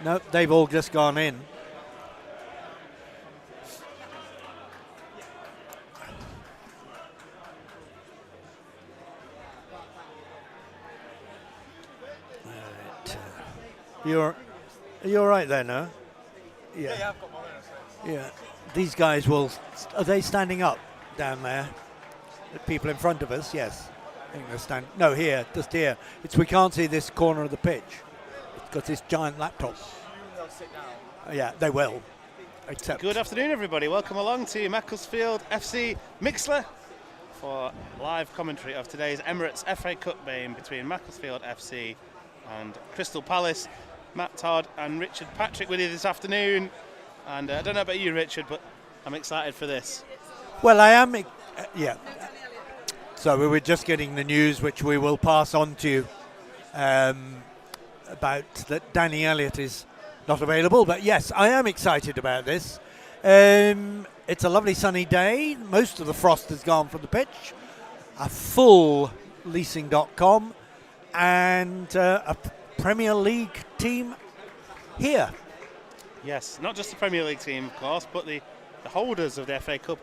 No, they've all just gone in. You're all right there, no? Yeah, I've got my own. Yeah. These guys are they standing up down there? The people in front of us, yes. I think they're standing. No, here, just here. We can't see this corner of the pitch. It's got this giant laptop. They'll sit down. Yeah, they will. Except. Good afternoon, everybody. Welcome along to Macclesfield FC Mixler for live commentary of today's Emirates FA Cup game between Macclesfield FC and Crystal Palace. Matt Todd and Richard Patrick with you this afternoon. And I don't know about you, Richard, but I'm excited for this. Well, I am. Yeah. So we were just getting the news, which we will pass on to you, about that Danny Elliott is not available. But yes, I am excited about this. It's a lovely sunny day. Most of the frost has gone from the pitch. A full leasing.com and a Premier League team here. Yes, not just the Premier League team, of course, but the holders of the FA Cup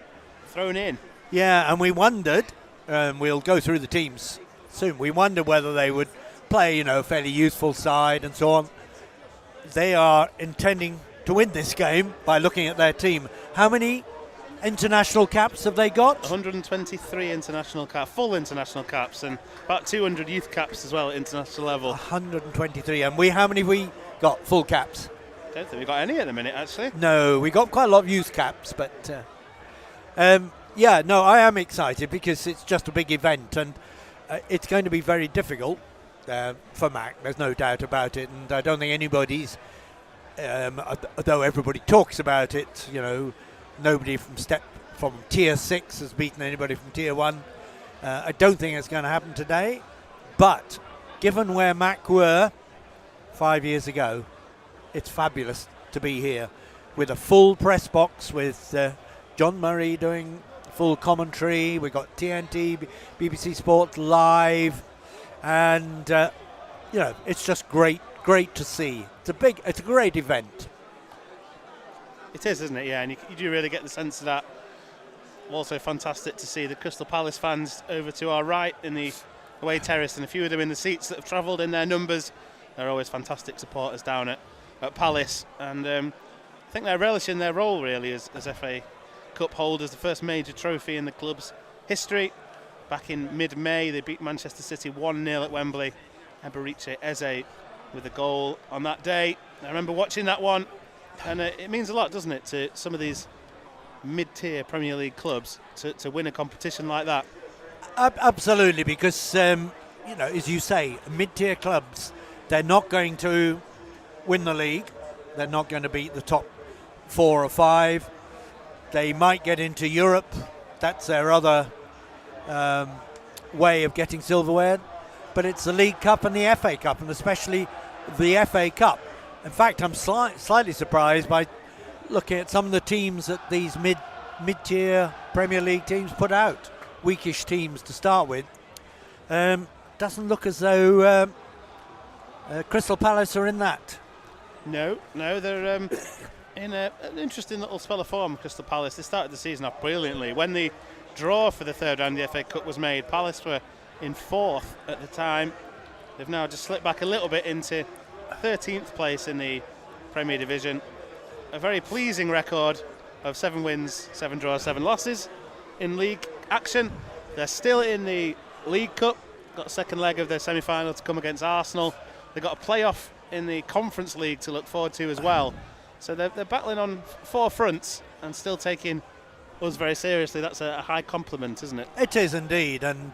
thrown in. Yeah, and we wondered, we'll go through the teams soon, we wondered whether they would play, a fairly youthful side and so on. They are intending to win this game by looking at their team. How many international caps have they got? 123 international caps, full international caps, and about 200 youth caps as well at international level. 123, and how many have we got full caps? I don't think we've got any at the minute, actually. No, we got quite a lot of youth caps, but I am excited because it's just a big event, and it's going to be very difficult for Mac. There's no doubt about it, and I don't think anybody's, although everybody talks about it, nobody from Tier 6 has beaten anybody from Tier 1. I don't think it's going to happen today, but given where Mac were 5 years ago, it's fabulous to be here with a full press box with John Murray doing full commentary. We've got TNT, BBC Sports Live, and it's just great to see. It's a great event. It is, isn't it? Yeah, and you do really get the sense of that. Also fantastic to see the Crystal Palace fans over to our right in the away terrace, and a few of them in the seats that have travelled in their numbers. They're always fantastic supporters down at Palace, and I think they're relishing their role really as FA Cup holders. The first major trophy in the club's history. Back in mid-May, they beat Manchester City 1-0 at Wembley. Eberiche Eze with a goal on that day. I remember watching that one, and it means a lot, doesn't it, to some of these mid-tier Premier League clubs to win a competition like that? Absolutely, because as you say, mid-tier clubs, they're not going to win the league. They're not going to beat the top 4 or 5. They might get into Europe. That's their other way of getting silverware. But it's the League Cup and the FA Cup, and especially the FA Cup. In fact, I'm slightly surprised by looking at some of the teams that these mid-tier Premier League teams put out. Weakish teams to start with. Doesn't look as though Crystal Palace are in that. No, they're in an interesting little spell of form, Crystal Palace. They started the season off brilliantly. When the draw for the third round of the FA Cup was made, Palace were in 4th at the time. They've now just slipped back a little bit into 13th place in the Premier Division. A very pleasing record of 7 wins, 7 draws, 7 losses in league action. They're still in the League Cup. Got a second leg of their semi-final to come against Arsenal. They've got a playoff in the Conference League to look forward to as well. So they're battling on 4 fronts and still taking us very seriously. That's a high compliment, isn't it? It is indeed, and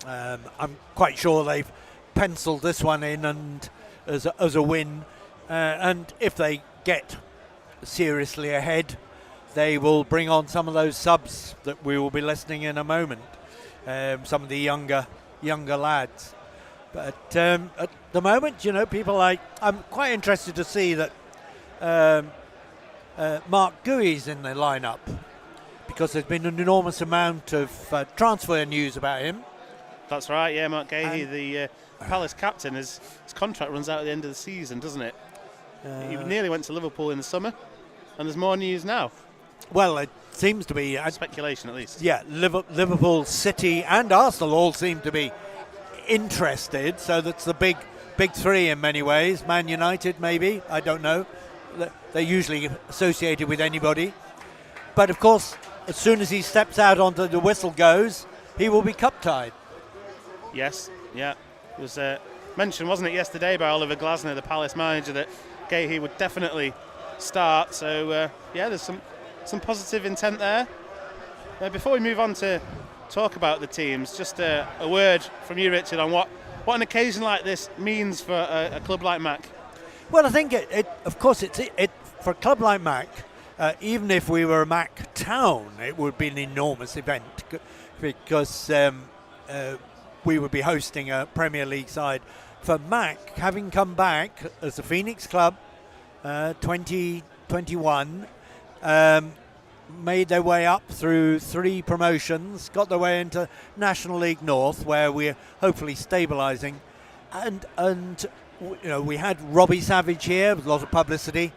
I'm quite sure they've penciled this one in and as a win. And if they get seriously ahead, they will bring on some of those subs that we will be listening in a moment. Some of the younger lads. But at the moment, people I'm quite interested to see that Mark Gui's in the lineup, because there's been an enormous amount of transfer news about him. That's right, yeah, Mark Gahey, the Palace captain, his contract runs out at the end of the season, doesn't it? He nearly went to Liverpool in the summer, and there's more news now. Well, it seems to be... speculation, at least. Yeah, Liverpool, City and Arsenal all seem to be interested, so that's the big three in many ways. Man United, maybe, I don't know. They're usually associated with anybody. But, of course, as soon as he steps out onto the whistle goes, he will be cup-tied. Yes, yeah. It was mentioned, wasn't it, yesterday by Oliver Glasner, the Palace manager, that Gahey would definitely start. So, yeah, there's some positive intent there. Before we move on to talk about the teams, just a word from you, Richard, on what an occasion like this means for a club like Mac. Well, I think of course, it for a club like Mac, even if we were a Mac town, it would be an enormous event because we would be hosting a Premier League side. For Mac, having come back as a Phoenix club, 2021, made their way up through 3 promotions, got their way into National League North, where we're hopefully stabilising, and we had Robbie Savage here with a lot of publicity,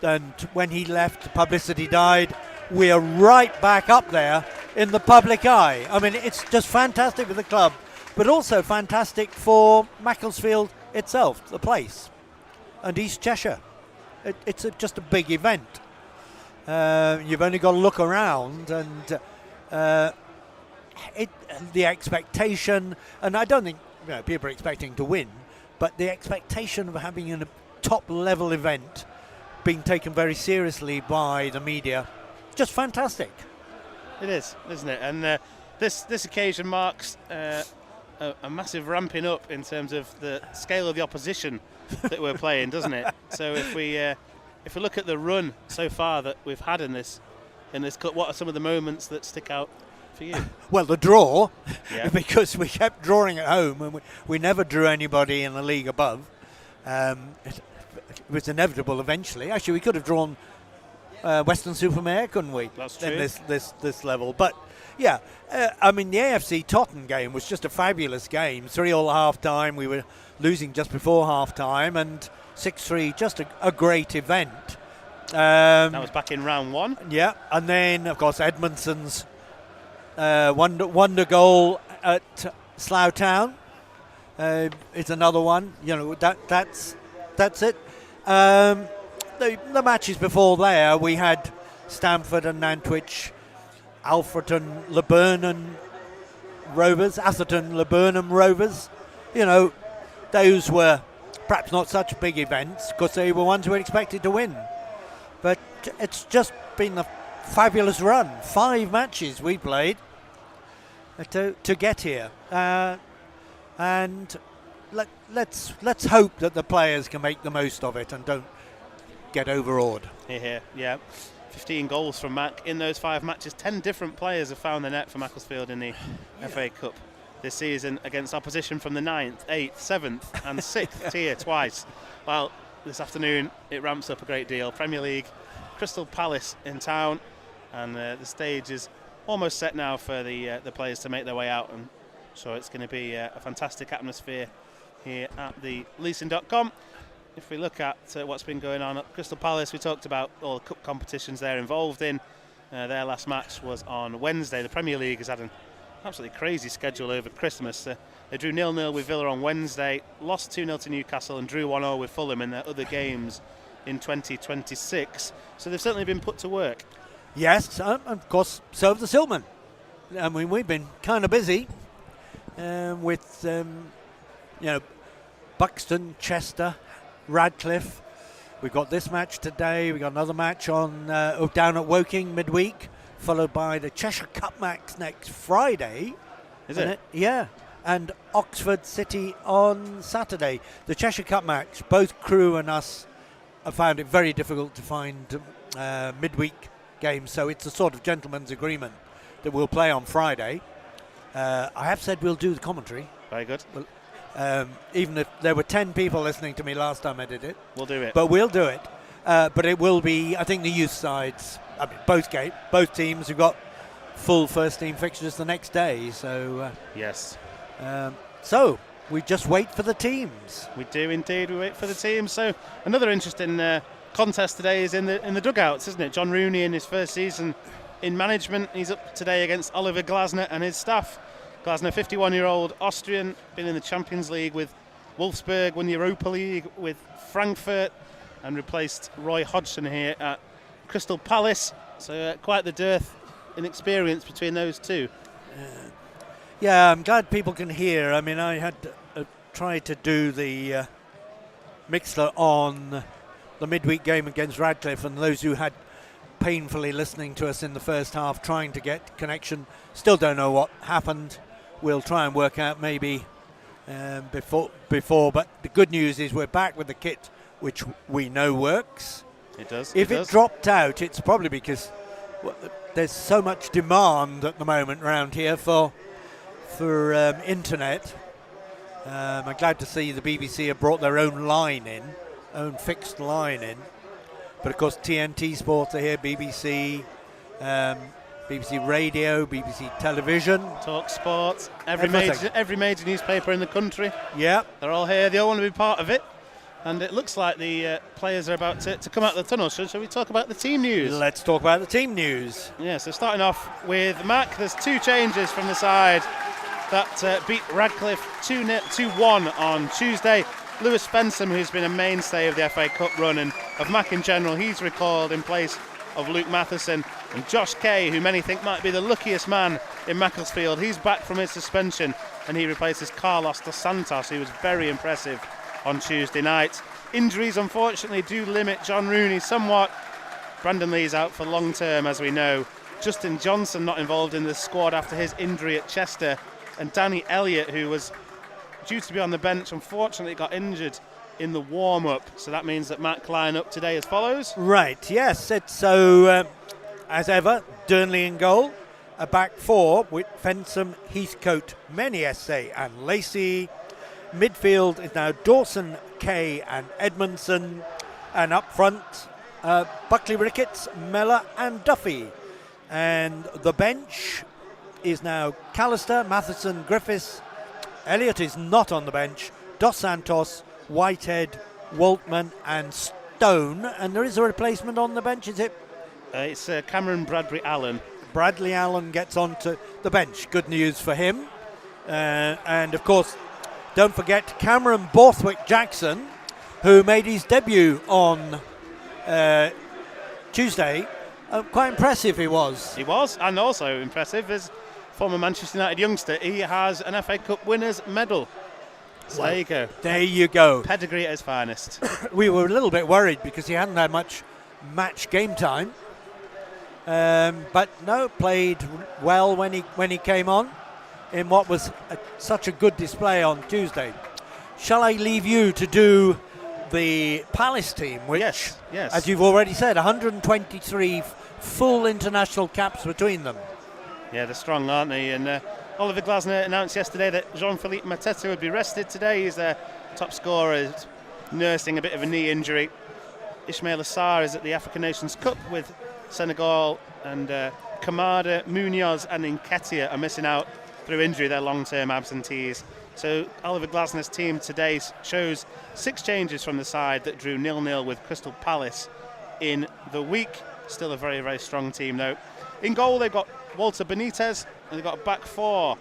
and when he left, the publicity died. We are right back up there in the public eye. I mean, it's just fantastic for the club, but also fantastic for Macclesfield itself, the place, and East Cheshire. It's just a big event. You've only got to look around, and the expectation, and I don't think people are expecting to win, but the expectation of having a top-level event being taken very seriously by the media, just fantastic. It is, isn't it? And this occasion marks a massive ramping up in terms of the scale of the opposition that we're playing, doesn't it? So if we look at the run so far that we've had in this cup, what are some of the moments that stick out for you? Well, the draw, yeah. Because we kept drawing at home and we never drew anybody in the league above. It was inevitable eventually. Actually, we could have drawn Weston-super-Mare, couldn't we? That's true. In this level. But, yeah, I mean, the AFC Tottenham game was just a fabulous game. 3-3 half-time. We were losing just before half-time, and 6-3, just a great event. That was back in round 1. Yeah, and then, of course, Edmondson's wonder goal at Slough Town is another one. That's it. The matches before there, we had Stamford and Nantwich, Atherton, Laburnum Rovers. Those were perhaps not such big events because they were ones we were expected to win. But it's just been a fabulous run. 5 matches we played to get here. And let's hope that the players can make the most of it and don't get overawed. Yeah. 15 goals from Mac in those 5 matches. 10 different players have found the net for Macclesfield in the FA Cup this season against opposition from the 9th, 8th, 7th and 6th tier twice. Well, this afternoon it ramps up a great deal. Premier League, Crystal Palace in town, and the stage is almost set now for the players to make their way out, and so it's going to be a fantastic atmosphere here at the leasing.com. If we look at what's been going on at Crystal Palace, we talked about all the cup competitions they're involved in. Their last match was on Wednesday. The Premier League has had an absolutely crazy schedule over Christmas. They drew 0-0 with Villa on Wednesday, lost 2-0 to Newcastle and drew 1-0 with Fulham in their other games in 2026. So they've certainly been put to work. Yes, of course, so have the Siltmen. I mean, we've been kind of busy with, Buxton, Chester, Radcliffe. We've got this match today. We've got another match on down at Woking midweek, followed by the Cheshire Cup match next Friday. Is it? Yeah. And Oxford City on Saturday. The Cheshire Cup match, both Crew and us have found it very difficult to find midweek games, so it's a sort of gentleman's agreement that we'll play on Friday. I have said we'll do the commentary. Very good. Even if there were 10 people listening to me last time I did it. We'll do it. But we'll do it. But it will be, I think, the youth sides. I mean, both teams have got full first-team fixtures the next day. So yes. So we just wait for the teams. We do indeed. We wait for the teams. So another interesting contest today is in the dugouts, isn't it? John Rooney in his first season in management. He's up today against Oliver Glasner and his staff. Glasner, 51-year-old Austrian, been in the Champions League with Wolfsburg, won the Europa League with Frankfurt, and replaced Roy Hodgson here at Crystal Palace. So quite the dearth in experience between those two. Yeah, I'm glad people can hear. I mean, I had tried to do the mixer on the midweek game against Radcliffe, and those who had painfully listening to us in the first half trying to get connection still don't know what happened. We'll try and work out maybe before, but the good news is we're back with the kit which we know works. It does. If it dropped out, it's probably because there's so much demand at the moment around here for internet. I'm glad to see the BBC have brought their own fixed line in. But of course TNT Sports are here, BBC, BBC Radio, BBC Television, Talk Sport, every major newspaper in the country. Yeah, they're all here. They all want to be part of it. And it looks like the players are about to come out of the tunnel. So shall we talk about the team news? Let's talk about the team news. Yeah, so starting off with Mac, there's two changes from the side that beat Radcliffe 2-1 on Tuesday. Lewis Fensom, who's been a mainstay of the FA Cup run and of Mac in general, he's recalled in place of Luke Matheson. And Josh Kay, who many think might be the luckiest man in Macclesfield, he's back from his suspension and he replaces Carlos dos Santos, who was very impressive on Tuesday night. Injuries, unfortunately, do limit John Rooney somewhat. Brandon Lee's out for long term, as we know. Justin Johnson not involved in the squad after his injury at Chester. And Danny Elliott, who was due to be on the bench, unfortunately got injured in the warm-up. So that means that Mac line up today as follows. Right, yes. It's so, as ever, Durnley in goal. A back four with Fensom, Heathcote, Meniesse and Lacey. Midfield is now Dawson, Kay and Edmondson. And up front, Buckley, Ricketts, Mellor and Duffy. And the bench is now Callister, Matheson, Griffiths. Elliott is not on the bench. Dos Santos, Whitehead, Waltman and Stone. And there is a replacement on the bench, is it? It's Cameron Bradbury-Allen. Bradley Allen gets onto the bench. Good news for him. And of course, don't forget Cameron Borthwick-Jackson, who made his debut on Tuesday. Quite impressive he was. He was, and also impressive as former Manchester United youngster. He has an FA Cup winners' medal. So there you go. There you go. Pedigree at his finest. We were a little bit worried because he hadn't had much match game time. But no, played well when he came on in what was such a good display on Tuesday. Shall I leave you to do the Palace team, which, yes. as you've already said, 123 full international caps between them. Yeah, they're strong, aren't they? And Oliver Glasner announced yesterday that Jean-Philippe Mateta would be rested today. He's their top scorer, he's nursing a bit of a knee injury. Ismail Assar is at the African Nations Cup with Senegal, and Kamada, Munoz and Nketiah are missing out through injury, their long-term absentees. So Oliver Glasner's team today shows 6 changes from the side that drew 0-0 with Crystal Palace in the week. Still a very, very strong team though. In goal they've got Walter Benitez, and they've got a back four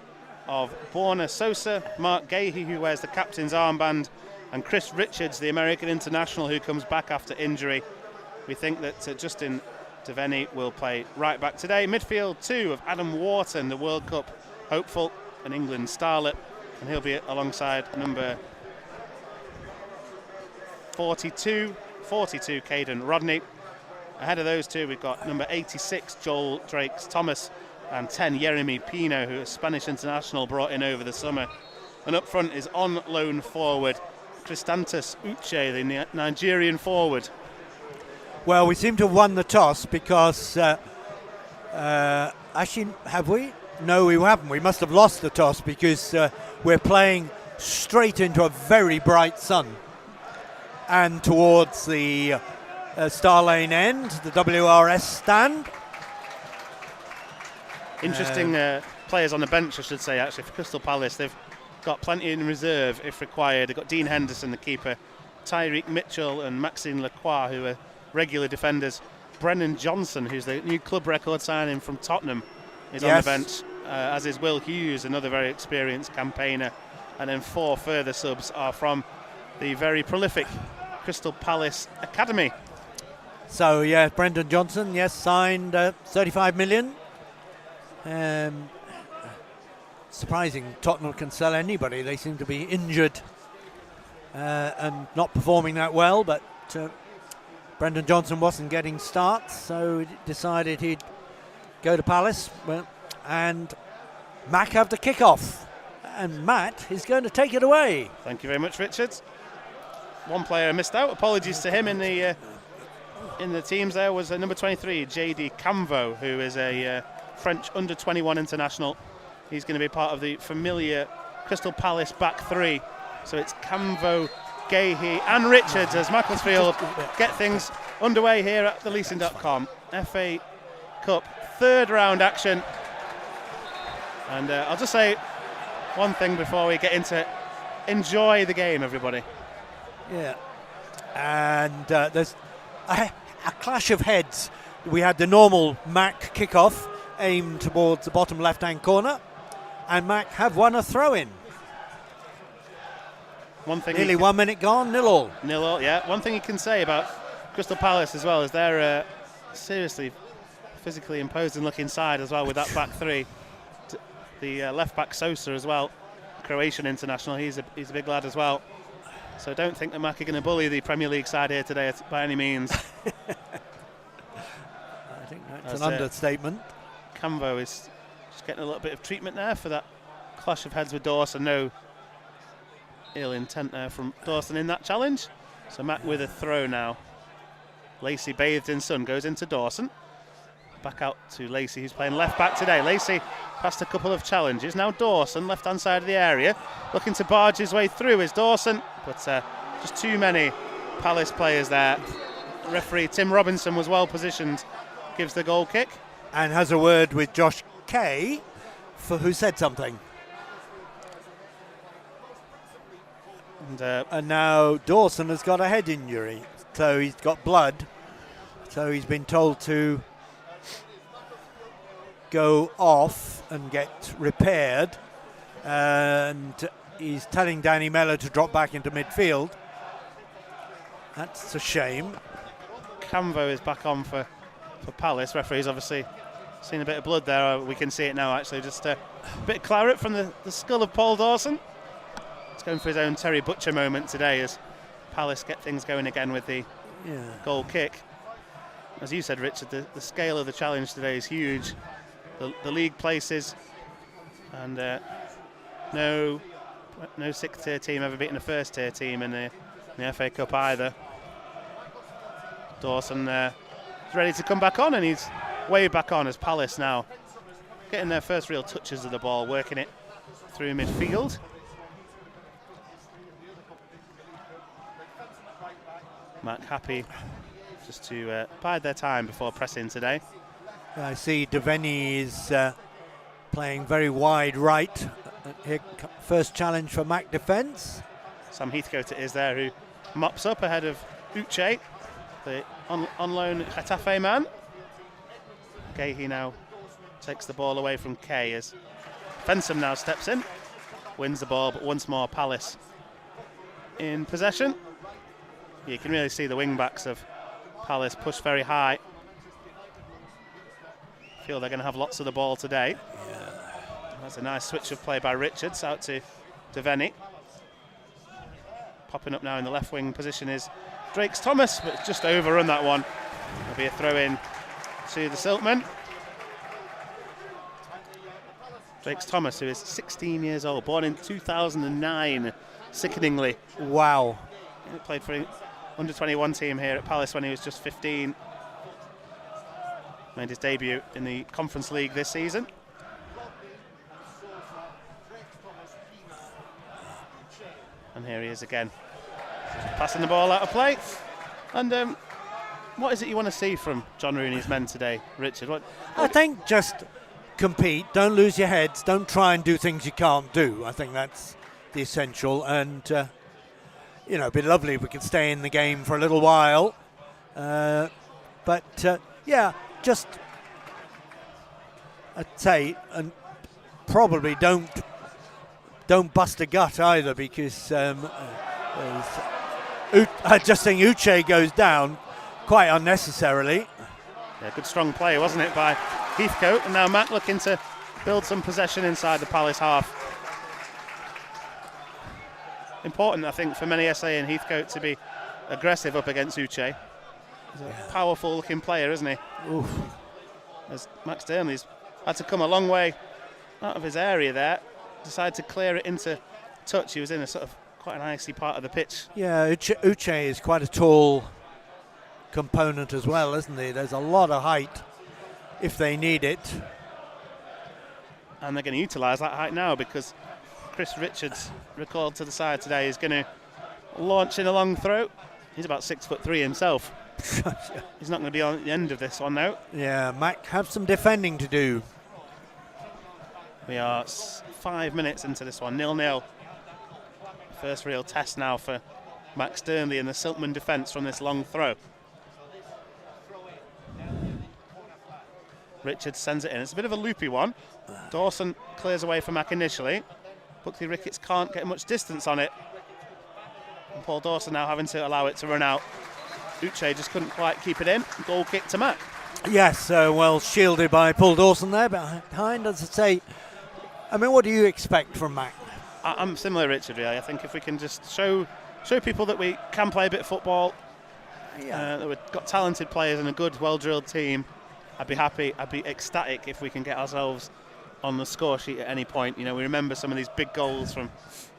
of Borna Sosa, Mark Gahey, who wears the captain's armband, and Chris Richards, the American international who comes back after injury. We think that Justin Devaney will play right back today. Midfield 2 of Adam Wharton, the World Cup hopeful, an England starlet, and he'll be alongside number 42 Caden Rodney. Ahead of those two we've got number 86 Joel Drakes Thomas and 10 Yeremy Pino, who is Spanish international brought in over the summer. And up front is on loan forward Kristantas Uche, the Nigerian forward. Well, we seem to have won the toss because actually, have we? No, we haven't. We must have lost the toss because we're playing straight into a very bright sun and towards the Star Lane end, the WRS stand. Interesting players on the bench, I should say, actually, for Crystal Palace. They've got plenty in reserve if required. They've got Dean Henderson, the keeper, Tyreek Mitchell and Maxine Lacroix, who are regular defenders. Brennan Johnson, who's the new club record signing from Tottenham, is on the bench, as is Will Hughes, another very experienced campaigner. And then 4 further subs are from the very prolific Crystal Palace Academy. So, yeah, Brendan Johnson, signed 35 million. Surprising Tottenham can sell anybody. They seem to be injured and not performing that well, but Brendan Johnson wasn't getting starts, so he decided he'd go to Palace. And Mac have the kick-off, and Matt is going to take it away. Thank you very much, Richard. One player missed out. Apologies to him in the teams. There was number 23, JD Camvo, who is a French under-21 international. He's going to be part of the familiar Crystal Palace back 3. So it's Camvo, Gahey and Richards as Macclesfield get things underway here at theleasing.com. FA Cup 3rd round action. And I'll just say one thing before we get into it. Enjoy the game, everybody. Yeah. And there's a clash of heads. We had the normal Mac kickoff aimed towards the bottom left-hand corner, and Mac have won a throw-in. One thing nearly 1 minute gone, 0-0. 0-0, yeah. One thing you can say about Crystal Palace as well is they're seriously physically imposing look inside as well with that back 3. The left back Sosa as well, Croatian international. He's a big lad as well. So don't think that Mac are going to bully the Premier League side here today by any means. I think that's an understatement. Camvo is just getting a little bit of treatment there for that clash of heads with Dawson. No ill intent there from Dawson in that challenge. So Mac with a throw now. Lacey, bathed in sun, goes into Dawson. Back out to Lacey, who's playing left back today. Lacey passed a couple of challenges. Now Dawson, left hand side of the area, looking to barge his way through is Dawson, but just too many Palace players there. Referee Tim Robinson was well positioned, gives the goal kick. And has a word with Josh Kay, who said something. And now Dawson has got a head injury, so he's got blood. So he's been told to go off and get repaired, and he's telling Danny Mellor to drop back into midfield. That's a shame. Camvo is back on for Palace. Referee's obviously seen a bit of blood there. We can see it now actually, just a bit of claret from the skull of Paul Dawson. He's going for his own Terry Butcher moment today as Palace get things going again with the goal kick. As you said, Richard, the scale of the challenge today is huge. The league places, and no 6th tier team ever beaten a 1st tier team in the FA Cup either. Dawson is ready to come back on, and he's way back on as Palace now getting their first real touches of the ball, working it through midfield. Mac happy just to bide their time before pressing today. I see Devaney is playing very wide right. Here, first challenge for Mac defence. Sam Heathcote it is there, who mops up ahead of Uche, the on loan Getafe man. Gahey now takes the ball away from Kay as Fensom now steps in, wins the ball, but once more Palace in possession. You can really see the wing backs of Palace push very high. Feel they're going to have lots of the ball today. Yeah. That's a nice switch of play by Richards out to Devaney. Popping up now in the left wing position is Drakes Thomas, but just overrun that one. There'll be a throw in to the Siltman. Drakes Thomas, who is 16 years old, born in 2009, sickeningly. Wow. He played for under-21 team here at Palace when he was just 15. Made his debut in the Conference League this season. And here he is again, passing the ball out of play. And what is it you want to see from John Rooney's men today, Richard? I think just compete, don't lose your heads, don't try and do things you can't do. I think that's the essential, and it'd be lovely if we could stay in the game for a little while. But just I'd say, and probably don't bust a gut either, because I just think Uche goes down quite unnecessarily. Yeah, good strong play, wasn't it, by Heathcote? And now Mac looking to build some possession inside the Palace half. Important, I think, for many SA and Heathcote to be aggressive up against Uche. He's a powerful looking player, isn't he? Oof. As Max Durnley's had to come a long way out of his area there, decided to clear it into touch. He was in a sort of quite an icy part of the pitch. Yeah, Uche is quite a tall component as well, isn't he? There's a lot of height if they need it. And they're going to utilise that height now, because Chris Richards, recalled to the side today, is going to launch in a long throw. He's about 6'3" himself. He's not going to be on the end of this one now. Yeah, Mac have some defending to do. We are 5 minutes into this one, 0-0. First real test now for Max Durnley and the Silkman defence from this long throw. Richards sends it in. It's a bit of a loopy one. Dawson clears away from Mac initially. Buckley Ricketts can't get much distance on it. And Paul Dawson now having to allow it to run out. Uche just couldn't quite keep it in. Goal kick to Mac. Yes, well shielded by Paul Dawson there behind, as I say. I mean, what do you expect from Mac? I'm similar, Richard, really. I think if we can just show people that we can play a bit of football, that we've got talented players and a good, well-drilled team, I'd be happy, I'd be ecstatic if we can get ourselves on the score sheet at any point. We remember some of these big goals from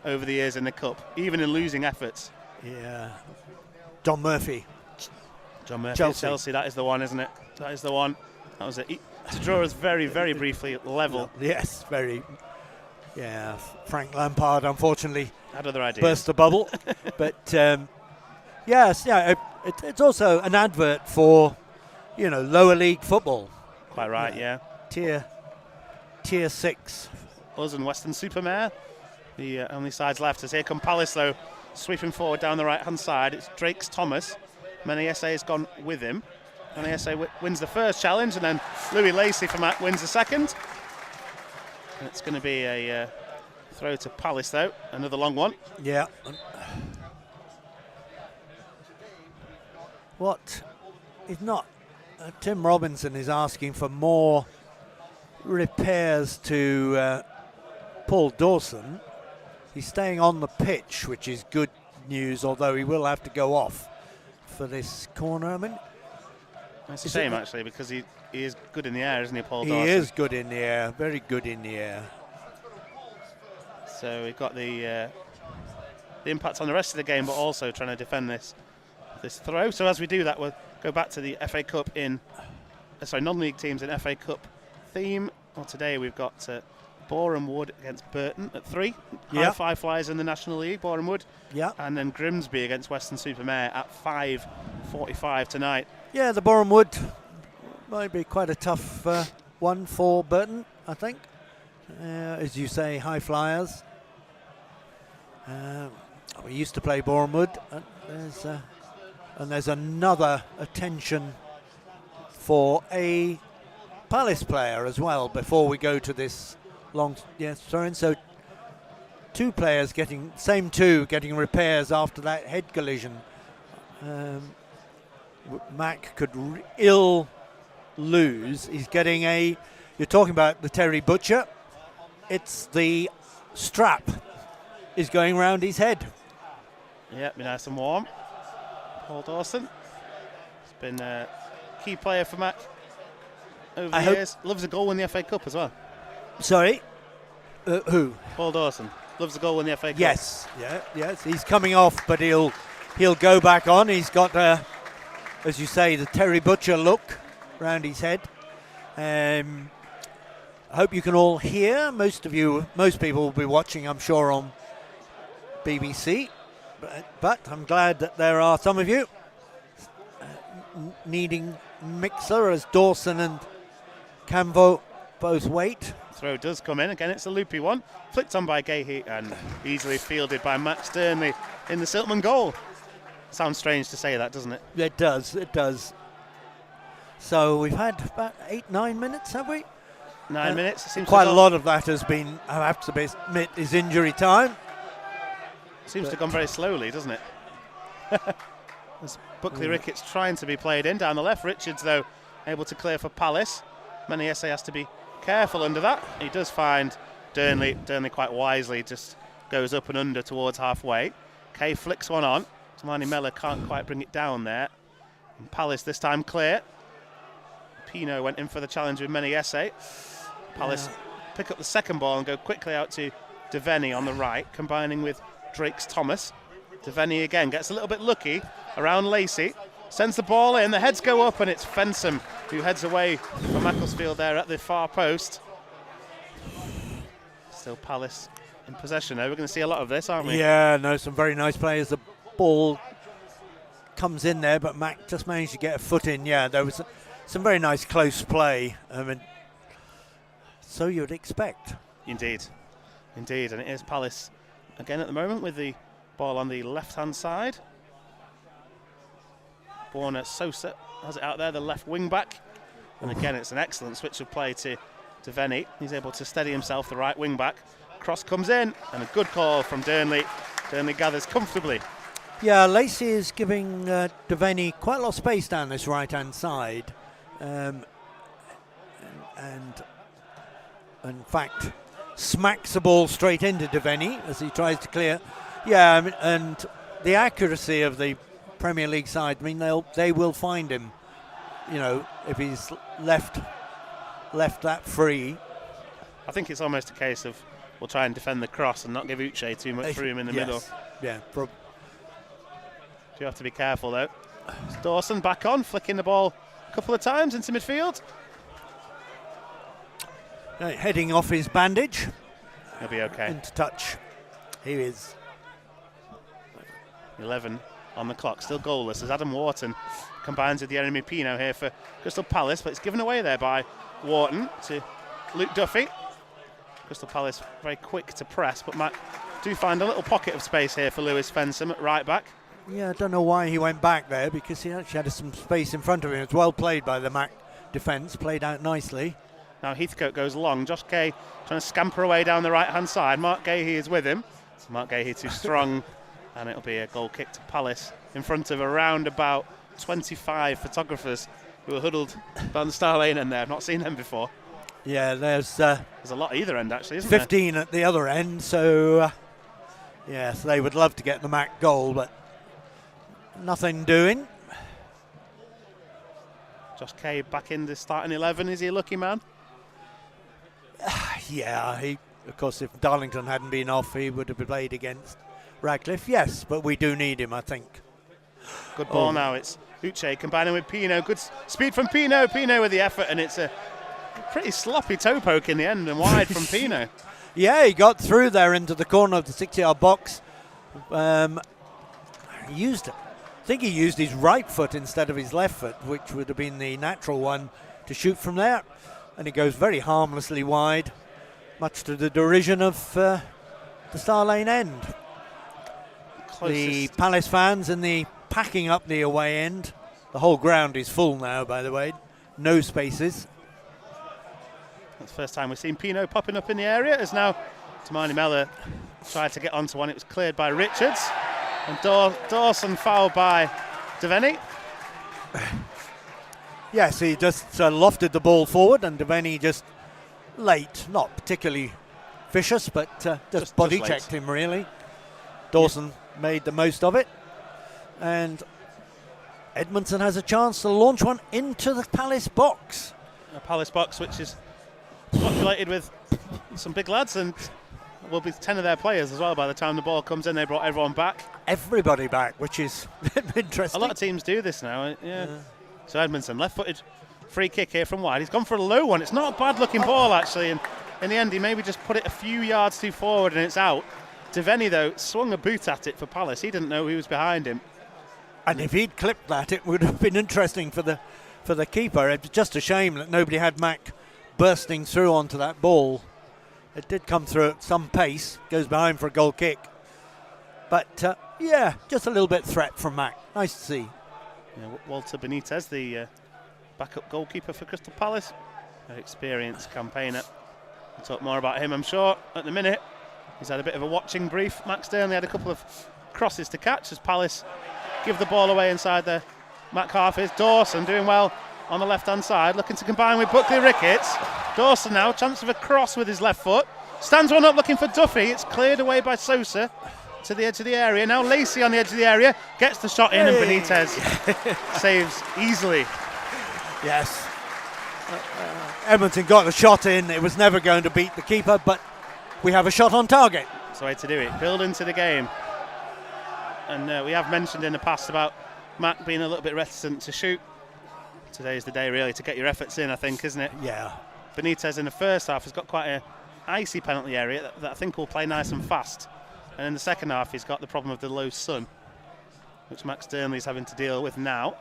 over the years in the Cup, even in losing efforts. Yeah. John Murphy, Chelsea, that is the one, isn't it? That is the one. That was it. To draw us very, very briefly level. Yes, very. Yeah, Frank Lampard, unfortunately, had other ideas. Burst the bubble. But, yes, it's also an advert for, lower league football. Quite right, yeah. Tier 6. Us and Weston-super-Mare, the only sides left. As here come Palace, though, sweeping forward down the right-hand side. It's Drakes Thomas. Many SA has gone with him. Many SA wins the first challenge, and then Louis Lacey for Mac wins the second. And it's going to be a throw to Palace, though. Another long one. Yeah. What is not... Tim Robinson is asking for more repairs to Paul Dawson. He's staying on the pitch, which is good news, although he will have to go off for this corner. I mean, it's a shame, actually, because he is good in the air, isn't he, Paul Dawson? He is good in the air, very good in the air. So we've got the impact on the rest of the game, but also trying to defend this throw. So as we do that, we'll go back to the FA Cup non-league teams in FA Cup theme. Well, today we've got Boreham Wood against Burton at 3. High Five Flyers in the National League, Boreham Wood. Yeah. And then Grimsby against Weston-super-Mare at 5:45 tonight. Yeah, the Boreham Wood might be quite a tough one for Burton, I think. As you say, High Flyers. We used to play Boreham Wood. And there's another attention for a Palace player as well before we go to this long throw-in. So two players getting repairs after that head collision. Mac could ill lose. He's getting you're talking about the Terry Butcher. It's the strap is going round his head. Yeah, be nice and warm. Paul Dawson. He's been a key player for Mac over the years. Loves a goal in the FA Cup as well. Sorry? Who? Paul Dawson. Loves a goal in the FA Cup. Yes. Yes. He's coming off, but he'll go back on. He's got, as you say, the Terry Butcher look round his head. I hope you can all hear. Most people will be watching, I'm sure, on BBC. But I'm glad that there are some of you needing mixer as Dawson and Camvo both wait. Throw does come in. Again, it's a loopy one. Flicked on by Gahey and easily fielded by Matt Sternley in the Siltman goal. Sounds strange to say that, doesn't it? It does. So we've had about 8-9 minutes, have we? 9 minutes. Seems quite a lot of that has been, I have to admit, is injury time. Seems to have gone very slowly, doesn't it? As Buckley Ricketts trying to be played in down the left. Richards, though, able to clear for Palace. Many SA has to be careful under that. He does find Durnley. Durnley quite wisely just goes up and under towards halfway. Kay flicks one on. Tamani Mellor can't quite bring it down there. And Palace this time clear. Pino went in for the challenge with Many SA. Palace pick up the second ball and go quickly out to Devaney on the right, combining with Drake's Thomas. Devaney again gets a little bit lucky around Lacey, sends the ball in, the heads go up, and it's Fensom who heads away from Macclesfield there at the far post. Still Palace in possession though. We're going to see a lot of this, aren't we? Yeah, no, some very nice players. The ball comes in there, but Mac just managed to get a foot in. Yeah, there was some very nice close play. I mean, so you'd expect. Indeed, and it is Palace again at the moment with the ball on the left-hand side. Borna Sosa has it out there, the left wing-back. And again, it's an excellent switch of play to Devaney. He's able to steady himself, the right wing-back. Cross comes in, and a good call from Durnley. Durnley gathers comfortably. Yeah, Lacey is giving Devaney quite a lot of space down this right-hand side. And in fact, smacks the ball straight into Devaney as he tries to clear. Yeah, I mean, and the accuracy of the Premier League side, I mean, they will find him, you know, if he's left that free. I think it's almost a case of we'll try and defend the cross and not give Uche too much room in the middle. Yeah, You have to be careful though. It's Dawson back on, flicking the ball a couple of times into midfield. Heading off his bandage. He'll be okay. Into touch. He is. 11 on the clock, still goalless as Adam Wharton combines with the enemy Pino here for Crystal Palace, but it's given away there by Wharton to Luke Duffy. Crystal Palace very quick to press, but Mac do find a little pocket of space here for Lewis Fensom at right back. Yeah, I don't know why he went back there, because he actually had some space in front of him. It's well played by the Mac defence, played out nicely. Now Heathcote goes long. Josh Kay trying to scamper away down the right-hand side. Mark Gahey is with him. So Mark Gahey too strong, and it'll be a goal kick to Palace in front of around about 25 photographers who are huddled down the Star Lane end there. I've not seen them before. Yeah, there's a lot either end actually, isn't 15 at the other end, so yes, they would love to get the Mac goal, but nothing doing. Josh Kay back in the starting 11. Is he a lucky man? Yeah, of course, if Darlington hadn't been off, he would have played against Radcliffe. Yes, but we do need him, I think. Good ball now. It's Uche combining with Pino. Good speed from Pino. Pino with the effort, and it's a pretty sloppy toe poke in the end and wide from Pino. Yeah, he got through there into the corner of the 6-yard box. I think he used his right foot instead of his left foot, which would have been the natural one to shoot from there. And he goes very harmlessly wide, much to the derision of the Star Lane end. The Palace fans and the packing up the away end. The whole ground is full now, by the way. No spaces. That's the first time we've seen Pino popping up in the area, as now Tamani Mellor tried to get onto one. It was cleared by Richards. And Dawson fouled by Devaney. Yes, he just lofted the ball forward, and Devaney just late, not particularly vicious, but just body checked him really. Dawson made the most of it, and Edmondson has a chance to launch one into the Palace box. A Palace box which is populated with some big lads, and will be 10 of their players as well by the time the ball comes in. They brought everyone back. Everybody back, which is interesting. A lot of teams do this now. Yeah. So Edmondson, left-footed free kick here from wide. He's gone for a low one. It's not a bad-looking ball, actually. And in the end, he maybe just put it a few yards too forward and it's out. Devaney, though, swung a boot at it for Palace. He didn't know who was behind him. And if he'd clipped that, it would have been interesting for the keeper. It's just a shame that nobody had Mac bursting through onto that ball. It did come through at some pace, goes behind for a goal kick. But, yeah, just a little bit threat from Mac. Nice to see. Yeah, Walter Benitez, the backup goalkeeper for Crystal Palace. Very experienced campaigner. We'll talk more about him, I'm sure, at the minute. He's had a bit of a watching brief. Max Sternley had a couple of crosses to catch as Palace give the ball away inside the Mac half. Is Dawson doing well on the left-hand side, looking to combine with Buckley Ricketts. Dawson now, chance of a cross with his left foot. Stands one up looking for Duffy. It's cleared away by Sosa to the edge of the area. Now Lacey on the edge of the area, gets the shot in, and Benitez saves easily. Yes. Edmonton got a shot in. It was never going to beat the keeper, but we have a shot on target. That's the way to do it. Build into the game. And we have mentioned in the past about Mac being a little bit reticent to shoot. Today's the day really to get your efforts in, I think, isn't it? Yeah. Benitez in the first half has got quite a icy penalty area that I think will play nice and fast. And in the second half he's got the problem of the low sun, which Max Sternley's having to deal with now.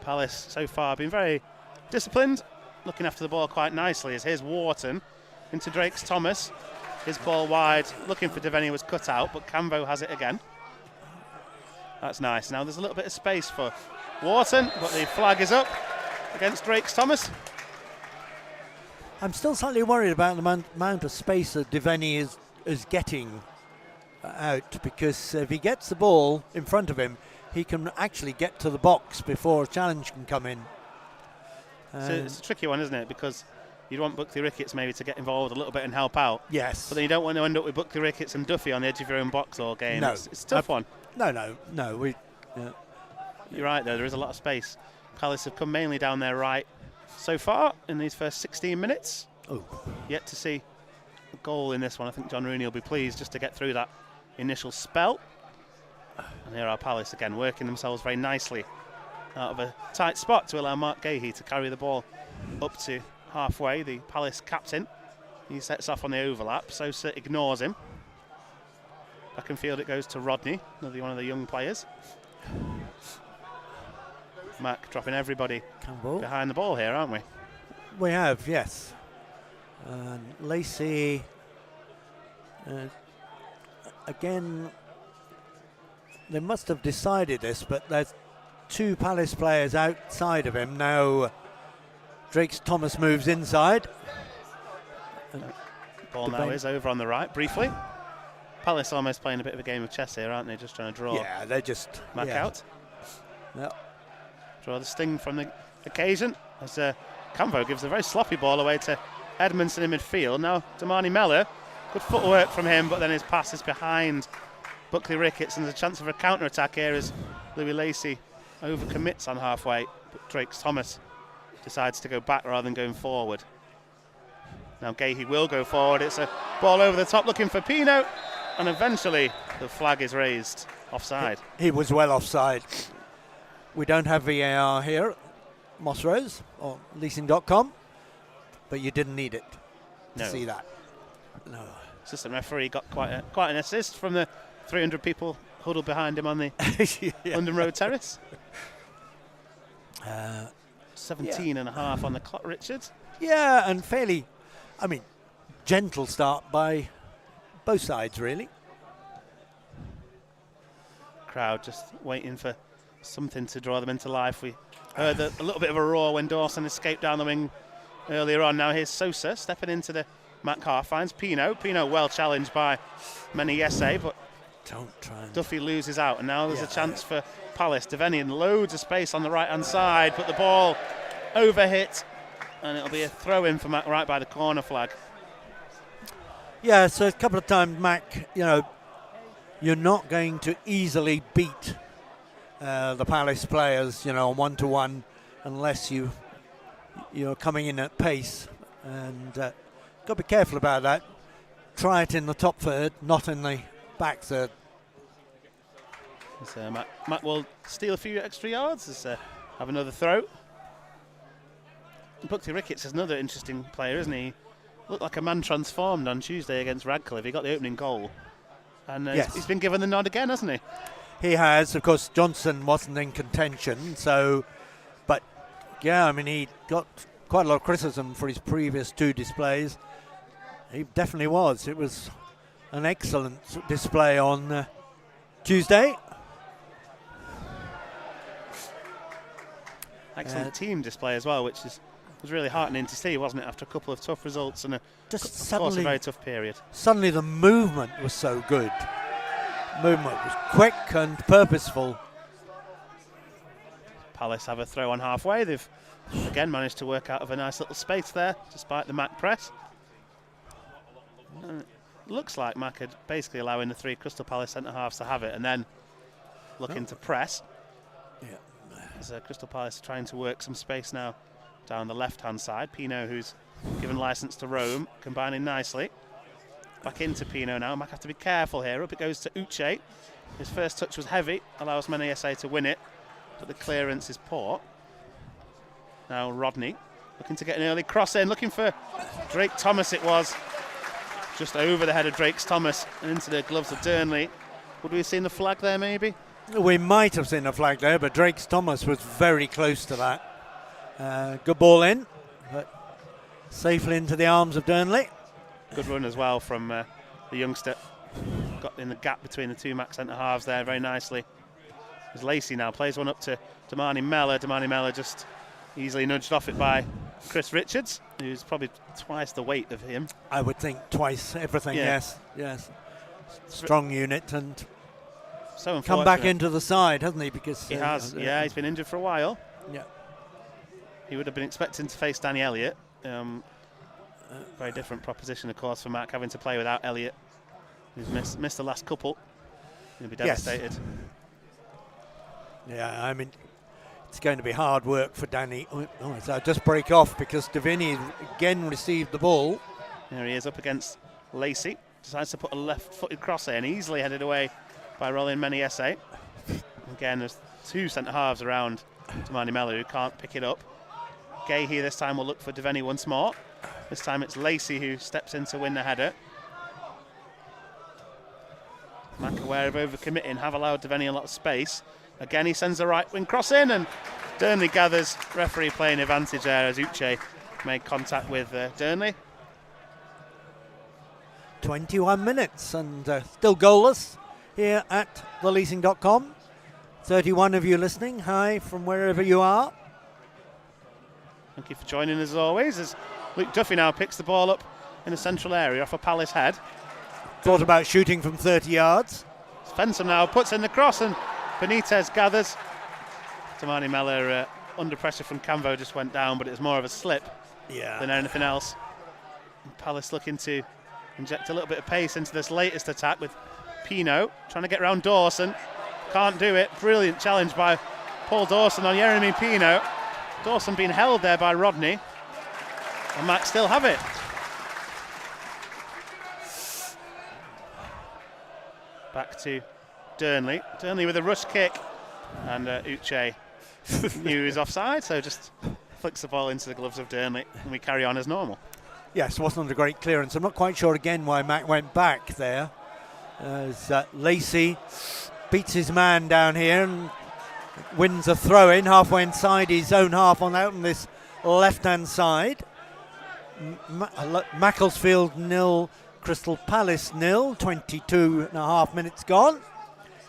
Palace so far been very disciplined, looking after the ball quite nicely. As here's Wharton into Drake's Thomas. His ball wide, looking for Devaney, was cut out, but Camvo has it again. That's nice. Now there's a little bit of space for Wharton, but the flag is up against Drake's Thomas. I'm still slightly worried about the amount of space that Devaney is getting out, because if he gets the ball in front of him, he can actually get to the box before a challenge can come in. So it's a tricky one, isn't it? Because you'd want Buckley Ricketts maybe to get involved a little bit and help out. Yes. But then you don't want to end up with Buckley Ricketts and Duffy on the edge of your own box all game. No. It's a tough one. No. You're right, though. There is a lot of space. Palace have come mainly down their right so far in these first 16 minutes. Oh. Yet to see a goal in this one. I think John Rooney will be pleased just to get through that initial spell. And here are Palace again, working themselves very nicely out of a tight spot to allow Mark Gahey to carry the ball up to halfway. The Palace captain, he sets off on the overlap. Sosa ignores him. Back in field it goes to Rodney, another one of the young players. Mac dropping everybody behind the ball here, aren't we? We have, yes. Lacey, again, they must have decided this, but there's two Palace players outside of him. Now Drake's Thomas moves inside. Ball now is over on the right, briefly. Palace almost playing a bit of a game of chess here, aren't they? Just trying to draw they're just Mac out. Yep. Draw the sting from the occasion as Camvo gives a very sloppy ball away to Edmondson in midfield. Now Damani Mellor, good footwork from him, but then his pass is behind Buckley Ricketts, and there's a chance of a counter-attack here as Louis Lacey overcommits on halfway, but Drake's Thomas decides to go back rather than going forward. Now Gahey will go forward. It's a ball over the top looking for Pino, and eventually the flag is raised offside. He was well offside. We don't have VAR here at Moss Rose or leasing.com, but you didn't need it to see that. No. Assistant referee got quite an assist from the 300 people huddled behind him on the London Road Terrace. 17 and a half on the clock, Richard. Yeah, and fairly, gentle start by both sides, really. Crowd just waiting for something to draw them into life. We heard a little bit of a roar when Dawson escaped down the wing earlier on. Now here's Sosa stepping into the Mac half, finds Pino. Pino well challenged by Many Yese, but Duffy loses out, and now there's a chance for Palace. Devaney in loads of space on the right-hand side, but the ball overhit, and it'll be a throw-in for Mac right by the corner flag. Yeah, so a couple of times, Mac, you're not going to easily beat the Palace players, on one-to-one, unless you're coming in at pace, and got to be careful about that. Try it in the top third, not in the back third. So Mac will steal a few extra yards. Have another throw. Buckley Ricketts is another interesting player, isn't he? Looked like a man transformed on Tuesday against Radcliffe. He got the opening goal, and he's been given the nod again, hasn't he? He has. Of course, Johnson wasn't in contention, so. But yeah, he got quite a lot of criticism for his previous 2 displays. He definitely was. It was an excellent display on Tuesday. Excellent team display as well, which was really heartening to see, wasn't it? After a couple of tough results and of course a very tough period. Suddenly the movement was so good. Movement was quick and purposeful. Palace have a throw on halfway. They've again managed to work out of a nice little space there, despite the Mac press. And it looks like Mac are basically allowing the 3 Crystal Palace centre-halves to have it and then looking to press. Yeah. As Crystal Palace are trying to work some space now down the left-hand side. Pino, who's given licence to roam, combining nicely. Back into Pino now. Mac have to be careful here. Up it goes to Uche. His first touch was heavy, allows Many SA to win it, but the clearance is poor. Now Rodney looking to get an early cross in, looking for Drake Thomas. It was just over the head of Drake Thomas and into the gloves of Dearnley. Would we have seen the flag there maybe? We might have seen a flag there, but Drake Thomas was very close to that. Good ball in, but safely into the arms of Dearnley. Good run as well from the youngster. Got in the gap between the 2 Mac centre-halves there very nicely. As Lacey now plays one up to Damani Mellor. Damani Mellor just easily nudged off it by Chris Richards, who's probably twice the weight of him. I would think twice everything, Yeah. yes. Strong unit and So come back into the side, hasn't he? Because he has, he's been injured for a while. Yeah. He would have been expecting to face Danny Elliott. Very different proposition, of course, for Mac, having to play without Elliott, who's missed the last couple. He'll be devastated. Yes. Yeah, I mean, it's going to be hard work for Danny. So I'll just break off because Davini again received the ball. There he is up against Lacey. Decides to put a left-footed cross in, easily headed away by Rolling Many SA. Again, there's 2 centre-halves around Damani Mellor who can't pick it up. Gay here this time will look for Devaney once more. This time it's Lacey who steps in to win the header. Mac, aware of overcommitting, have allowed Devaney a lot of space. Again, he sends the right wing cross in, and Dearnley gathers. Referee playing advantage there as Uche made contact with Dearnley. 21 minutes and still goalless here at theleasing.com. 31 of you listening. Hi from wherever you are. Thank you for joining us as always, as Luke Duffy now picks the ball up in the central area off a Palace head. Thought about shooting from 30 yards. Fensom now puts in the cross and Benitez gathers. Damani Mellor under pressure from Camvo just went down, but it was more of a slip than anything else. And Palace looking to inject a little bit of pace into this latest attack with Pino trying to get around Dawson. Can't do it. Brilliant challenge by Paul Dawson on Jeremy Pino. Dawson being held there by Rodney. And Mac still have it. Back to Dearnley. Dearnley with a rush kick. And Uche knew he was offside, so just flicks the ball into the gloves of Dearnley. And we carry on as normal. Yes, wasn't a great clearance. I'm not quite sure again why Mac went back there. As Lacey beats his man down here and wins a throw-in halfway inside his own half out on this left-hand side. Macclesfield 0, Crystal Palace 0, 22.5 minutes gone.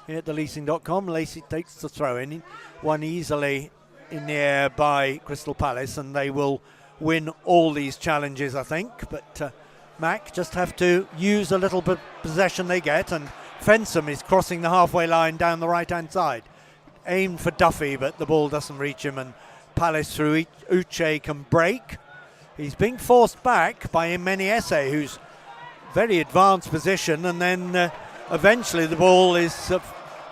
Here at theleasing.com, Lacey takes the throw-in, won easily in the air by Crystal Palace, and they will win all these challenges, I think. But Mac just have to use a little bit of possession they get, and Fensom is crossing the halfway line down the right-hand side. Aimed for Duffy, but the ball doesn't reach him, and Palace through Uche can break. He's being forced back by Many SA, who's very advanced position, and then eventually the ball is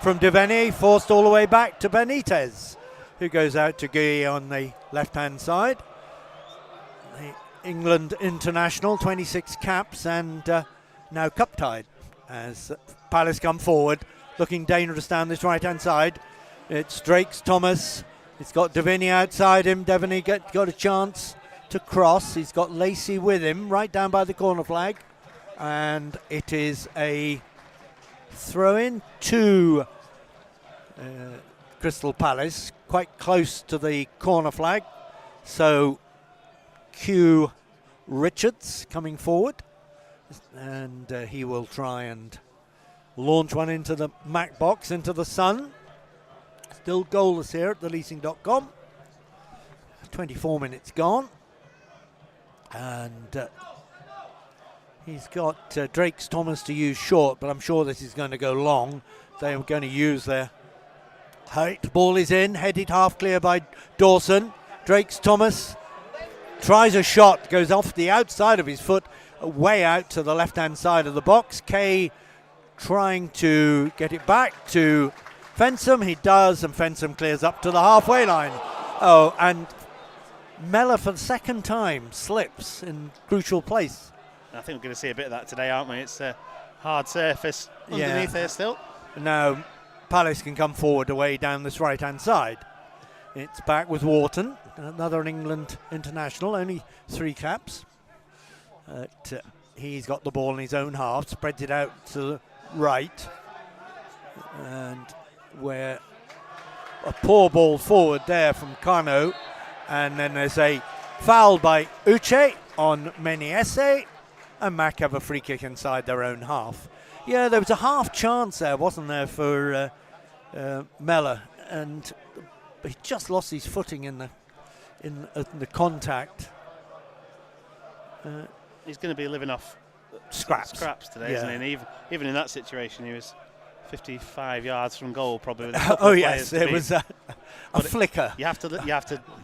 from Devaney, forced all the way back to Benitez, who goes out to Guy on the left-hand side. The England international, 26 caps, and now cup-tied as Palace come forward, looking dangerous down this right-hand side. It's Drake's Thomas. He's got Devaney outside him. Devaney got a chance to cross. He's got Lacey with him right down by the corner flag. And it is a throw-in to Crystal Palace, quite close to the corner flag. So Q Richards coming forward, and he will try and launch one into the Mac box, into the sun. Still goalless here at theleasing.com. 24 minutes gone, and he's got Drake's Thomas to use short, but I'm sure this is going to go long. They are going to use their height. Ball is in, headed half clear by Dawson. Drake's Thomas tries a shot, goes off the outside of his foot, way out to the left-hand side of the box. Kay trying to get it back to Fensham. He does, and Fensham clears up to the halfway line. Oh, and Mellor for the second time slips in crucial place. I think we're going to see a bit of that today, aren't we? It's a hard surface underneath here still. Now Palace can come forward away down this right-hand side. It's back with Wharton, another England international, only 3 caps. He's got the ball in his own half, spreads it out to the right, and where a poor ball forward there from Kano, and then there's a foul by Uche on Meniese, and Mac have a free kick inside their own half. Yeah, there was a half chance there, wasn't there, for Mellor, and he just lost his footing in the contact. He's going to be living off scraps today, isn't he? And even in that situation, he was 55 yards from goal, probably. With oh yes, it was a flicker. You have to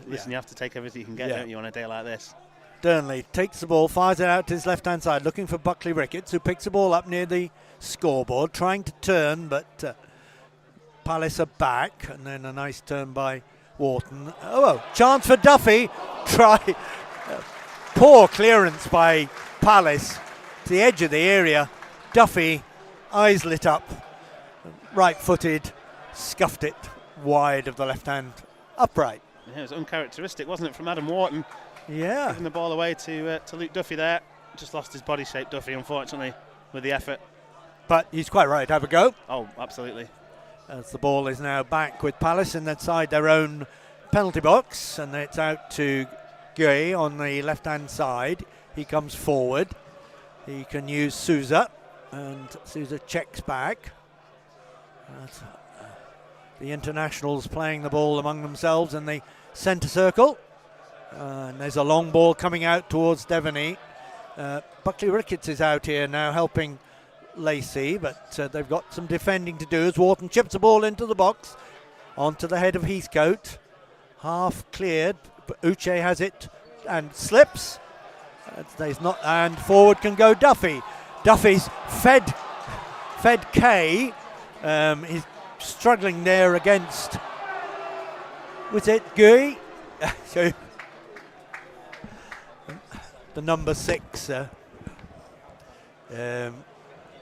listen. You have to take everything you can get, don't you, on a day like this? Durnley takes the ball, fires it out to his left-hand side, looking for Buckley Ricketts, who picks the ball up near the scoreboard, trying to turn, but Palace are back, and then a nice turn by Wharton. Oh, chance for Duffy. Poor clearance by Palace to the edge of the area. Duffy, eyes lit up, right-footed, scuffed it wide of the left-hand upright. Yeah, it was uncharacteristic, wasn't it, from Adam Wharton? Yeah. Giving the ball away to Luke Duffy there. Just lost his body shape, Duffy, unfortunately, with the effort. But he's quite right to have a go. Oh, absolutely. As the ball is now back with Palace inside their own penalty box, and it's out to Guy on the left-hand side. He comes forward. He can use Souza, and Souza checks back. The internationals playing the ball among themselves in the centre circle. And there's a long ball coming out towards Devaney. Buckley Ricketts is out here now helping Lacey, but they've got some defending to do as Wharton chips the ball into the box onto the head of Heathcote. Half cleared, but Uche has it and slips. And forward can go Duffy. Duffy's fed Kay. He's struggling there against, was it Guy? So the number 6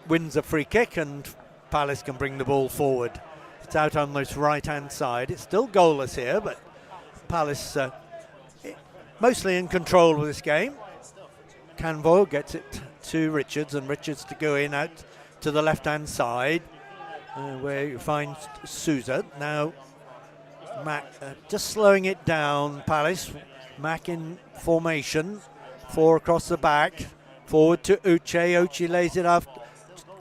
wins a free kick, and Palace can bring the ball forward. It's out on this right-hand side. It's still goalless here, but Palace mostly in control of this game. Canvo gets it to Richards, and Richards to go in out to the left-hand side, where you find Souza. Now Mac just slowing it down, Palace. Mac in formation. 4 across the back. Forward to Uche. Uche lays it up.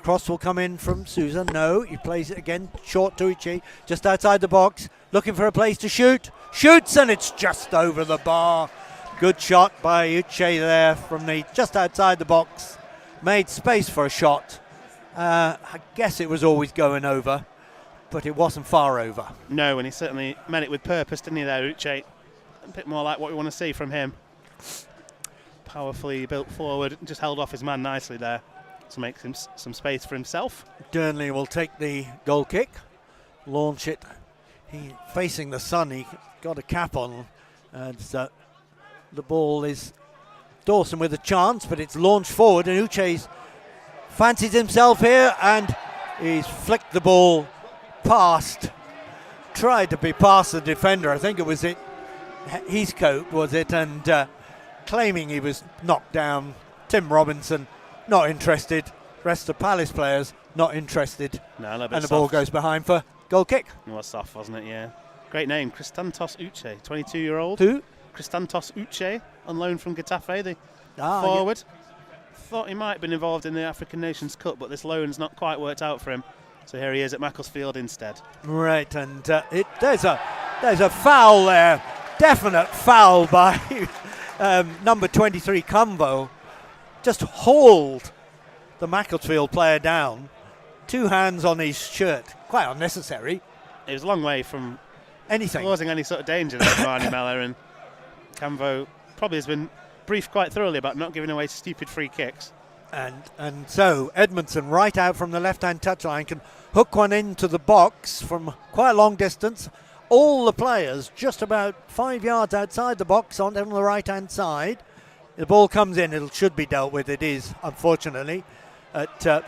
Cross will come in from Souza. No, he plays it again. Short to Uche. Just outside the box. Looking for a place to shoot. Shoots, and it's just over the bar. Good shot by Uche there from just outside the box. Made space for a shot. I guess it was always going over, but it wasn't far over. No, and he certainly meant it with purpose, didn't he there, Uche? A bit more like what we want to see from him. Powerfully built forward, just held off his man nicely there to make some space for himself. Durnley will take the goal kick, launch it. He facing the sun, he got a cap on, and the ball is Dawson with a chance, but it's launched forward, and Uche's fancies himself here, and he's flicked the ball past, tried to be past the defender. I think it was Heathcote, was it, and claiming he was knocked down. Tim Robinson not interested. Rest of Palace players not interested. No, a little bit and the soft. ball goes behind for goal kick. It was soft, wasn't it? Yeah. Great name, Christantos Uche, 22-year-old. Who? Christantos Uche, on loan from Getafe, the forward. Thought he might have been involved in the African Nations Cup, but this loan's not quite worked out for him. So here he is at Macclesfield instead. Right, and there's a foul there, definite foul by number 23 Cambo. Just hauled the Macclesfield player down. 2 hands on his shirt, quite unnecessary. It was a long way from anything causing any sort of danger there for Marnie Mellor, and Cambo probably has been briefed quite thoroughly about not giving away stupid free kicks. And so Edmondson, right out from the left-hand touchline, can hook one into the box from quite a long distance. All the players just about 5 yards outside the box on the right-hand side. The ball comes in, it should be dealt with, it is, unfortunately.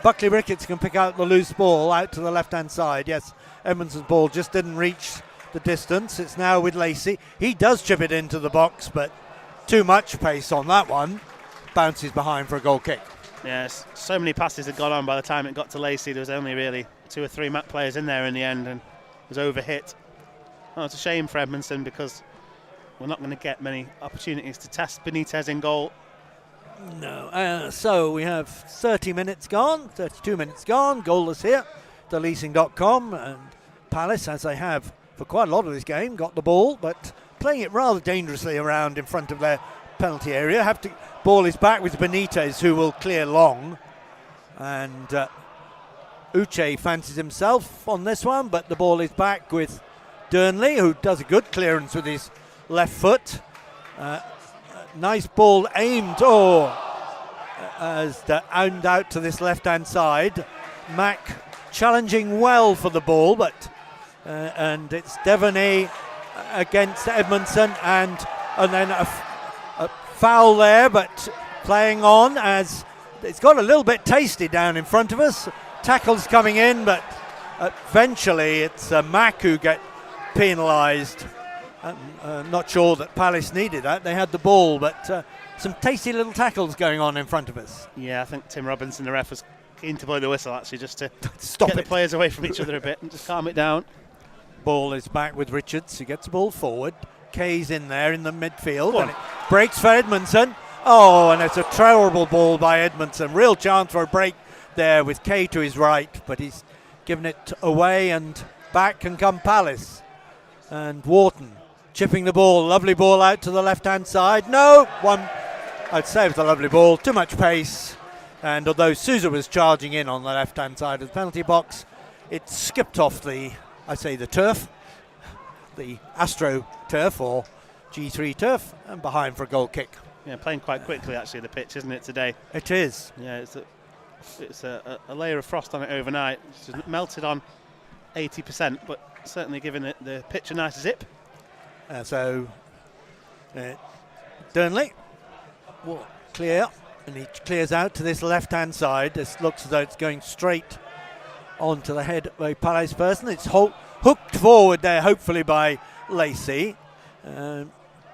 Buckley Ricketts can pick out the loose ball out to the left-hand side. Yes, Edmondson's ball just didn't reach the distance. It's now with Lacey. He does chip it into the box, but too much pace on that one. Bounces behind for a goal kick. Yes, so many passes had gone on by the time it got to Lacey. There was only really 2 or 3 Mac players in there in the end, and it was overhit. Oh, it's a shame for Edmondson, because we're not going to get many opportunities to test Benitez in goal. No. So we have 32 minutes gone, goalless here. TheLeasing.com, and Palace, as they have for quite a lot of this game, got the ball, but playing it rather dangerously around in front of their penalty area. Ball is back with Benitez, who will clear long, and Uche fancies himself on this one, but the ball is back with Durnley, who does a good clearance with his left foot. Nice ball aimed, as the aimed out to this left-hand side. Mac challenging well for the ball, but and it's Devaney against Edmondson, and then a foul there, but playing on as it's got a little bit tasty down in front of us. Tackles coming in, but eventually it's Mac who get penalised. Not sure that Palace needed that. They had the ball, but some tasty little tackles going on in front of us. Yeah, I think Tim Robinson, the ref, was keen to blow the whistle, actually, just to stop get the players away from each other a bit and just calm it down. Ball is back with Richards. He gets the ball forward. Kay's in there in the midfield, and it breaks for Edmondson. Oh, and it's a terrible ball by Edmondson. Real chance for a break there with Kay to his right, but he's given it away, and back can come Palace. And Wharton chipping the ball. Lovely ball out to the left-hand side. No, one. I'd say it was a lovely ball. Too much pace. And although Sousa was charging in on the left-hand side of the penalty box, it skipped off the turf, the Astro turf or G3 turf, and behind for a goal kick. Yeah, playing quite quickly actually, the pitch, isn't it, today? It is. Yeah, it's a layer of frost on it overnight. It's just melted on 80%, but certainly giving the pitch a nice zip. So Durnley will clear, and he clears out to this left-hand side. This looks as though it's going straight onto the head of a Palace person. It's hooked forward there, hopefully by Lacey.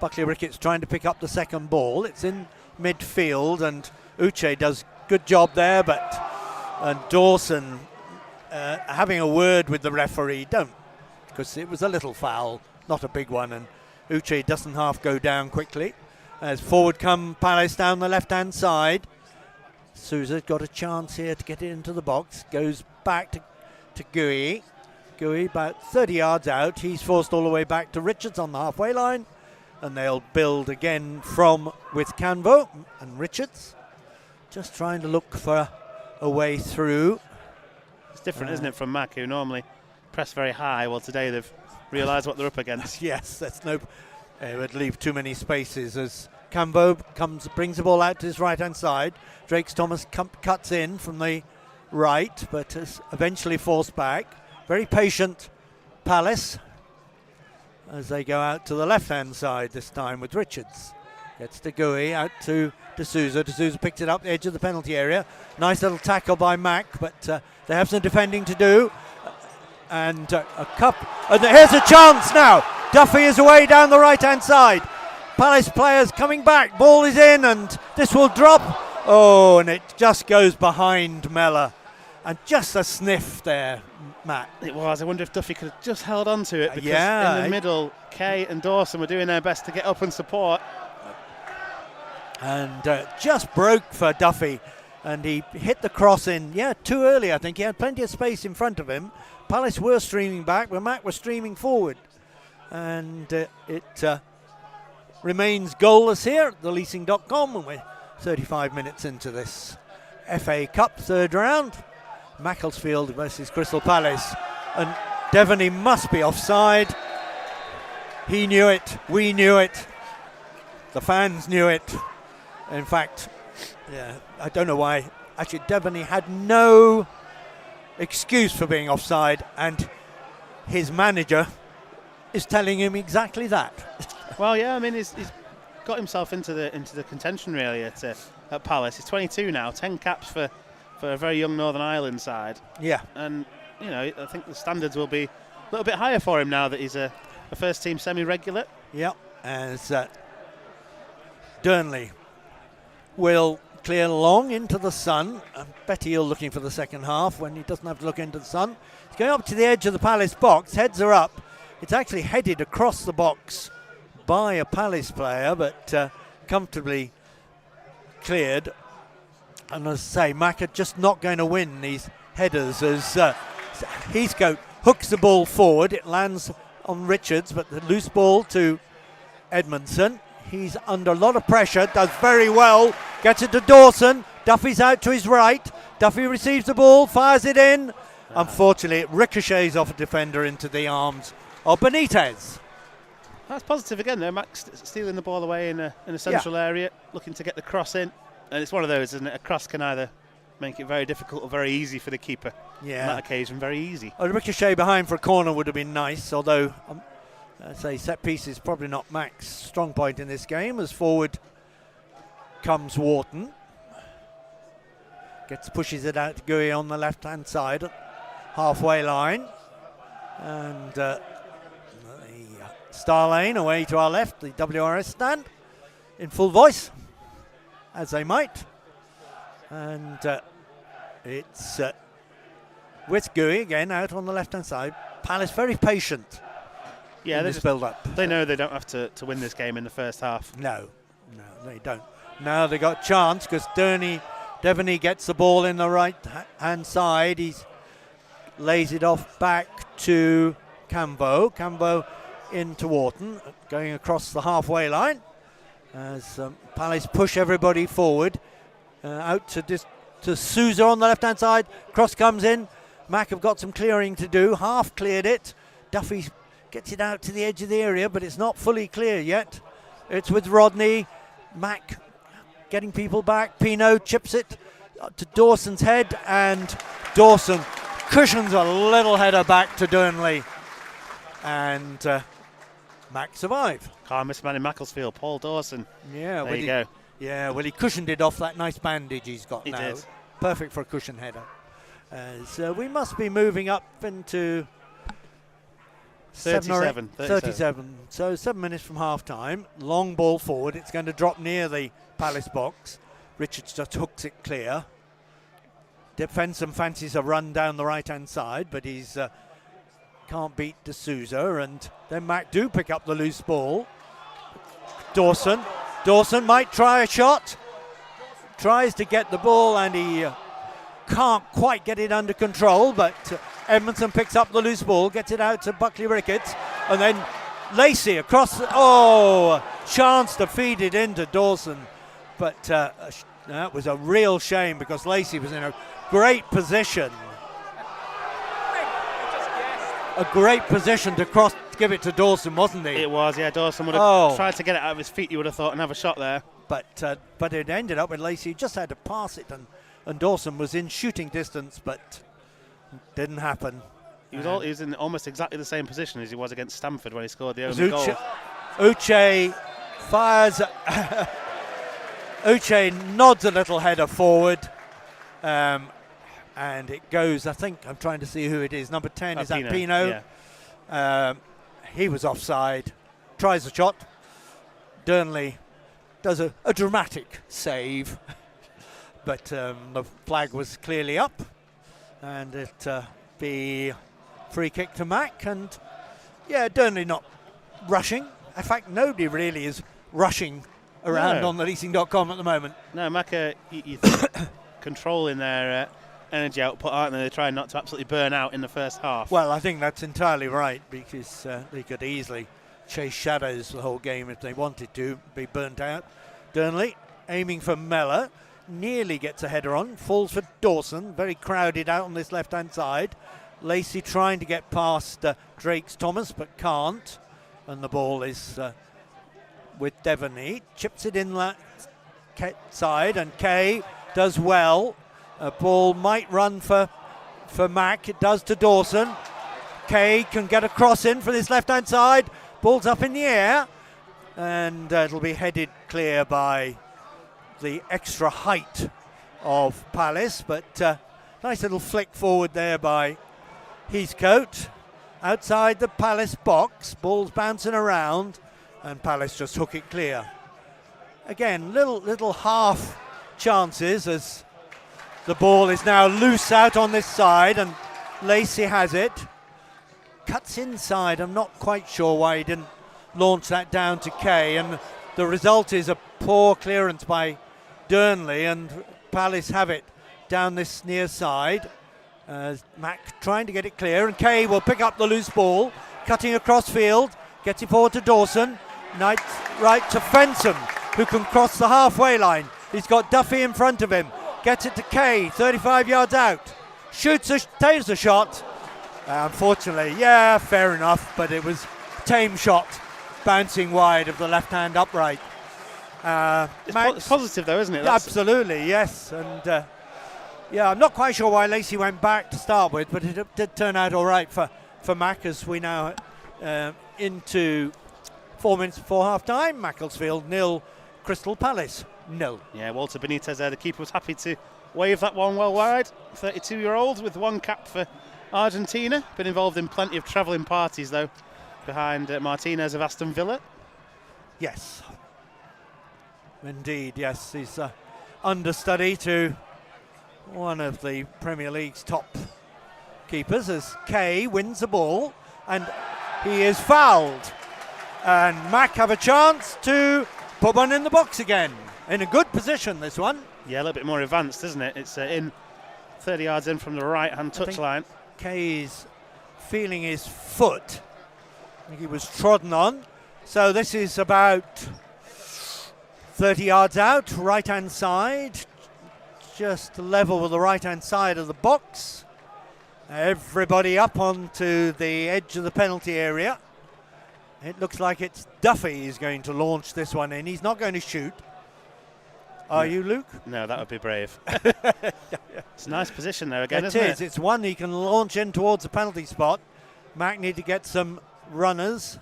Buckley Ricketts trying to pick up the second ball. It's in midfield, and Uche does good job there, and Dawson having a word with the referee, because it was a little foul, not a big one, and Uche doesn't half go down quickly. As forward come Palace down the left-hand side. Sousa's got a chance here to get it into the box. Goes back to Gui. Gui about 30 yards out. He's forced all the way back to Richards on the halfway line. And they'll build again with Canvo and Richards. Just trying to look for a way through. It's different, isn't it, from Mac, who normally press very high. Well, today they've realised what they're up against. Yes, it would leave too many spaces as Cambo brings the ball out to his right-hand side. Drakes Thomas cuts in from the right, but is eventually forced back. Very patient Palace as they go out to the left-hand side this time with Richards. Gets to Gui, out to D'Souza. D'Souza picked it up the edge of the penalty area. Nice little tackle by Mac, but they have some defending to do. And and here's a chance now. Duffy is away down the right-hand side. Palace players coming back. Ball is in, and this will drop. Oh, and it just goes behind Mellor. And just a sniff there, Matt. It was. I wonder if Duffy could have just held on to it, because yeah, in the middle, Kay and Dawson were doing their best to get up and support. And just broke for Duffy. And he hit the cross in, too early, I think. He had plenty of space in front of him. Palace were streaming back, but Mac was streaming forward. And it remains goalless here at theleasing.com, and we're 35 minutes into this FA Cup third round. Macclesfield versus Crystal Palace. And Devaney must be offside. He knew it. We knew it. The fans knew it. In fact, I don't know why. Actually, Devaney had no excuse for being offside, and his manager is telling him exactly that. Well, yeah, I mean, he's got himself into the contention really at Palace. He's 22 now, 10 caps for a very young Northern Ireland side. Yeah. And, I think the standards will be a little bit higher for him now that he's a first-team semi-regular. Yeah, as Durnley will clear long into the sun. Betty Hill looking for the second half when he doesn't have to look into the sun. He's going up to the edge of the Palace box. Heads are up. It's actually headed across the box by a Palace player, but comfortably cleared. And as I say, Macca just not going to win these headers as Heathcote hooks the ball forward. It lands on Richards, but the loose ball to Edmondson. He's under a lot of pressure, does very well, gets it to Dawson. Duffy's out to his right. Duffy receives the ball, fires it in. Unfortunately, it ricochets off a defender into the arms of Benitez. That's positive again, though. Max stealing the ball away in a central area, looking to get the cross in. And it's one of those, isn't it? A cross can either make it very difficult or very easy for the keeper. Yeah. On that occasion, very easy. A ricochet behind for a corner would have been nice, although I'd say set piece is probably not Mac's strong point in this game. As forward comes Wharton. Pushes it out to Gooey on the left-hand side at halfway line. And the Star Lane away to our left, the WRS stand in full voice, as they might. And it's with Gooey again out on the left-hand side. Palace very patient. Yeah, this build-up. They know they don't have to win this game in the first half. No, they don't. Now they got chance because Devaney gets the ball in the right-hand side. He lays it off back to Cambo. Cambo into Wharton, going across the halfway line as Palace push everybody forward. Out to Sousa on the left-hand side. Cross comes in. Mac have got some clearing to do. Half cleared it. Duffy gets it out to the edge of the area, but it's not fully clear yet. It's with Rodney. Mac getting people back. Pino chips it to Dawson's head, and Dawson cushions a little header back to Durnley. And Mac survive. Calmest man in Macclesfield, Paul Dawson. Yeah, there you go. Yeah, well, he cushioned it off that nice bandage he's got he now. Did. Perfect for a cushion header. So we must be moving up into 37. So 7 minutes from half time. Long ball forward. It's going to drop near the Palace box. Richards just hooks it clear. Defenson fancies a run down the right-hand side, but he's can't beat D'Souza. And then Mac do pick up the loose ball. Dawson might try a shot. Tries to get the ball, and he can't quite get it under control, but Edmondson picks up the loose ball, gets it out to Buckley Ricketts, and then Lacey across. Chance to feed it into Dawson, but that was a real shame because Lacey was in a great position. A great position to cross, give it to Dawson, wasn't he? It was, yeah. Dawson would have tried to get it out of his feet, you would have thought, and have a shot there. But it ended up with Lacey just had to pass it, and Dawson was in shooting distance, but didn't happen. He was in almost exactly the same position as he was against Stamford when he scored the only goal. Uche fires. Uche nods a little header forward. And it goes, I think, I'm trying to see who it is. Number 10, is that Pino? Yeah. He was offside. Tries a shot. Durnley does a dramatic save. But the flag was clearly up. and it be free kick to Mac. And yeah, Burnley not rushing. In fact, nobody really is rushing around on the leasing.com at the moment. No, Mac you controlling their energy output, aren't they? They're trying not to absolutely burn out in the first half. Well, I think that's entirely right, because they could easily chase shadows the whole game if they wanted to, be burnt out. Burnley aiming for Mellor, nearly gets a header on, falls for Dawson, very crowded out on this left-hand side. Lacey trying to get past Drake's Thomas, but can't. And the ball is with Devaney. Chips it in that side, and Kay does well. A ball might run for Mac. It does to Dawson. Kay can get a cross in for this left-hand side. Ball's up in the air, and it'll be headed clear by the extra height of Palace. But nice little flick forward there by Heathcote. Outside the Palace box, ball's bouncing around, and Palace just hook it clear. Again, little half chances as the ball is now loose out on this side, and Lacey has it. Cuts inside. I'm not quite sure why he didn't launch that down to Kay, and the result is a poor clearance by Burnley, and Palace have it down this near side. Mac trying to get it clear, and Kay will pick up the loose ball, cutting across field, gets it forward to Dawson, right to Fensom, who can cross the halfway line. He's got Duffy in front of him, gets it to Kay, 35 yards out, takes the shot. Unfortunately, yeah, fair enough, but it was a tame shot, bouncing wide of the left-hand upright. It's positive though, isn't it? Absolutely, yes. And yeah, I'm not quite sure why Lacey went back to start with, but it did turn out all right for Mac, as we now into 4 minutes before half-time. Macclesfield 0, Crystal Palace 0. Yeah, Walter Benitez there, the keeper, was happy to wave that one well wide. 32-year-old with one cap for Argentina. Been involved in plenty of travelling parties, though, behind Martinez of Aston Villa. Yes. Indeed, yes. He's understudy to one of the Premier League's top keepers, as Kay wins the ball, and he is fouled. And Mac have a chance to put one in the box again. In a good position, this one. Yeah, a little bit more advanced, isn't it? It's in 30 yards in from the right-hand touchline. Kay's feeling his foot. I think he was trodden on. So this is about 30 yards out, right-hand side. Just level with the right-hand side of the box. Everybody up onto the edge of the penalty area. It looks like it's Duffy who's going to launch this one in. He's not going to shoot. Are you, Luke? No, that would be brave. It's a nice position there again, isn't it? It is. It's one he can launch in towards the penalty spot. Mac need to get some runners.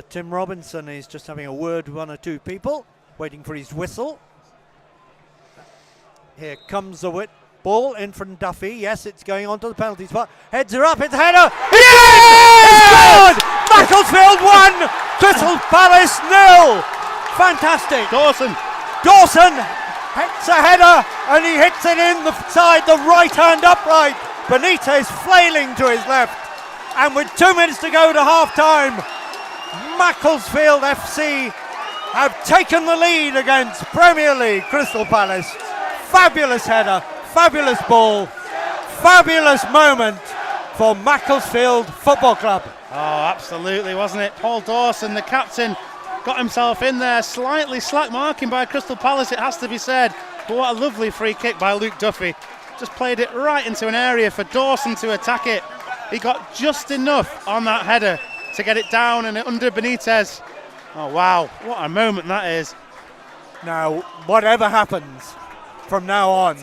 Tim Robinson is just having a word with one or two people, waiting for his whistle. Here comes the ball in from Duffy. Yes, it's going on to the penalty spot. Heads are up, it's a header. Yes! Macclesfield 1, Crystal Palace 0. Fantastic. Dawson hits a header, and he hits it in the side, the right-hand upright. Benitez flailing to his left. And with 2 minutes to go to half-time, Macclesfield FC have taken the lead against Premier League Crystal Palace. Fabulous header, fabulous ball, fabulous moment for Macclesfield Football Club. Oh, absolutely, wasn't it? Paul Dawson, the captain, got himself in there. Slightly slack marking by Crystal Palace, it has to be said. But what a lovely free kick by Luke Duffy. Just played it right into an area for Dawson to attack it. He got just enough on that header to get it down and under Benitez. Oh, wow, what a moment that is. Now, whatever happens from now on,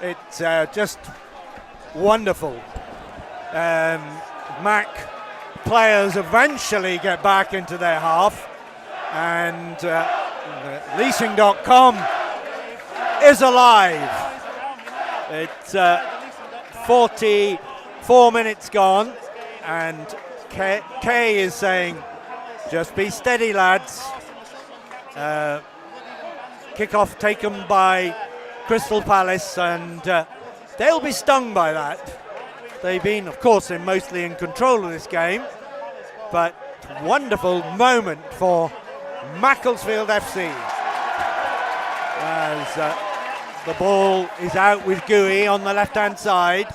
it's just wonderful. Mac players eventually get back into their half, and leasing.com is alive. It's 44 minutes gone, and Kay is saying, just be steady, lads. Kick-off taken by Crystal Palace, and they'll be stung by that. They've been, of course, they're mostly in control of this game, but wonderful moment for Macclesfield FC as the ball is out with Gooey on the left-hand side.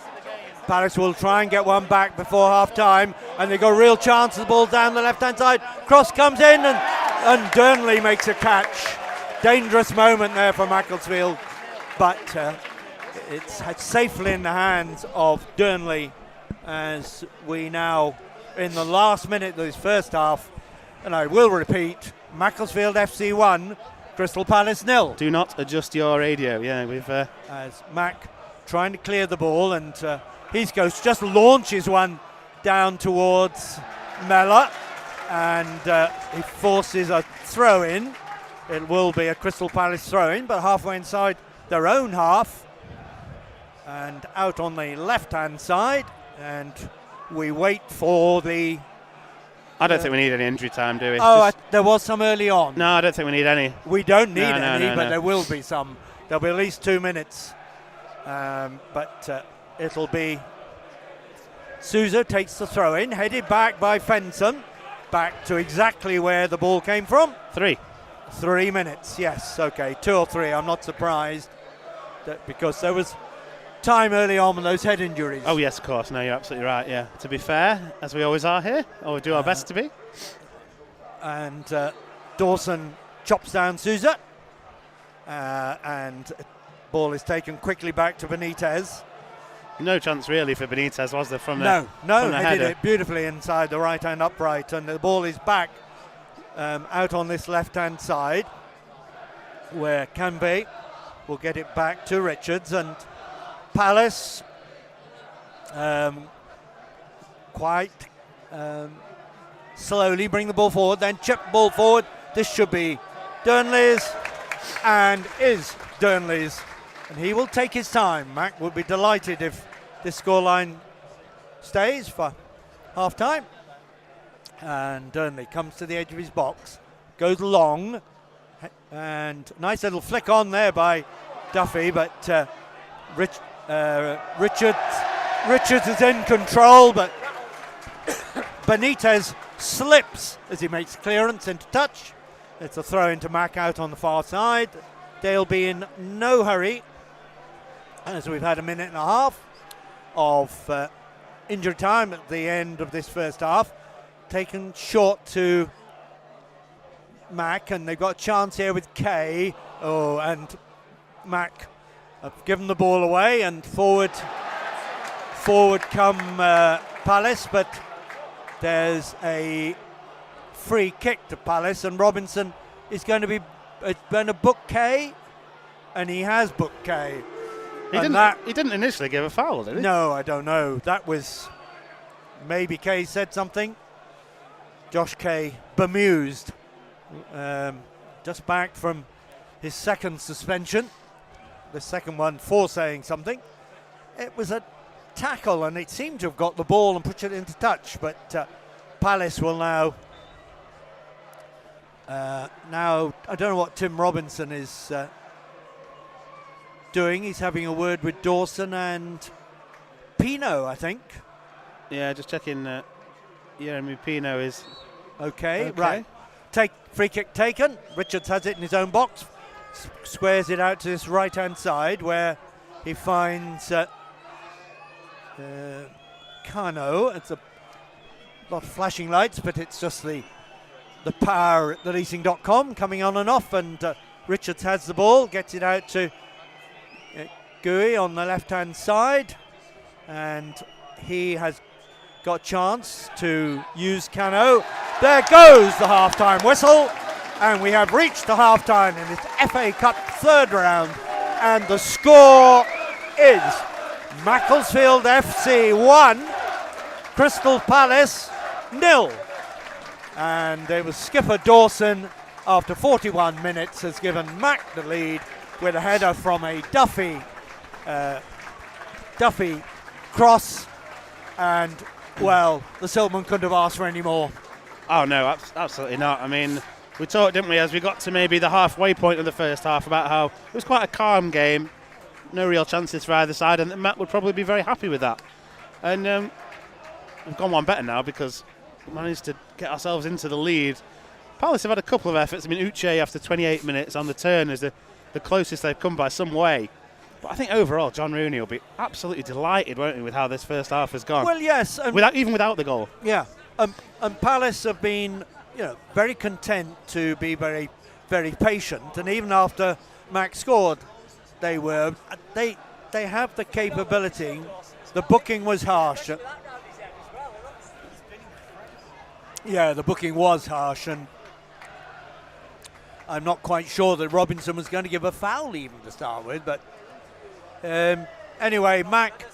Palace will try and get one back before half-time, and they've got a real chance of the ball down the left-hand side. Cross comes in, and Durnley makes a catch. Dangerous moment there for Macclesfield, but it's safely in the hands of Durnley as we now, in the last minute of this first half, and I will repeat, Macclesfield FC 1, Crystal Palace 0. Do not adjust your radio. Yeah, we've... As Mac trying to clear the ball, and Heath Ghost just launches one down towards Mellor, and he forces a throw-in. It will be a Crystal Palace throw-in, but halfway inside their own half, and out on the left-hand side, and we wait for the... I don't think we need any injury time, do we? Oh, there was some early on. No, I don't think we need any. We don't need any, but there will be some. There'll be at least 2 minutes. But it'll be... Souza takes the throw-in, headed back by Fenson, back to exactly where the ball came from. 3 minutes, yes, okay, 2 or 3. I'm not surprised because there was time early on with those head injuries. Oh yes, of course. No, you're absolutely right. Yeah. To be fair, as we always are here, or we do our best to be. And Dawson chops down Souza, and ball is taken quickly back to Benitez. No chance really for Benitez, was there? From the from the he header. did it beautifully inside the right hand upright, and the ball is back out on this left hand side, where Canbe will get it back to Richards, and Palace quite slowly bring the ball forward, then chip the ball forward. This should be Durnley's, and is Durnley's, and he will take his time. Mac would be delighted if this scoreline stays for half time. And Durnley comes to the edge of his box, goes long, and nice little flick on there by Duffy, but Richards is in control, but Benitez slips as he makes clearance into touch. It's a throw into Mac out on the far side. They'll be in no hurry, as we've had a minute and a half of injury time at the end of this first half. Taken short to Mac, and they've got a chance here with Kay. Oh, and Mac have given the ball away, and forward come Palace, but there's a free kick to Palace, and Robinson is going to book Kay, and he has booked Kay. He didn't initially give a foul, did he? No, I don't know. That was maybe Kay said something. Josh Kay bemused, just back from his second suspension, the second one for saying something. It was a tackle, and it seemed to have got the ball and put it into touch, but Palace will now I don't know what Tim Robinson is doing. He's having a word with Dawson and Pino, I think. Yeah, just checking. Jeremy Pino is okay. Right. Free kick taken. Richards has it in his own box. Squares it out to this right-hand side where he finds Kano. It's a lot of flashing lights, but it's just the power at the leasing.com coming on and off, and Richards has the ball, gets it out to Gooey on the left-hand side, and he has got a chance to use Kano. There goes the half-time whistle, and we have reached the half-time in this FA Cup third round, and the score is Macclesfield FC 1, Crystal Palace 0. And it was skipper Dawson, after 41 minutes, has given Mac the lead with a header from a Duffy cross, and well, the Siltman couldn't have asked for any more. Oh no, absolutely not. I mean, we talked, didn't we, as we got to maybe the halfway point of the first half, about how it was quite a calm game. no real chances for either side, and Matt would probably be very happy with that. And we've gone one better now because we managed to get ourselves into the lead. Palace have had a couple of efforts. I mean, Uche after 28 minutes on the turn is the closest they've come by some way. But I think overall, John Rooney will be absolutely delighted, won't he, with how this first half has gone? Well, yes. Even without the goal. Yeah. And Palace have been, very content to be very, very patient. And even after Mac scored, they have the capability. The booking was harsh. Yeah, the booking was harsh, and I'm not quite sure that Robinson was going to give a foul even to start with. But anyway, Mac,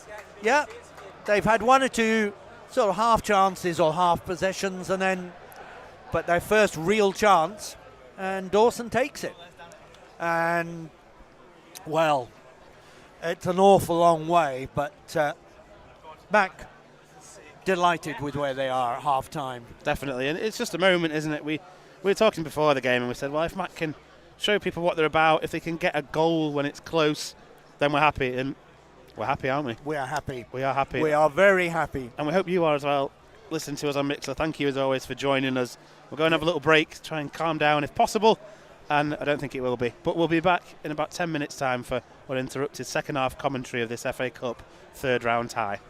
they've had one or two sort of half chances or half possessions, but their first real chance, and Dawson takes it. And, well, it's an awful long way, but Mac delighted with where they are at half time. Definitely, and it's just a moment, isn't it? We were talking before the game and we said, well, if Mac can show people what they're about, if they can get a goal when it's close, then we're happy. And we're happy, aren't we? We are happy. We are happy. We are very happy. And we hope you are as well. Listen to us on Mixler. Thank you as always for joining us. We're going to have a little break, try and calm down if possible, and I don't think it will be. But we'll be back in about 10 minutes' time for uninterrupted second half commentary of this FA Cup third round tie.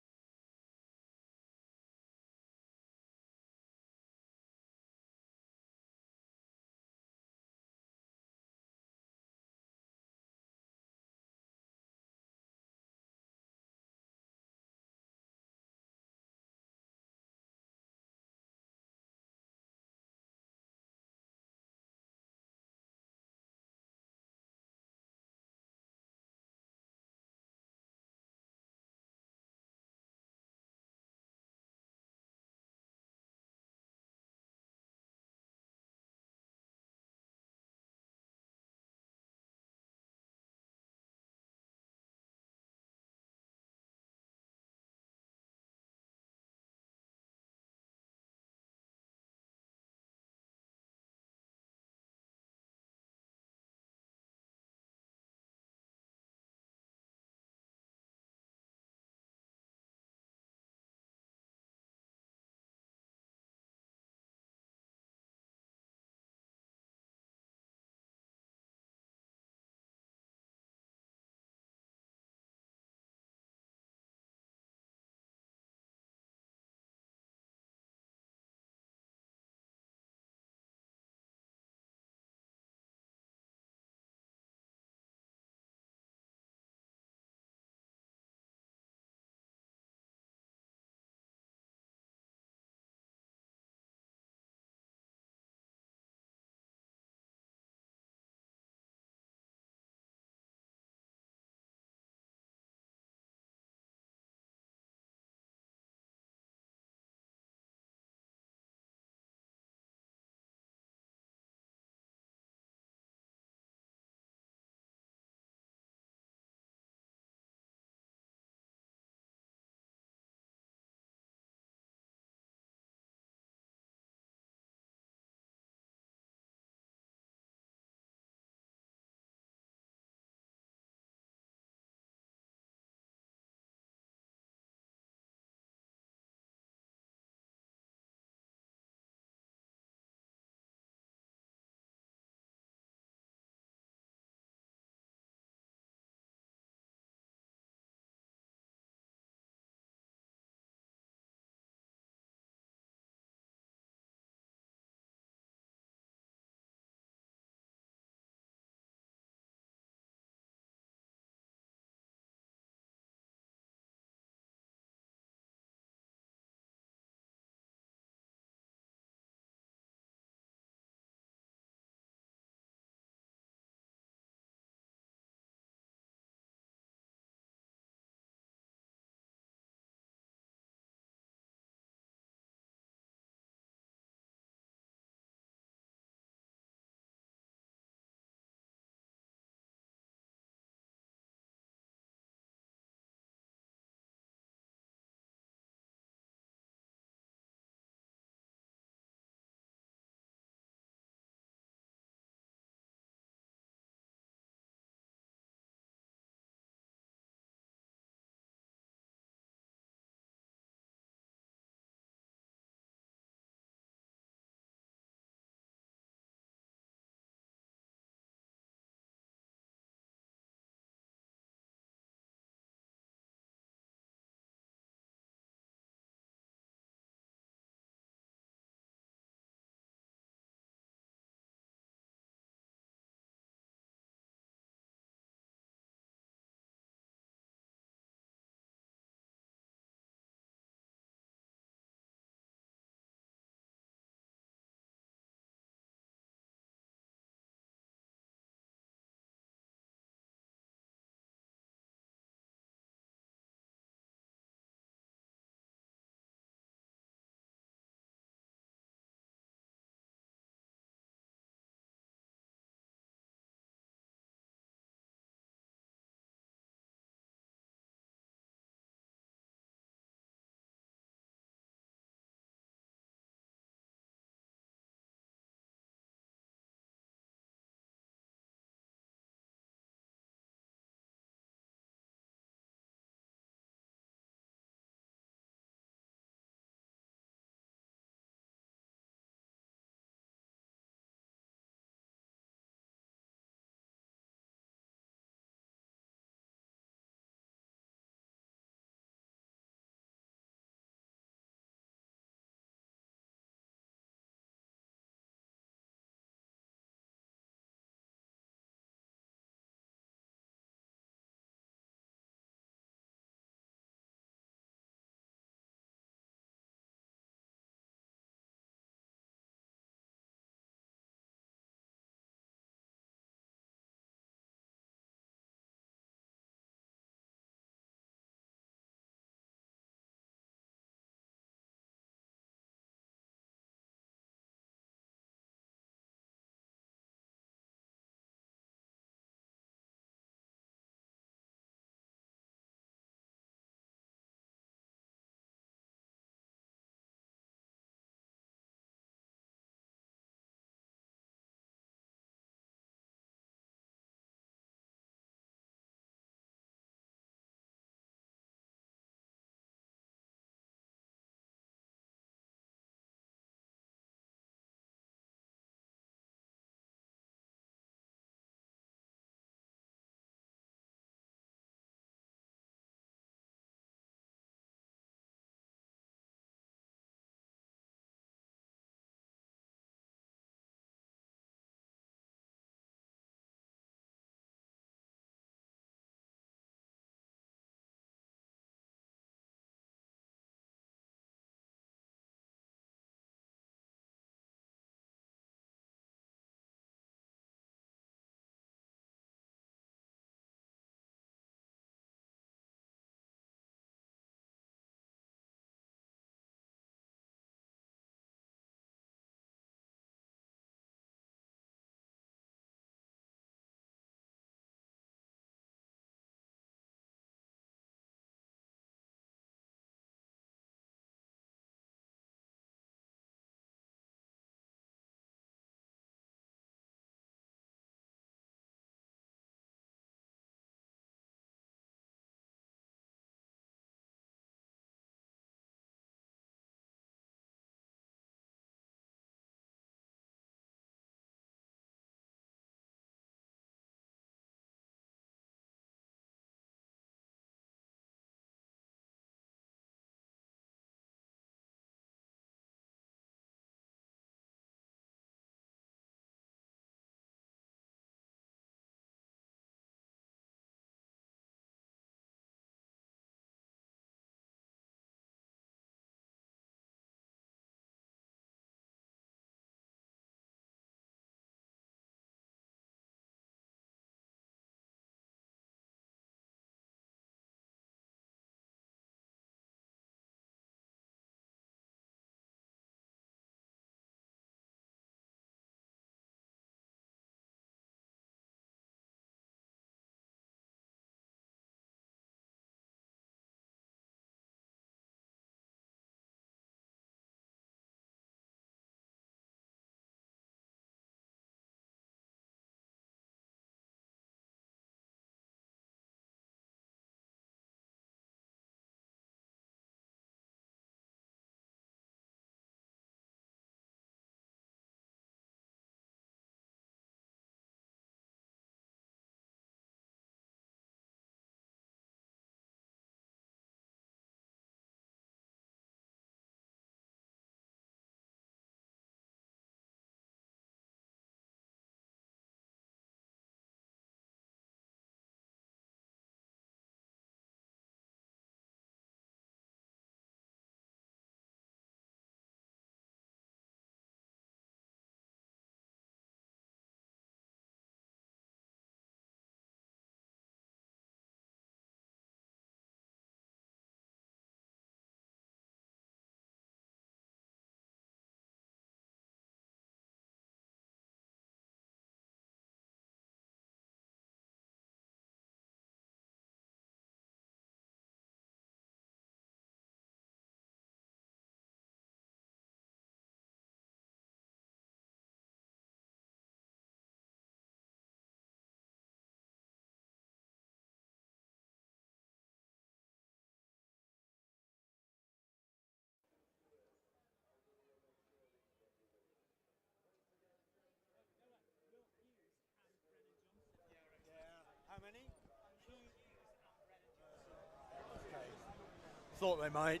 Thought they might.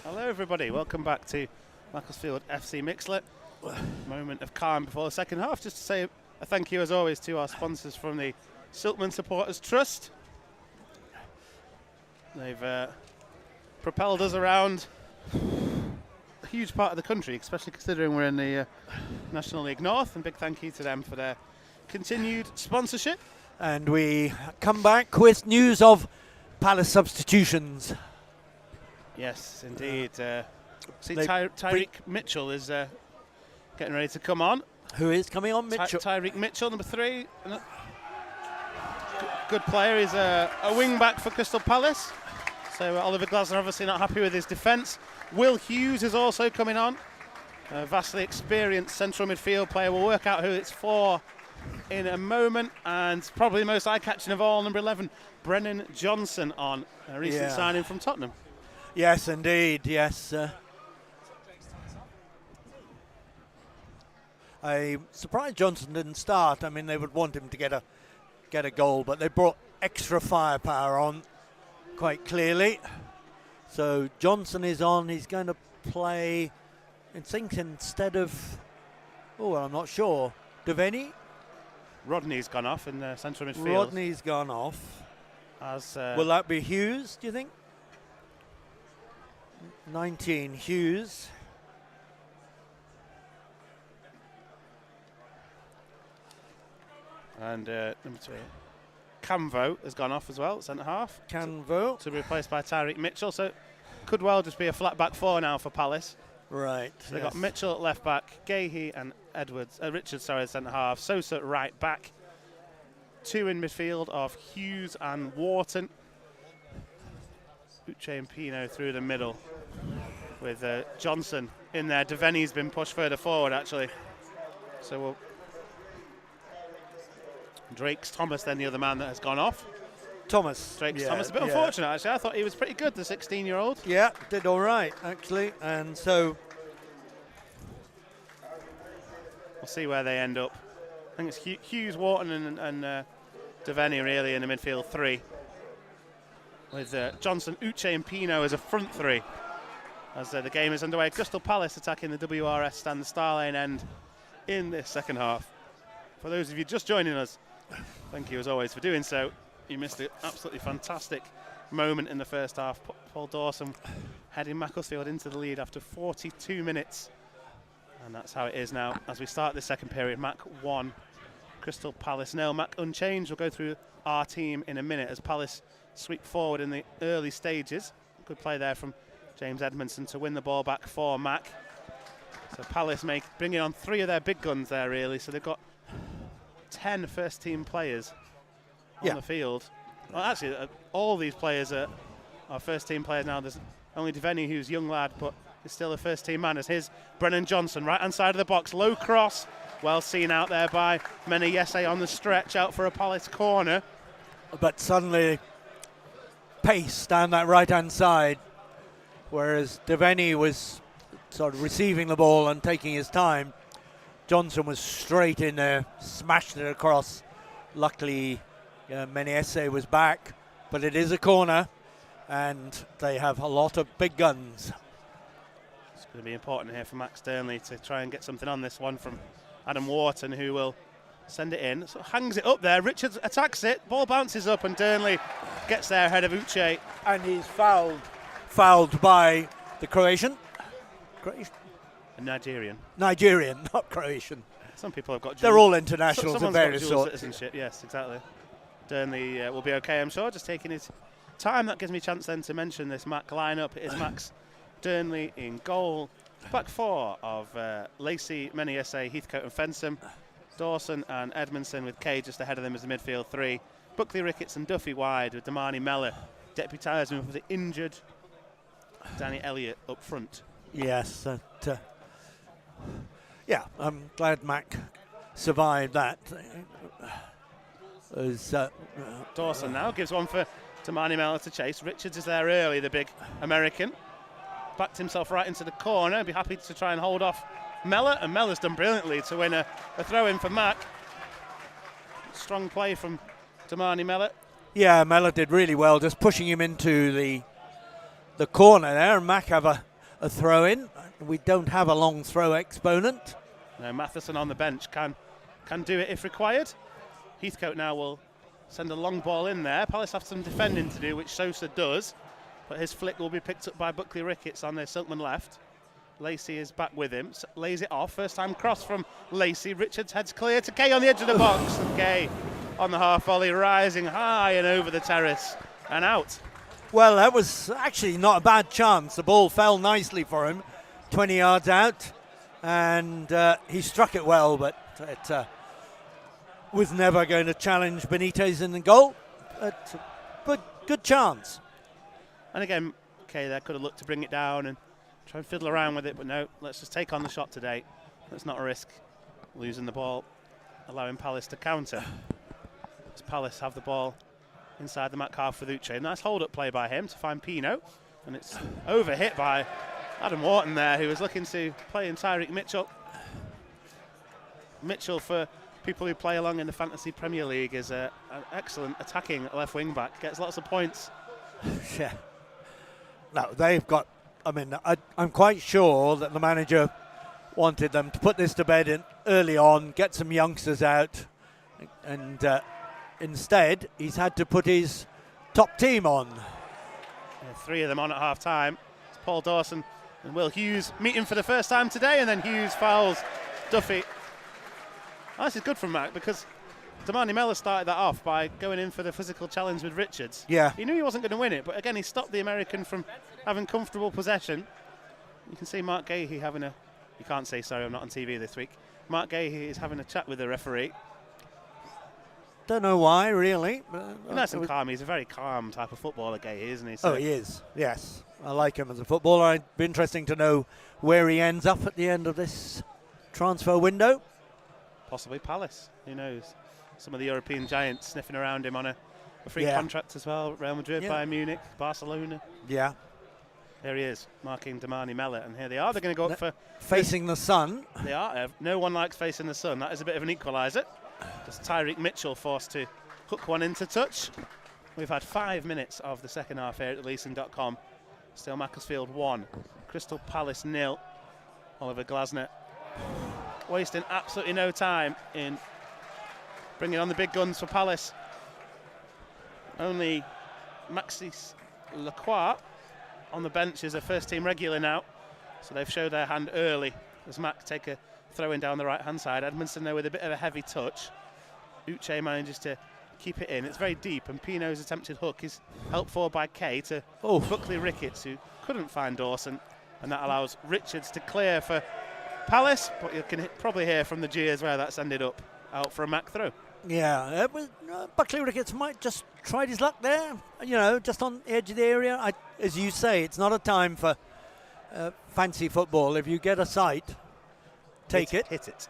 Hello everybody, welcome back to Macclesfield FC Mixlet. Moment of calm before the second half. Just to say a thank you as always to our sponsors from the Silkman Supporters Trust. They've propelled us around a huge part of the country, especially considering we're in the National League North, and big thank you to them for their continued sponsorship. And we come back with news of Palace substitutions. Yes, indeed. Tyreek Mitchell is getting ready to come on. Who is coming on? Mitchell. Tyreek Mitchell, number 3. Good player. He's a wing back for Crystal Palace. So Oliver Glasner obviously not happy with his defence. Will Hughes is also coming on. A vastly experienced central midfield player. We'll work out who it's for in a moment. And probably the most eye-catching of all, number 11, Brennan Johnson on. A recent signing from Tottenham. Yes, indeed. Yes. I'm surprised Johnson didn't start. I mean, they would want him to get a goal, but they brought extra firepower on quite clearly. So Johnson is on. He's going to play, I think, instead of, I'm not sure, Devaney? Rodney's gone off in the central midfield. Rodney's gone off. Will that be Hughes, do you think? 19, Hughes. And number 2, Camvo has gone off as well, centre half. Camvo. To be replaced by Tyreek Mitchell. So could well just be a flat back 4 now for Palace. Right. So they've got Mitchell at left back, Gahey and Richards, at centre half, Sosa right back. 2 in midfield of Hughes and Wharton. Uche and Pino through the middle with Johnson in there. Devaney's been pushed further forward actually. So Drake's Thomas then the other man that has gone off. Thomas. Drake's Thomas, a bit unfortunate actually. I thought he was pretty good, the 16-year-old. Yeah, did all right actually. And so we'll see where they end up. I think it's Hughes, Wharton and Devaney really in the midfield 3. With Johnson, Uche and Pino as a front 3. As the game is underway, Crystal Palace attacking the WRS stand, the Star Lane end in this second half. For those of you just joining us, thank you as always for doing so. You missed an absolutely fantastic moment in the first half. Paul Dawson heading Macclesfield into the lead after 42 minutes. And that's how it is now as we start the second period. Mac 1, Crystal Palace 0. Mac unchanged. We'll go through our team in a minute as Palace sweep forward in the early stages. Good play there from James Edmondson to win the ball back for Mac. So Palace bringing on 3 of their big guns there really. So they've got 10 first team players on the field. Well, actually, all these players are first team players now. There's only Devaney who's a young lad, but is still a first team man. As his Brennan Johnson, right hand side of the box, low cross. Well seen out there by Menayese on the stretch, out for a Palace corner. But suddenly pace down that right hand side, whereas Devaney was sort of receiving the ball and taking his time. Johnson was straight in there, smashed it across. Luckily, Menayese was back, but it is a corner, and they have a lot of big guns. It's going to be important here for Max Sternley to try and get something on this one from Adam Wharton, who will send it in. So hangs it up there. Richards attacks it. Ball bounces up, and Durnley gets there ahead of Uche. And he's fouled by the Croatian. A Nigerian, not Croatian. Some people have got dual. They're all internationals of various sorts. Citizenship, yes, exactly. Durnley will be okay, I'm sure. Just taking his time. That gives me a chance then to mention this Mac lineup. It is Max Durnley in goal. Back 4 of Lacey, Menayese, Heathcote and Fensham. Dawson and Edmondson with Kay just ahead of them as the midfield 3. Buckley, Ricketts and Duffy wide with Damani Mellor deputising for the injured Danny Elliott up front. Yes, I'm glad Mac survived that. Dawson now gives one for Damani Mellor to chase. Richards is there early, the big American. Backed himself right into the corner. Be happy to try and hold off Mellor, and Mellor's done brilliantly to win a throw-in for Mac. Strong play from Damani Mellor. Yeah, Mellor did really well, just pushing him into the the corner there, and Mac have a throw in. We don't have a long throw exponent. No, Matheson on the bench can do it if required. Heathcote now will send a long ball in there. Palace have some defending to do, which Sosa does, but his flick will be picked up by Buckley Ricketts on their Silkman left. Lacey is back with him, lays it off. First time cross from Lacey. Richards heads clear to Kay on the edge of the box. And Kay on the half volley, rising high and over the terrace and out. Well, that was actually not a bad chance. The ball fell nicely for him, 20 yards out, and he struck it well, but it was never going to challenge Benitez in the goal. But good chance. And again, Kay there could have looked to bring it down and try and fiddle around with it, but no, let's just take on the shot today. Let's not risk losing the ball, allowing Palace to counter. As Palace have the ball inside the Mac half with Uche. Nice hold-up play by him to find Pino, and it's overhit by Adam Wharton there, who was looking to play in Tyreek Mitchell. Mitchell, for people who play along in the Fantasy Premier League, is an excellent attacking left wing-back, gets lots of points. Yeah. No, they've got... I mean, I'm quite sure that the manager wanted them to put this to bed in early on, get some youngsters out, and instead he's had to put his top team on. Yeah, 3 of them on at half-time. It's Paul Dawson and Will Hughes meeting for the first time today, and then Hughes fouls Duffy. Oh, this is good from Mac, because Damani Mellor started that off by going in for the physical challenge with Richards. Yeah. He knew he wasn't going to win it, but again, he stopped the American from having comfortable possession. You can see Mark Gahey having a... You can't say, sorry, I'm not on TV this week. Mark Gahey is having a chat with the referee. Don't know why, really. Nice and calm. He's a very calm type of footballer, Gahey, isn't he? So he is, yes. I like him as a footballer. It'd be interesting to know where he ends up at the end of this transfer window. Possibly Palace. Who knows? Some of the European giants sniffing around him on a free Yeah. contract as well. Real Madrid, Yeah. Bayern Munich, Barcelona. Yeah. There he is, marking Damani Mellor, and here they are. They're going to go up for... Facing the sun. They are. No one likes facing the sun. That is a bit of an equaliser. Just Tyreek Mitchell forced to hook one into touch. We've had 5 minutes of the second half here at Leeson.com. Still Macclesfield 1, Crystal Palace 0. Oliver Glasner wasting absolutely no time in bringing on the big guns for Palace. Only Maxis Lacroix on the bench is a first-team regular now, so they've showed their hand early as Mac take a throw-in down the right-hand side. Edmondson there with a bit of a heavy touch. Uche manages to keep it in. It's very deep, and Pino's attempted hook is helped forward by Kay to Buckley Ricketts, who couldn't find Dawson, and that allows Richards to clear for Palace, but you can probably hear from the jeers where that's ended up, out for a Mac throw. Yeah, Buckley Ricketts might just tried his luck there, just on the edge of the area. As you say, it's not a time for fancy football. If you get a sight, take it. Hit it.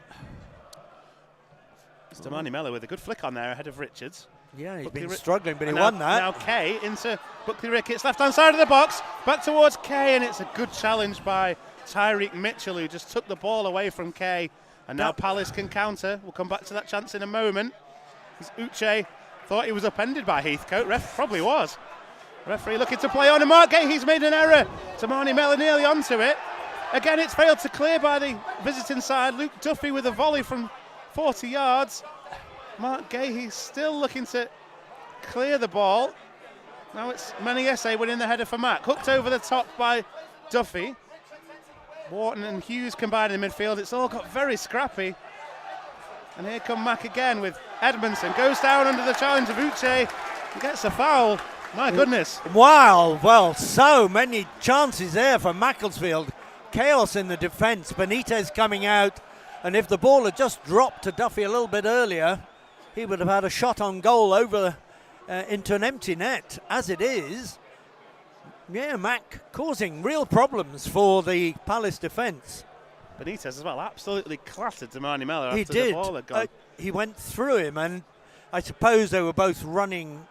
It's Damani Mellor with a good flick on there ahead of Richards. Yeah, he's Buckley been struggling, but he won that. Now Kay into Buckley Ricketts, left-hand side of the box, back towards Kay, and it's a good challenge by Tyreek Mitchell, who just took the ball away from Kay. And now Palace can counter. We'll come back to that chance in a moment. Uche thought he was upended by Heathcote. Ref probably was. Referee looking to play on, and Mark Gahey, he's made an error. Damani Mellor nearly onto it. Again, it's failed to clear by the visiting side. Luke Duffy with a volley from 40 yards. Mark Gahey still looking to clear the ball. Now it's Maniese winning the header for Mac. Hooked over the top by Duffy. Wharton and Hughes combined in midfield. It's all got very scrappy. And here come Mac again with Edmondson. Goes down under the challenge of Uche. He gets a foul. My goodness. Wow, well, so many chances there for Macclesfield. Chaos in the defence. Benitez coming out. And if the ball had just dropped to Duffy a little bit earlier, he would have had a shot on goal over into an empty net. As it is, yeah, Mac causing real problems for the Palace defence. Benitez as well absolutely clattered Damani Mellor He after did. the ball had gone. He went through him, and I suppose they were both running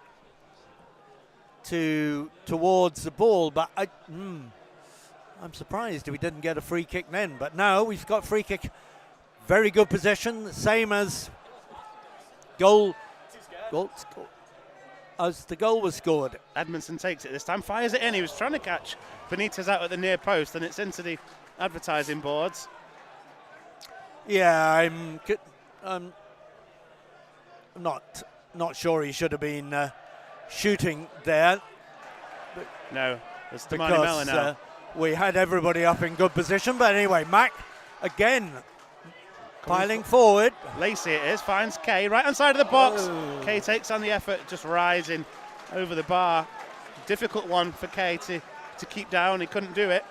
towards the ball, but I'm surprised we didn't get a free kick then. But now we've got free kick. Very good possession, same as goal. as the goal was scored. Edmondson takes it this time, fires it in. He was trying to catch Benitez out at the near post, and it's into the advertising boards. Yeah, I'm not sure he should have been shooting there. No, it's Damani Mellor now. We had everybody up in good position, but anyway, Mac again piling forward. Lacey it is, finds Kay right hand side of the box. Oh. Kay takes on the effort, just rising over the bar. Difficult one for Kay to keep down. He couldn't do it.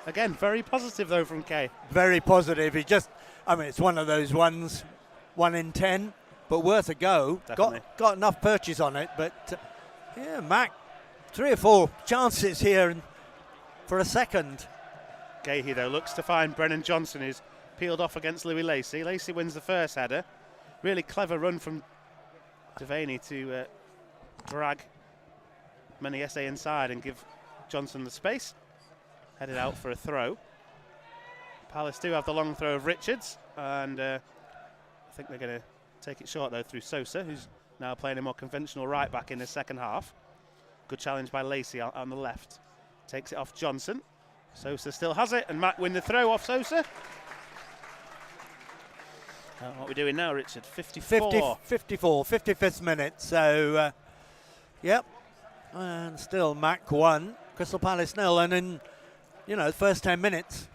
Again, very positive though from Kay. Very positive. It's one of those ones, 1 in 10, but worth a go. Definitely. Got enough purchase on it, but yeah, Mac, 3 or 4 chances here for a second. Gahey though looks to find Brennan Johnson, who's peeled off against Louis Lacey. Lacey wins the first header. Really clever run from Devaney to drag Menezes inside and give Johnson the space. Headed out for a throw. Palace do have the long throw of Richards, and I think they're going to take it short though through Sosa, who's now playing a more conventional right back in the second half. Good challenge by Lacey on the left. Takes it off Johnson. Sosa still has it, and Mac win the throw off Sosa. What are we doing now, Richard? 54. 55th minute. So, yep. And still Mac 1, Crystal Palace 0. And in, the first 10 minutes,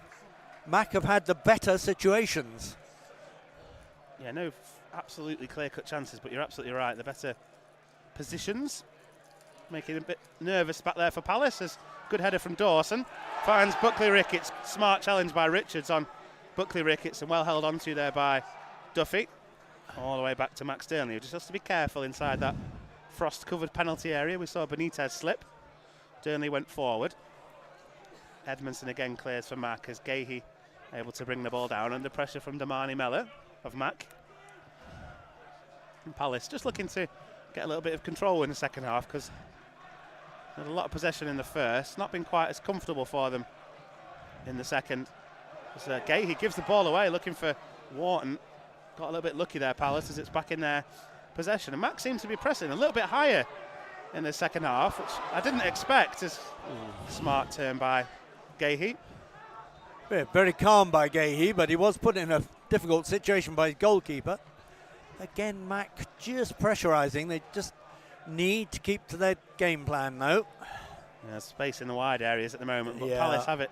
Mac have had the better situations. Yeah, no absolutely clear-cut chances, but you're absolutely right. The better positions. Making a bit nervous back there for Palace. As good header from Dawson. Finds Buckley Ricketts. Smart challenge by Richards on Buckley Ricketts, and well held onto there by Duffy. All the way back to Max Dearnley, who just has to be careful inside that frost-covered penalty area. We saw Benitez slip. Dearnley went forward. Edmondson again clears for Mac as Gahey able to bring the ball down under pressure from Damani Mellor of Mac. And Palace just looking to get a little bit of control in the second half, because they had a lot of possession in the first. Not been quite as comfortable for them in the second. As Gahey gives the ball away, looking for Wharton. Got a little bit lucky there, Palace, as it's back in their possession. And Mac seems to be pressing a little bit higher in the second half, which I didn't expect. As smart turn by Gahey. Yeah, very calm by Gahey, but he was put in a difficult situation by his goalkeeper. Again, Mac just pressurising. They just need to keep to their game plan, though. Yeah, space in the wide areas at the moment, but yeah. Palace have it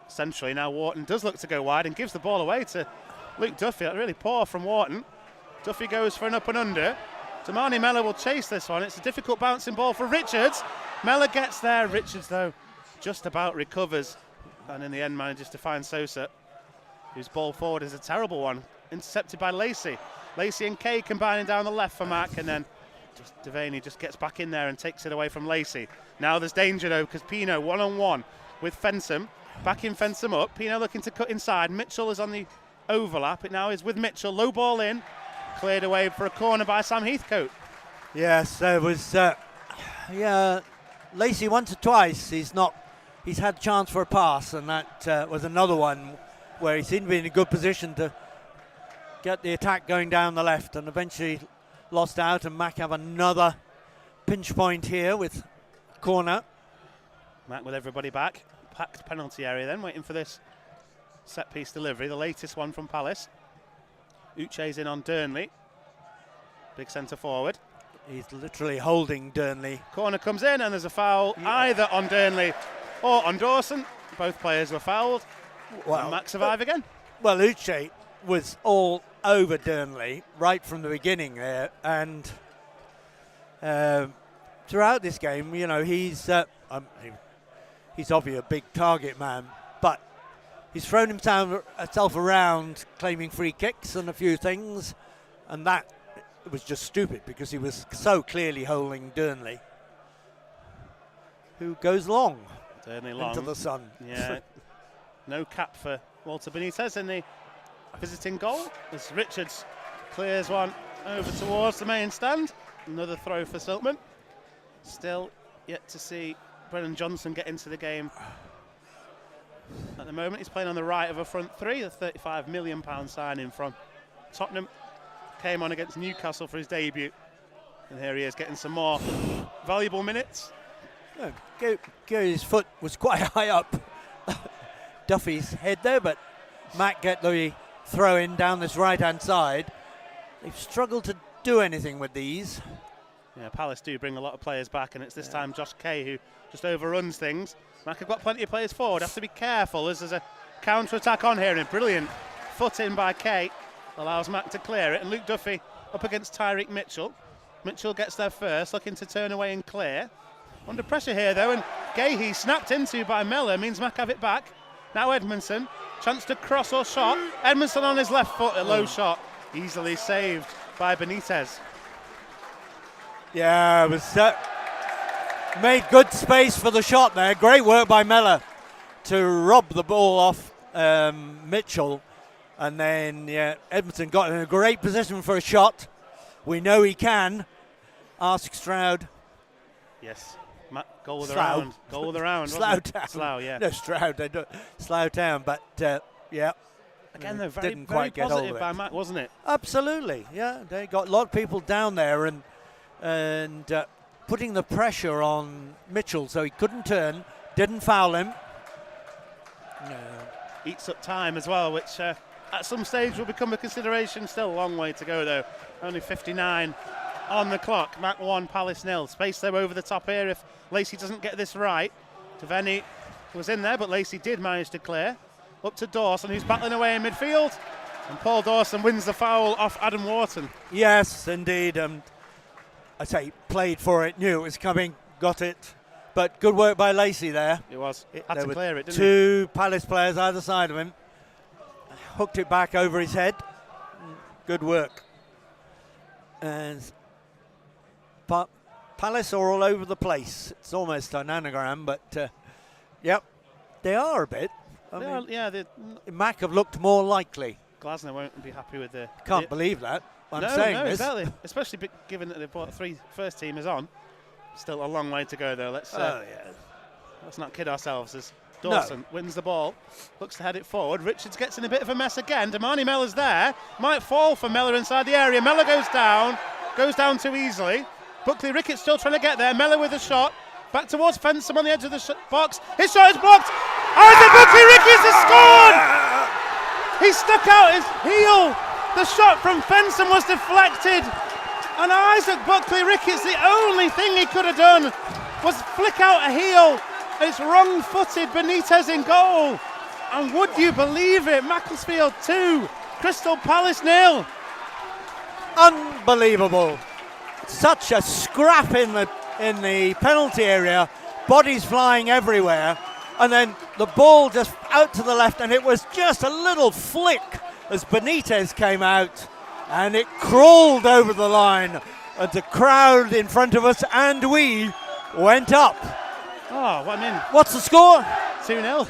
centrally. Now Wharton does look to go wide and gives the ball away to Luke Duffy. Really poor from Wharton. Duffy goes for an up and under. Damani Mellor will chase this one. It's a difficult bouncing ball for Richards. Mellor gets there. Richards, though, just about recovers, and in the end manages to find Sosa, whose ball forward is a terrible one. Intercepted by Lacey. Lacey and Kay combining down the left for Mac, and then Devaney just gets back in there and takes it away from Lacey. Now there's danger though, because Pino one-on-one with Fensom. Backing Fensom up. Pino looking to cut inside. Mitchell is on the overlap. It now is with Mitchell. Low ball in. Cleared away for a corner by Sam Heathcote. Yes, there was, Lacey once or twice. He's had a chance for a pass, and that was another one where he seemed to be in a good position to get the attack going down the left, and eventually lost out, and Mac have another pinch point here with corner. Mac with everybody back. Packed penalty area then, waiting for this set-piece delivery, the latest one from Palace. Uche's in on Dearnley. Big centre forward. He's literally holding Dearnley. Corner comes in, and there's a foul either on Dearnley or on Dawson. Both players were fouled. Well, Mac survive again. Well, Uche was all over Dearnley right from the beginning there, and throughout this game, he's obviously a big target man, but he's thrown himself around claiming free kicks and a few things, and that was just stupid because he was so clearly holding Dearnley, who goes long into the sun. Yeah, no cap for Walter Benitez in the visiting goal as Richards clears one over towards the main stand. Another throw for Siltman. Still yet to see Brennan Johnson get into the game. At the moment, he's playing on the right of a front three, the £35 million signing from Tottenham. Came on against Newcastle for his debut. And here he is getting some more valuable minutes. Gary's foot was quite high up Duffy's head there, but Mac get the throw in down this right-hand side. They've struggled to do anything with these. Yeah, Palace do bring a lot of players back, and it's this time Josh Kay who just overruns things. Mac have got plenty of players forward, have to be careful as there's a counter-attack on here, and a brilliant foot in by Kay allows Mac to clear it, and Luke Duffy up against Tyreek Mitchell. Mitchell gets there first, looking to turn away and clear. Under pressure here though, and Gahey snapped into by Mellor means Mac have it back. Now Edmondson, chance to cross or shot. Edmondson on his left foot, a low shot, easily saved by Benitez. Yeah, it was made good space for the shot there. Great work by Mellor to rob the ball off Mitchell. And then Edmondson got in a great position for a shot. We know he can. Ask Stroud. Yes. Goal with the Slough. round. Goal with the round. Slough Town. Slough, yeah. No, Stroud. They don't. Slough Town, but yeah. Again, though, Didn't very quite get hold positive of by it. Mac, wasn't it? Absolutely, yeah. They got a lot of people down there and putting the pressure on Mitchell so he couldn't turn, didn't foul him. Eats up time as well, which at some stage will become a consideration. Still a long way to go, though. Only 59 on the clock. Mac 1, Palace 0. Space though over the top here if Lacey doesn't get this right. Taverny was in there, but Lacey did manage to clear. Up to Dawson, who's battling away in midfield. And Paul Dawson wins the foul off Adam Wharton. Yes, indeed. I say played for it, knew it was coming, got it. But good work by Lacey there. It was. Had to clear it, didn't Two Palace players either side of him. Hooked it back over his head. Good work. And Palace are all over the place. It's almost an anagram, but yep, they are a bit. Mac have looked more likely. Glasner won't be happy with the... Can't believe that. I'm saying this. Exactly. Especially given that they've brought 3 first teamers on. Still a long way to go, though. Let's not kid ourselves as Dawson wins the ball, looks to head it forward. Richards gets in a bit of a mess again. Damani Mellor's there. Might fall for Mellor inside the area. Mellor goes down too easily. Buckley Ricketts still trying to get there. Mellor with a shot. Back towards Fensom on the edge of the box. His shot is blocked. Isaac Buckley Ricketts has scored! He stuck out his heel. The shot from Fensom was deflected. And Isaac Buckley Ricketts, the only thing he could have done was flick out a heel. It's wrong-footed Benitez in goal. And would you believe it? Macclesfield 2, Crystal Palace 0. Unbelievable. Such a scrap in the penalty area. Bodies flying everywhere. And then the ball just out to the left, and it was just a little flick as Benitez came out, and it crawled over the line. And the crowd in front of us and we went up. Oh, what I mean. What's the score? 2-0.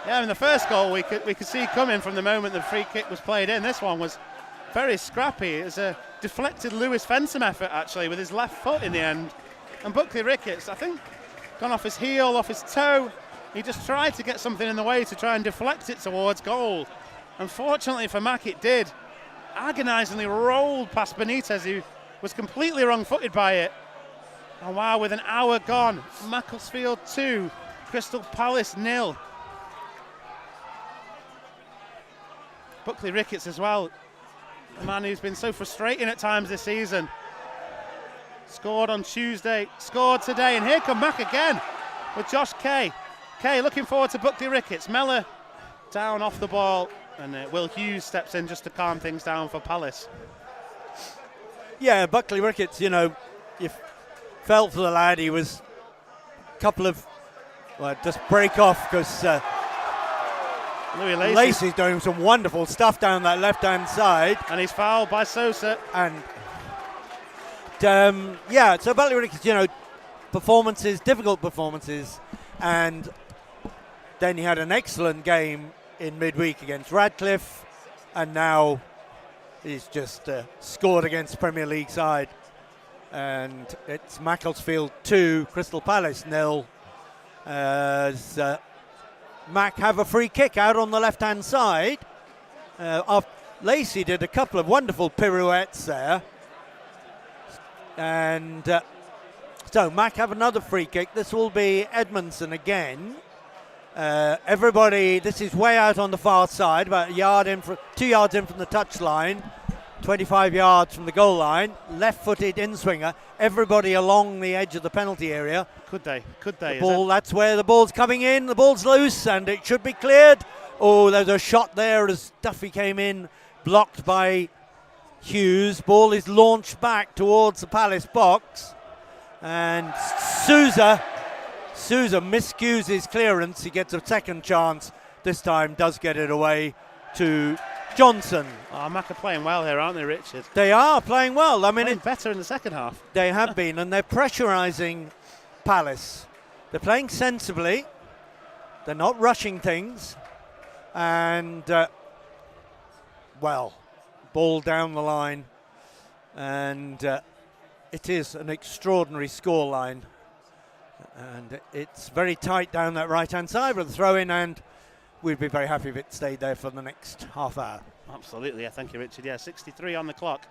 Yeah, I mean the first goal we could see coming from the moment the free kick was played in. This one was very scrappy. It was a deflected Lewis Fensom effort actually with his left foot in the end. And Buckley Ricketts, I think, gone off his heel, off his toe. He just tried to get something in the way to try and deflect it towards goal. Unfortunately for Mac, it did. Agonisingly rolled past Benitez, who was completely wrong-footed by it. And wow, with an hour gone, Macclesfield 2, Crystal Palace 0. Buckley Ricketts as well, a man who's been so frustrating at times this season. Scored on Tuesday, scored today, and here come Mac again with Josh Kay. Kay looking forward to Buckley Ricketts. Mellor down off the ball, and Will Hughes steps in just to calm things down for Palace. Yeah, Buckley Ricketts, you felt for the lad. He was a couple of, just break off because Lacey's doing some wonderful stuff down that left-hand side. And he's fouled by Sosa. And so Buckley Ricketts, difficult performances, and then he had an excellent game in midweek against Radcliffe, and now he's just scored against Premier League side. And it's Macclesfield 2, Crystal Palace 0. As Mac have a free kick out on the left-hand side. Lacey did a couple of wonderful pirouettes there. And So Mac have another free kick. This will be Edmondson again. Everybody, this is way out on the far side, about 2 yards in from the touchline, 25 yards from the goal line. Left-footed in-swinger. Everybody along the edge of the penalty area. Could they? The ball, that's where the ball's coming in. The ball's loose and it should be cleared. Oh, there's a shot there as Duffy came in, blocked by Hughes. Ball is launched back towards the Palace box. And Sousa miscues his clearance. He gets a second chance. This time does get it away to Johnson. Oh, Mac are playing well here, aren't they, Richard? They are playing well. I mean, it's better in the second half. They have been, and they're pressurising Palace. They're playing sensibly. They're not rushing things. And, ball down the line. And it is an extraordinary scoreline. And it's very tight down that right-hand side with the throw-in, and we'd be very happy if it stayed there for the next half hour. Absolutely, yeah, thank you, Richard. Yeah, 63 on the clock,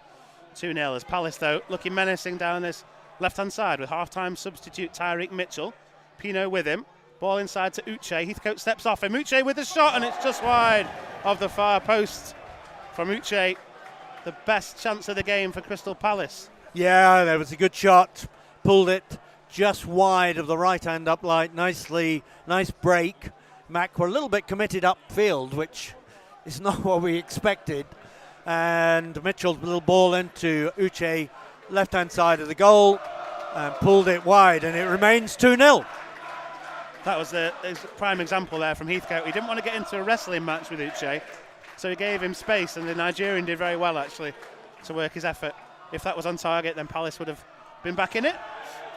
2-0 as Palace, though, looking menacing down this left-hand side with half-time substitute Tyreek Mitchell. Pino with him, ball inside to Uche. Heathcote steps off him. Uche with a shot, and it's just wide of the far post from Uche. The best chance of the game for Crystal Palace. Yeah, there was a good shot. Pulled it just wide of the right-hand uplight. Nice break. Mac were a little bit committed upfield, which is not what we expected. And Mitchell's little ball into Uche, left-hand side of the goal, and pulled it wide, and it remains 2-0. That was a prime example there from Heathcote. He didn't want to get into a wrestling match with Uche, so he gave him space, and the Nigerian did very well, actually, to work his effort. If that was on target, then Palace would have been back in it.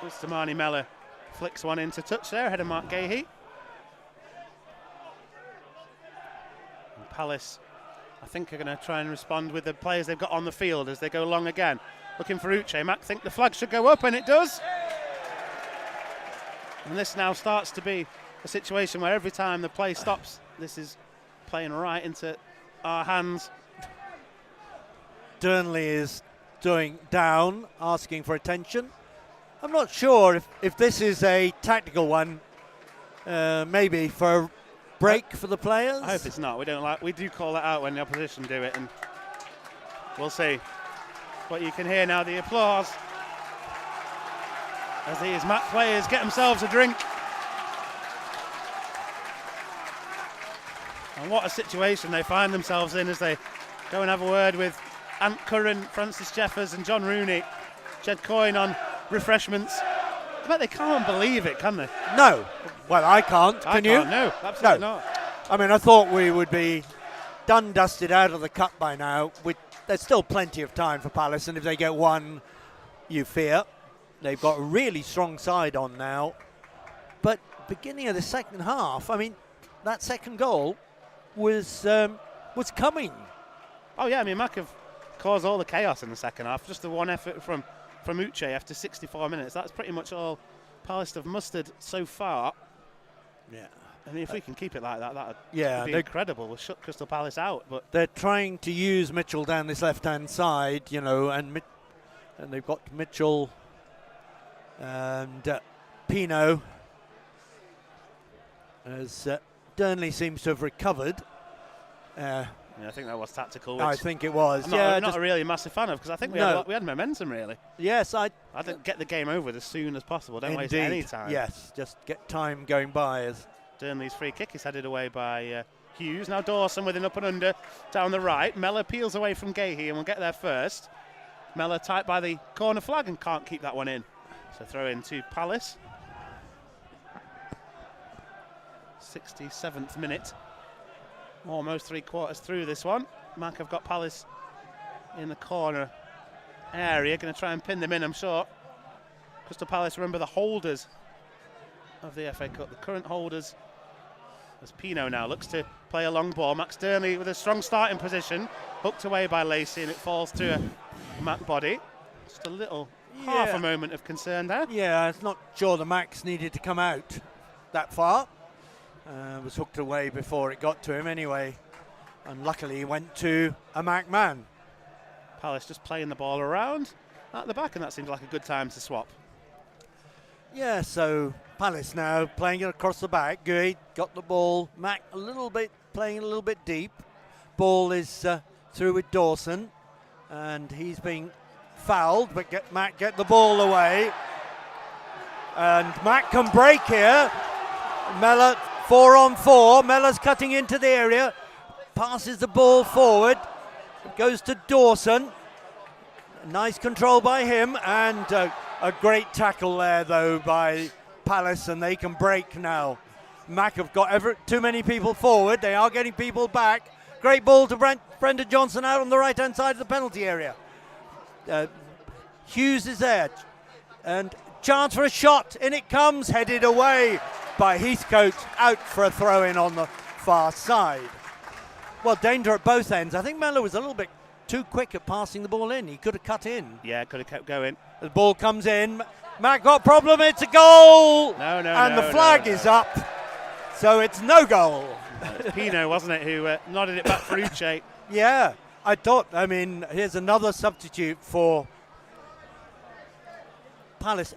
Damani Mella flicks one into touch there, ahead of Mark Gahey. And Palace, I think, are going to try and respond with the players they've got on the field as they go long again. Looking for Uche. Mac think the flag should go up, and it does. And this now starts to be a situation where every time the play stops, this is playing right into our hands. Durnley is doing down, asking for attention. I'm not sure if this is a tactical one, maybe for a break for the players. I hope it's not. We do call that out when the opposition do it, and we'll see. But you can hear now the applause as these Mac players get themselves a drink. And what a situation they find themselves in as they go and have a word with Ant Curran, Francis Jeffers and John Rooney. Jed Coyne on refreshments. I bet they can't believe it, can they? No. Well, I can't. Can you? No, absolutely not. I mean, I thought we would be done, dusted out of the cup by now. There's still plenty of time for Palace, and if they get one, you fear. They've got a really strong side on now. But beginning of the second half, I mean, that second goal was coming. Oh, yeah, I mean, Mac have caused all the chaos in the second half. Just the one effort from Uche after 64 minutes. That's pretty much all Palace have mustered so far. Yeah. I mean, if we can keep it like that, that would be incredible. We'll shut Crystal Palace out. But they're trying to use Mitchell down this left-hand side, you know, and they've got Mitchell and Pino as Durnley seems to have recovered. Yeah, I think that was tactical. I think it was. I'm not really a massive fan of, because I think we had momentum, really. Yes, I'd get the game over as soon as possible. Don't waste any time. Yes, just get time going by. As Durnley's free kick is headed away by Hughes. Now Dawson with an up and under down the right. Mella peels away from Gahey and will get there first. Mella tight by the corner flag and can't keep that one in. So throw in to Palace. 67th minute. Almost 3/4 through this one. Mac have got Palace in the corner area. Going to try and pin them in, I'm sure. Crystal Palace, remember, the holders of the FA Cup. The current holders, as Pino now looks to play a long ball. Max Durnley with a strong starting position. Hooked away by Lacey, and it falls to a Mac body. Just a little half a moment of concern there. Yeah, it's not sure the Max needed to come out that far. Was hooked away before it got to him anyway, and luckily he went to a Mac man. Palace just playing the ball around at the back, and that seemed like a good time to swap. Yeah, so Palace now playing it across the back. Gui got the ball. Mac playing a little bit deep. Ball is through with Dawson, and he's being fouled, but Mac get the ball away. And Mac can break here. Mellor 4-on-4. Mellor's cutting into the area. Passes the ball forward. Goes to Dawson. Nice control by him, and a great tackle there though by Palace, and they can break now. Mac have got too many people forward. They are getting people back. Great ball to Brendan Johnson out on the right hand side of the penalty area. Hughes is there, and chance for a shot. In it comes, headed away by Heathcote, out for a throw in on the far side. Well, danger at both ends. I think Mellor was a little bit too quick at passing the ball in. He could have cut in. Yeah, could have kept going. The ball comes in. Mac got a problem. It's a goal. And the flag is up. So it's no goal. Pino, wasn't it, who nodded it back for Uche? Yeah, here's another substitute for Palace.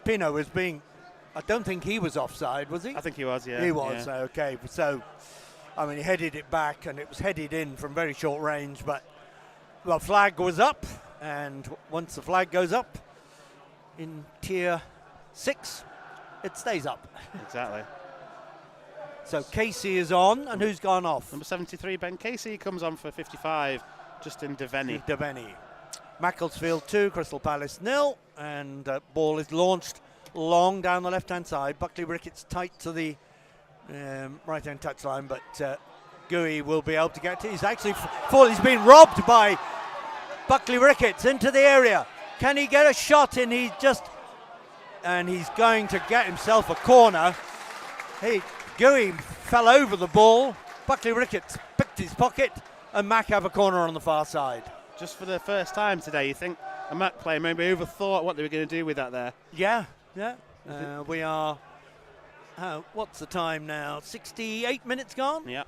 Pino was being, I don't think he was offside, was he? I think he was, yeah. He was, yeah. okay. So, he headed it back, and it was headed in from very short range, but the flag was up, and once the flag goes up in tier 6, it stays up. Exactly. So Casey is on, and who's gone off? Number 73, Ben Casey, comes on for 55, Justin Devenny. Macclesfield 2, Crystal Palace 0, and ball is launched long down the left-hand side. Buckley Ricketts tight to the right-hand touchline, but Gui will be able to get to it. He's actually he's been robbed by Buckley Ricketts into the area. Can he get a shot in? He's going to get himself a corner. Gui fell over the ball. Buckley Ricketts picked his pocket, and Mac have a corner on the far side. Just for the first time today, you think a Mac player maybe overthought what they were going to do with that there? Yeah. We are, what's the time now? 68 minutes gone? Yeah.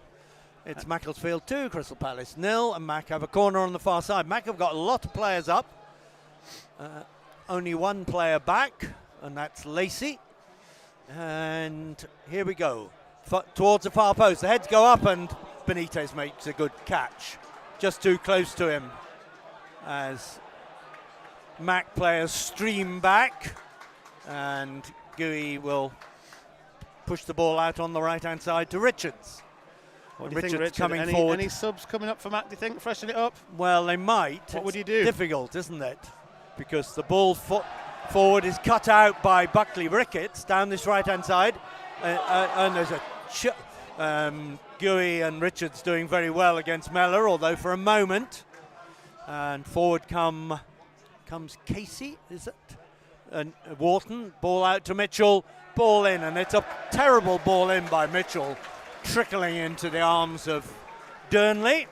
It's Macclesfield 2, Crystal Palace 0, and Mac have a corner on the far side. Mac have got a lot of players up. Only one player back, and that's Lacey. And here we go. Towards the far post. The heads go up, and Benitez makes a good catch. Just too close to him as Mac players stream back, and Gui will push the ball out on the right-hand side to Richards. What do you think, Richards Richard? coming forward. Any subs coming up for Mac, do you think? Freshen it up? Well, they might. What would you do? Difficult, isn't it? Because the ball forward is cut out by Buckley Ricketts down this right-hand side. And there's Gui and Richards doing very well against Mellor, although for a moment. And forward comes Casey, is it? And Wharton, ball out to Mitchell, ball in, and it's a terrible ball in by Mitchell, trickling into the arms of Durnley.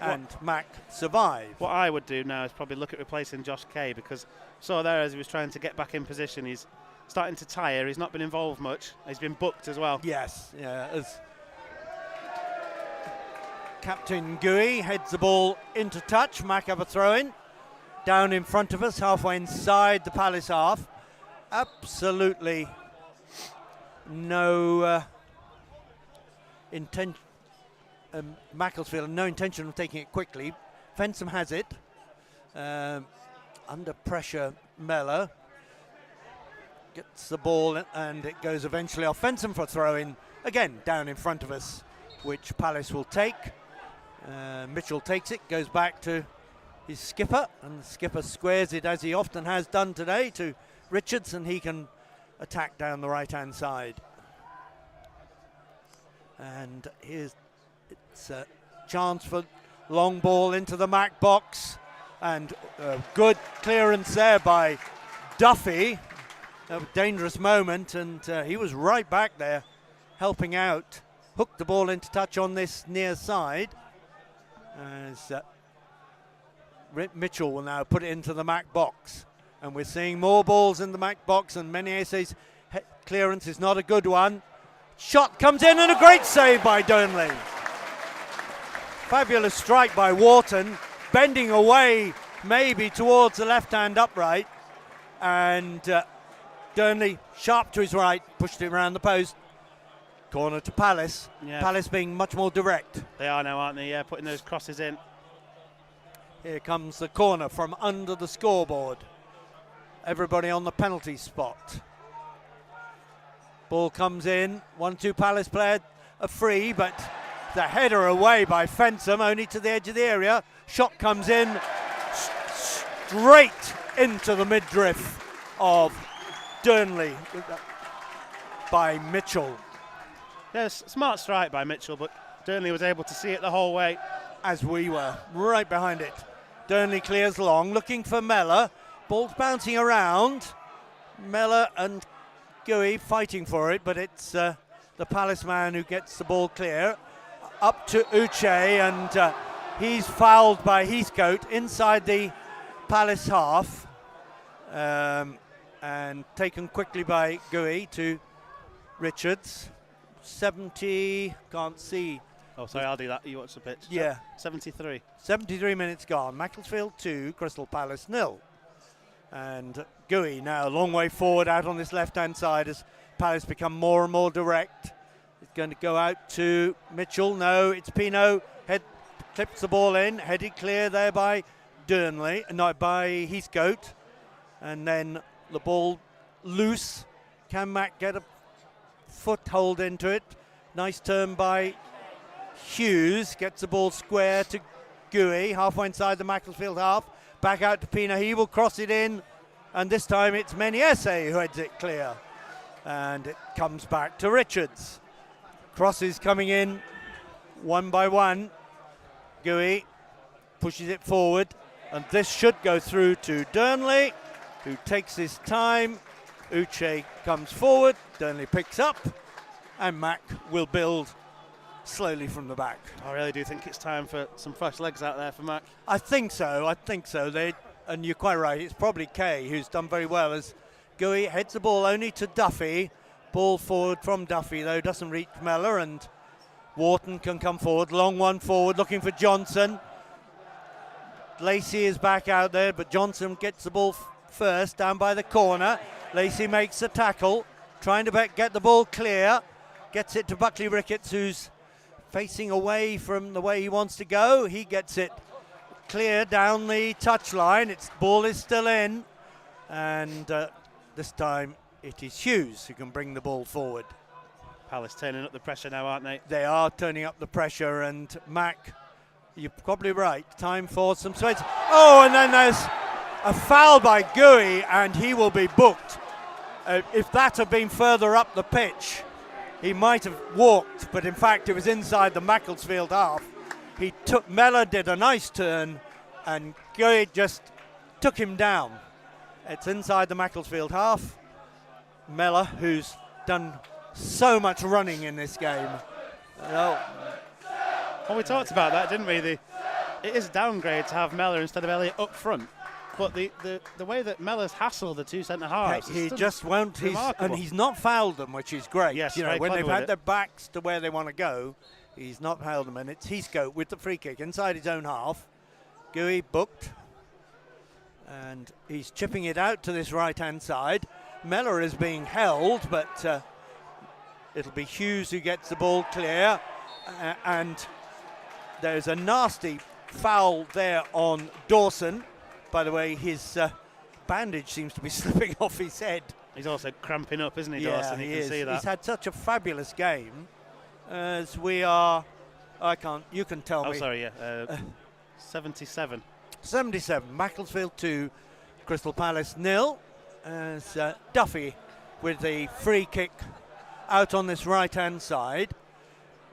And Mac survived. What I would do now is probably look at replacing Josh Kay, because there as he was trying to get back in position, he's starting to tire. He's not been involved much. He's been booked as well. Yes, yeah. As Captain Gui heads the ball into touch, Mac have a throw-in. Down in front of us, halfway inside the Palace half. Absolutely no intention. Macclesfield, no intention of taking it quickly. Fensham has it. Under pressure, Mellor gets the ball, and it goes eventually off Fensham for a throw-in. Again, down in front of us, which Palace will take. Mitchell takes it, goes back to his skipper, and the skipper squares it, as he often has done today, to Richards, and he can attack down the right-hand side. And it's a chance for long ball into the Mac box, and good clearance there by Duffy. A dangerous moment, and he was right back there helping out. Hooked the ball into touch on this near side, as Mitchell will now put it into the Mac box, and we're seeing more balls in the Mac box, and Menezes' clearance is not a good one. Shot comes in, and a great save by Durnley. Fabulous strike by Wharton, bending away maybe towards the left-hand upright, and Durnley, sharp to his right, pushed it around the post. Corner to Palace. Yeah. Palace being much more direct. They are now, aren't they? Yeah, putting those crosses in. Here comes the corner from under the scoreboard. Everybody on the penalty spot. Ball comes in. 1-2 Palace player, a free, but the header away by Fensham, only to the edge of the area. Shot comes in straight into the midriff of Durnley by Mitchell. Yes, smart strike by Mitchell, but Durnley was able to see it the whole way. As we were, right behind it. Durnley clears long, looking for Mellor. Ball's bouncing around. Mellor and Gooey fighting for it, but it's the Palace man who gets the ball clear. Up to Uche, and he's fouled by Heathcote inside the Palace half. And taken quickly by Gooey to Richards. 70, can't see. Oh, sorry, I'll do that. You watch the pitch. Yeah. 73. 73 minutes gone. Macclesfield 2, Crystal Palace 0. And Gooey now a long way forward out on this left-hand side as Palace become more and more direct. It's going to go out to Mitchell. No, it's Pino. Head clips the ball in. Headed clear there by Durnley, not by Heathcote. And then the ball loose. Can Mac get a foothold into it? Nice turn by Hughes. Gets the ball square to Gooey, halfway inside the Macclesfield half. Back out to Pino. He will cross it in. And this time it's Meniese who heads it clear. And it comes back to Richards. Crosses coming in one by one. Gooey pushes it forward. And this should go through to Durnley, who takes his time. Uche comes forward. Durnley picks up. And Mac will build slowly from the back. I really do think it's time for some fresh legs out there for Mac. I think so. And you're quite right. It's probably Kay who's done very well as Gooey heads the ball only to Duffy. Ball forward from Duffy, though, doesn't reach Mellor, and Wharton can come forward. Long one forward, looking for Johnson. Lacey is back out there, but Johnson gets the ball first, down by the corner. Lacey makes the tackle, trying to get the ball clear. Gets it to Buckley Ricketts, who's facing away from the way he wants to go. He gets it clear down the touchline. Its ball is still in, and this time it is Hughes who can bring the ball forward. Palace turning up the pressure now, aren't they? They are turning up the pressure, and Mac, you're probably right. Time for some sweats. Oh, and then there's a foul by Gooey, and he will be booked. If that had been further up the pitch, he might have walked, but in fact it was inside the Macclesfield half. Mellor did a nice turn, and Gooey just took him down. It's inside the Macclesfield half. Mellor, who's done so much running in this game. Well, we talked about that, didn't we? It is a downgrade to have Mellor instead of Elliott up front. But the way that Mellor's hassled the two centre halves, he just won't. He's not fouled them, which is great. Yes, when they've had their backs to where they want to go, he's not fouled them, and it's Heathcote with the free kick inside his own half. Gooey booked, and he's chipping it out to this right-hand side. Mellor is being held, but it'll be Hughes who gets the ball clear, and there's a nasty foul there on Dawson. By the way, his bandage seems to be slipping off his head. He's also cramping up, isn't he, yeah, Dawson? You can see that. He's had such a fabulous game. As we are, you can tell me. Oh, sorry, yeah. 77. 77. Macclesfield 2, Crystal Palace 0. As Duffy with the free kick out on this right-hand side.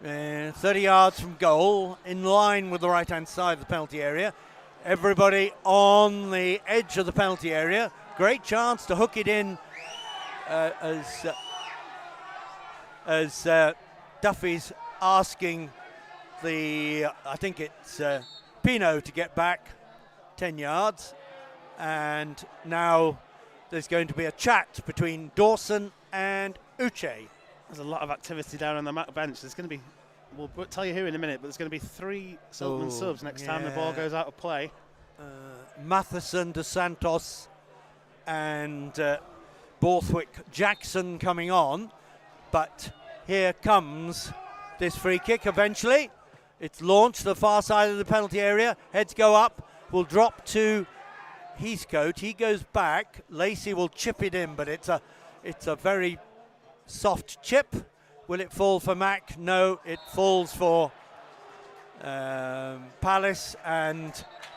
30 yards from goal, in line with the right-hand side of the penalty area. Everybody on the edge of the penalty area. Great chance to hook it in as Duffy's asking I think it's Pino to get back 10 yards. And now there's going to be a chat between Dawson and Uche. There's a lot of activity down on the Mac bench. There's going to be, we'll tell you who in a minute, but there's going to be 3 Silverman subs next time the ball goes out of play. Matheson, Dos Santos, and Borthwick Jackson coming on, but here comes this free kick eventually. It's launched to the far side of the penalty area. Heads go up, will drop to Heathcote. He goes back. Lacey will chip it in, but it's a very soft chip. Will it fall for Mac? No, it falls for Palace, and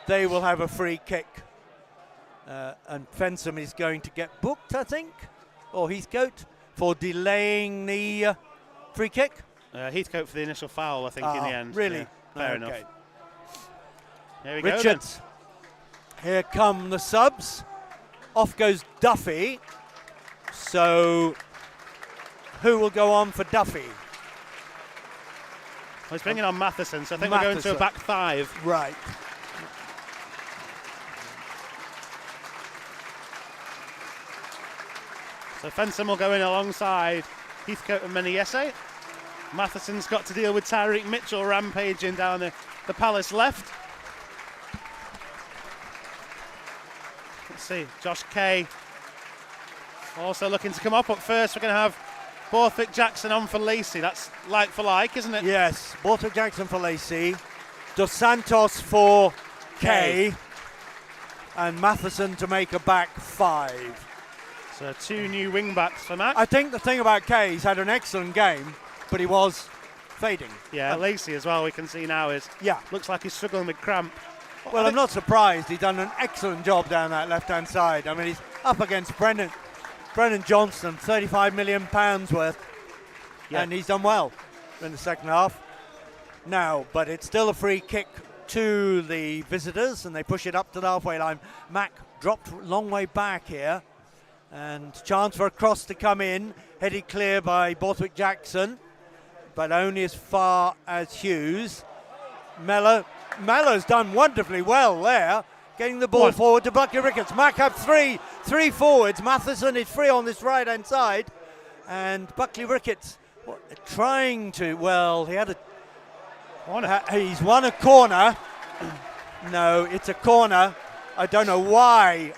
they will have a free kick. And Fensham is going to get booked, I think, or Heathcote, for delaying the free kick. Heathcote for the initial foul, I think, in the end. Really? Yeah, fair okay. enough. Here we Richards. go. Here come the subs. Off goes Duffy. So who will go on for Duffy? Well, he's bringing on Matheson, so I think we're going to a back five. Right. So Fensham will go in alongside Heathcote and Meniyese. Matheson's got to deal with Tyreek Mitchell rampaging down the Palace left. Let's see, Josh Kay also looking to come up first. We're going to have Borthwick Jackson on for Lacey. That's like for like, isn't it? Yes, Borthwick Jackson for Lacey. Dos Santos for Kay. And Matheson to make a back five. So 2 new wing backs for Mac. I think the thing about Kay, he's had an excellent game, but he was fading. Yeah, Lacey as well, we can see now looks like he's struggling with cramp. Well, I'm not surprised. He's done an excellent job down that left-hand side. I mean, he's up against Brennan Johnston, £35 million worth, and he's done well in the second half. Now, but it's still a free kick to the visitors, and they push it up to the halfway line. Mac dropped a long way back here, and chance for a cross to come in, headed clear by Borthwick Jackson, but only as far as Hughes. Mellor's done wonderfully well there, getting the ball forward to Buckley Ricketts. Mac have three forwards. Matheson is free on this right-hand side, and Buckley Ricketts trying to, well, he's won a corner. No, it's a corner. I don't know why.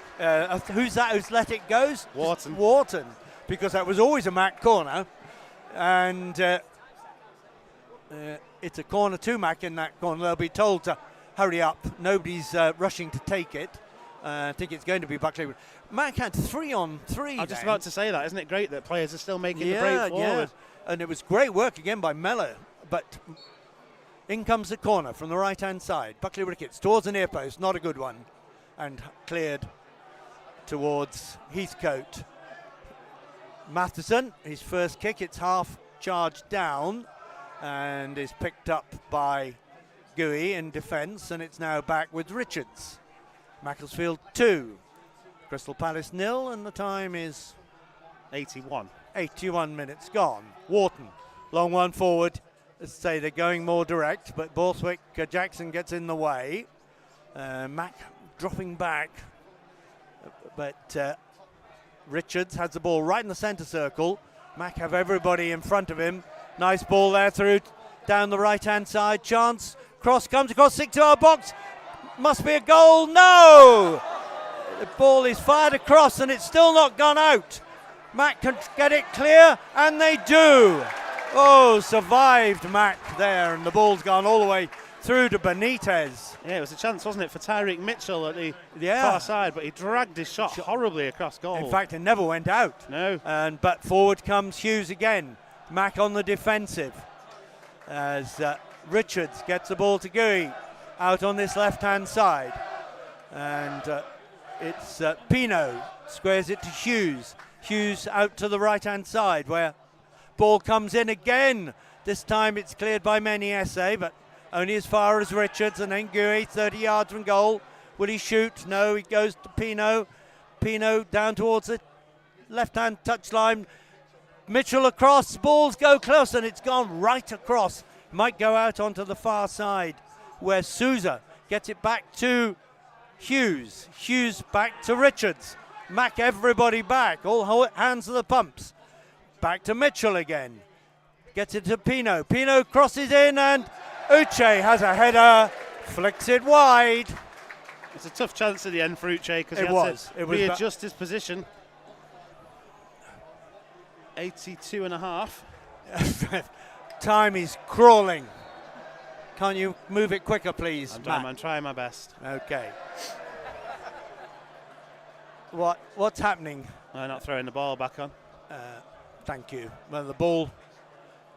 Who's that who's let it go? Wharton, because that was always a Mac corner, and it's a corner to Mac in that corner. They'll be told to hurry up. Nobody's rushing to take it. I think it's going to be Buckley. Mac had 3 on 3. I was just about to say that. Isn't it great that players are still making the break forward? Yeah, and it was great work again by Mellor, but in comes the corner from the right-hand side. Buckley Ricketts towards the near post, not a good one, and cleared towards Heathcote. Matheson, his first kick, it's half charged down and is picked up by Gooey in defence, and it's now back with Richards. Macclesfield 2, Crystal Palace 0, and the time is 81 minutes gone. Wharton, long one forward. Let's say they're going more direct, but Borthwick Jackson gets in the way. Mac dropping back, but Richards has the ball right in the centre circle. Mac have everybody in front of him. Nice ball there through down the right-hand side. Chance, cross comes across 6-yard box. Must be a goal. No! The ball is fired across and it's still not gone out. Mac can get it clear, and they do. Oh, survived Mac there, and the ball's gone all the way through to Benitez. Yeah, it was a chance, wasn't it, for Tyreek Mitchell at the far side, but he dragged his shot horribly across goal. In fact, it never went out. No. But forward comes Hughes again. Mac on the defensive as Richards gets the ball to Gooey out on this left-hand side. And it's Pino squares it to Hughes. Hughes out to the right-hand side where ball comes in again. This time it's cleared by Meniyese, but only as far as Richards, and then Gooey, 30 yards from goal. Will he shoot? No, he goes to Pino. Pino down towards the left-hand touchline. Mitchell across, balls go close, and it's gone right across. Might go out onto the far side where Souza gets it back to Hughes. Hughes back to Richards. Mac everybody back, all hands to the pumps. Back to Mitchell again. Gets it to Pino. Pino crosses in, and Uche has a header, flicks it wide. It's a tough chance at the end for Uche because he had to readjust his position. 82 and a half. Time is crawling. Can't you move it quicker, please, Matt? I'm trying my best. Okay. What's happening? I'm not throwing the ball back on. Thank you. Well, the ball.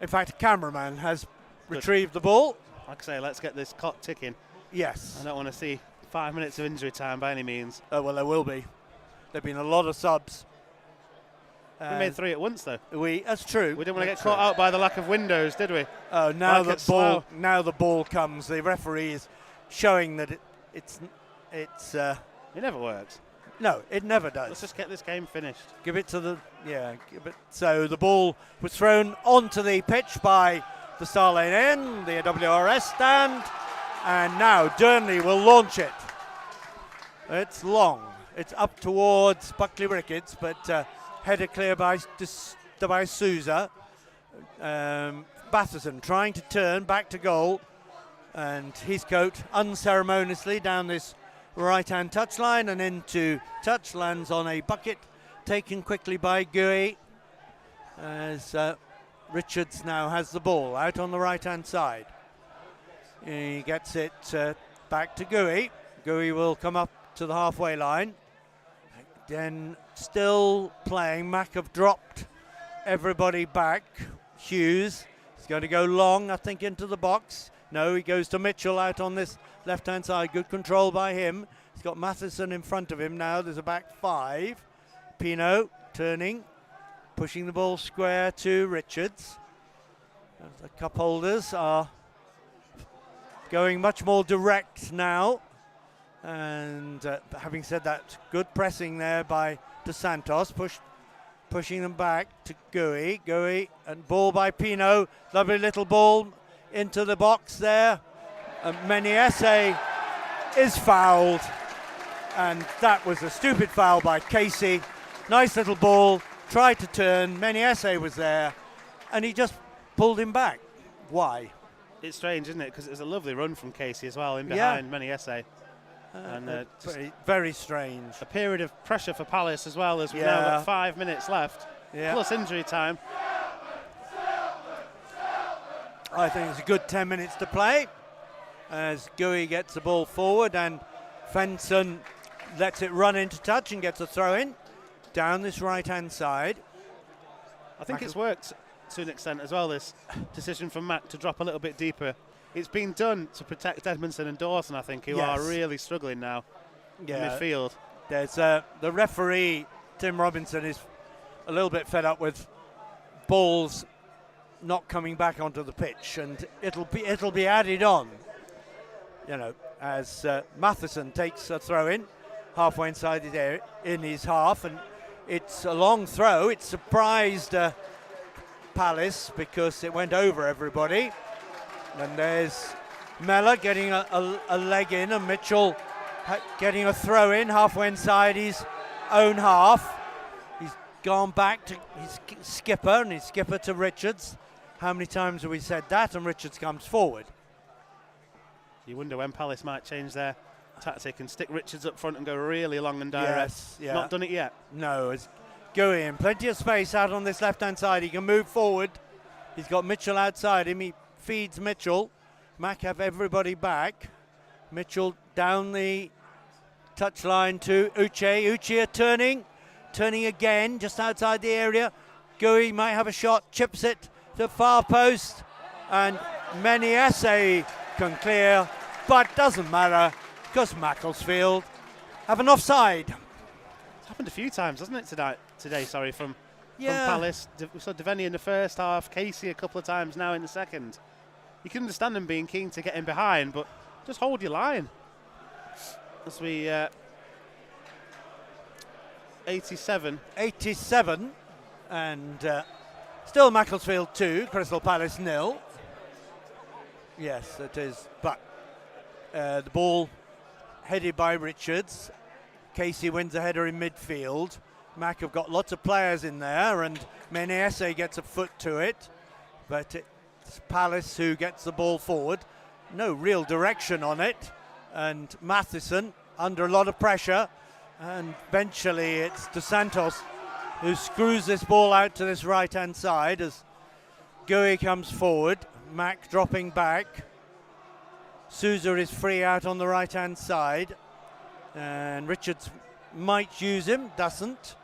In fact, a cameraman has retrieved the ball. Like I say, let's get this clock ticking. Yes. I don't want to see 5 minutes of injury time by any means. Oh, well, there will be. There have been a lot of subs. We made 3 at once, though. That's true. We didn't want to get caught out by the lack of windows, did we? Oh, now the ball comes. The referee is showing that it's. It never works. No, it never does. Let's just get this game finished. Give it to the So the ball was thrown onto the pitch by the Star Lane Inn, the WRS stand, and now Durnley will launch it. It's long. It's up towards Buckley Ricketts, but headed clear by Sousa. Batterson trying to turn back to goal, and Heathcote unceremoniously down this right-hand touchline and into touch, lands on a bucket, taken quickly by Gooey, as Richards now has the ball out on the right-hand side. He gets it back to Gooey. Gooey will come up to the halfway line. Then still playing. Mac have dropped everybody back. Hughes is going to go long, I think, into the box. No, he goes to Mitchell out on this left-hand side. Good control by him. He's got Matheson in front of him now. There's a back 5. Pino turning, pushing the ball square to Richards. The cup holders are going much more direct now. And having said that, good pressing there by Dos Santos, pushing them back to Gooey. Gooey and ball by Pino. Lovely little ball into the box there. Meniesse is fouled, and that was a stupid foul by Casey. Nice little ball, tried to turn. Meniesse was there, and he just pulled him back. Why? It's strange, isn't it? Because it was a lovely run from Casey as well, in behind Meniesse. And very strange. A period of pressure for Palace as well, as we've now got 5 minutes left, plus injury time. I think it's a good 10 minutes to play as Gooey gets the ball forward and Fenson lets it run into touch and gets a throw in down this right-hand side. I think it's worked to an extent as well, this decision from Matt to drop a little bit deeper. It's been done to protect Edmondson and Dawson, I think, who are really struggling now in midfield. There's the referee, Tim Robinson, is a little bit fed up with balls not coming back onto the pitch, and it'll be added on, as Matheson takes a throw in halfway inside his area, in his half, and it's a long throw. It surprised Palace because it went over everybody. And there's Mellor getting a leg in, and Mitchell getting a throw in halfway inside his own half. He's gone back to his skipper, and his skipper to Richards. How many times have we said that? And Richards comes forward. You wonder when Palace might change their tactic and stick Richards up front and go really long and direct. Not done it yet. No, it's going in. Plenty of space out on this left-hand side. He can move forward. He's got Mitchell outside him. He feeds Mitchell. Mac have everybody back. Mitchell down the touchline to Uche. Uche turning again, just outside the area. Gooey might have a shot, chips it to far post, and Meniesse can clear, but doesn't matter because Macclesfield have an offside. It's happened a few times, hasn't it, today, from Palace. We saw Devaney in the first half, Casey a couple of times now in the second. You can understand them being keen to get in behind, but just hold your line. As we 87, and still Macclesfield 2, Crystal Palace 0. Yes, it is. But the ball headed by Richards. Casey wins a header in midfield. Mac have got lots of players in there, and Meniesse gets a foot to it. But it's Palace who gets the ball forward. No real direction on it. And Matheson under a lot of pressure. And eventually it's Dos Santos who screws this ball out to this right-hand side as Gooey comes forward. Mac dropping back. Souza is free out on the right-hand side. And Richards might use him, doesn't.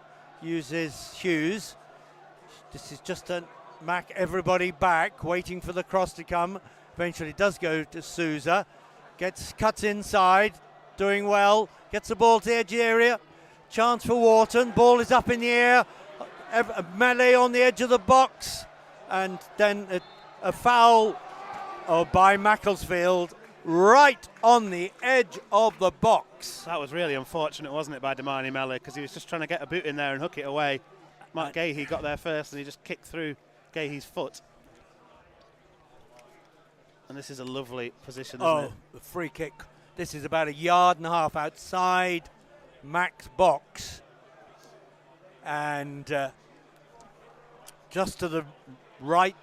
Uses Hughes. This is just a Mac, everybody back, waiting for the cross to come. Eventually does go to Souza. Cuts inside, doing well. Gets the ball to the edge of the area. Chance for Wharton. Ball is up in the air. A melee on the edge of the box. And then a foul by Macclesfield right on the edge of the box. That was really unfortunate, wasn't it, by Damani Mele, because he was just trying to get a boot in there and hook it away. Mark Gahey got there first and he just kicked through Gahey's foot. And this is a lovely position, isn't it? The free kick. This is about 1.5 yards outside Mac's box. And just to the right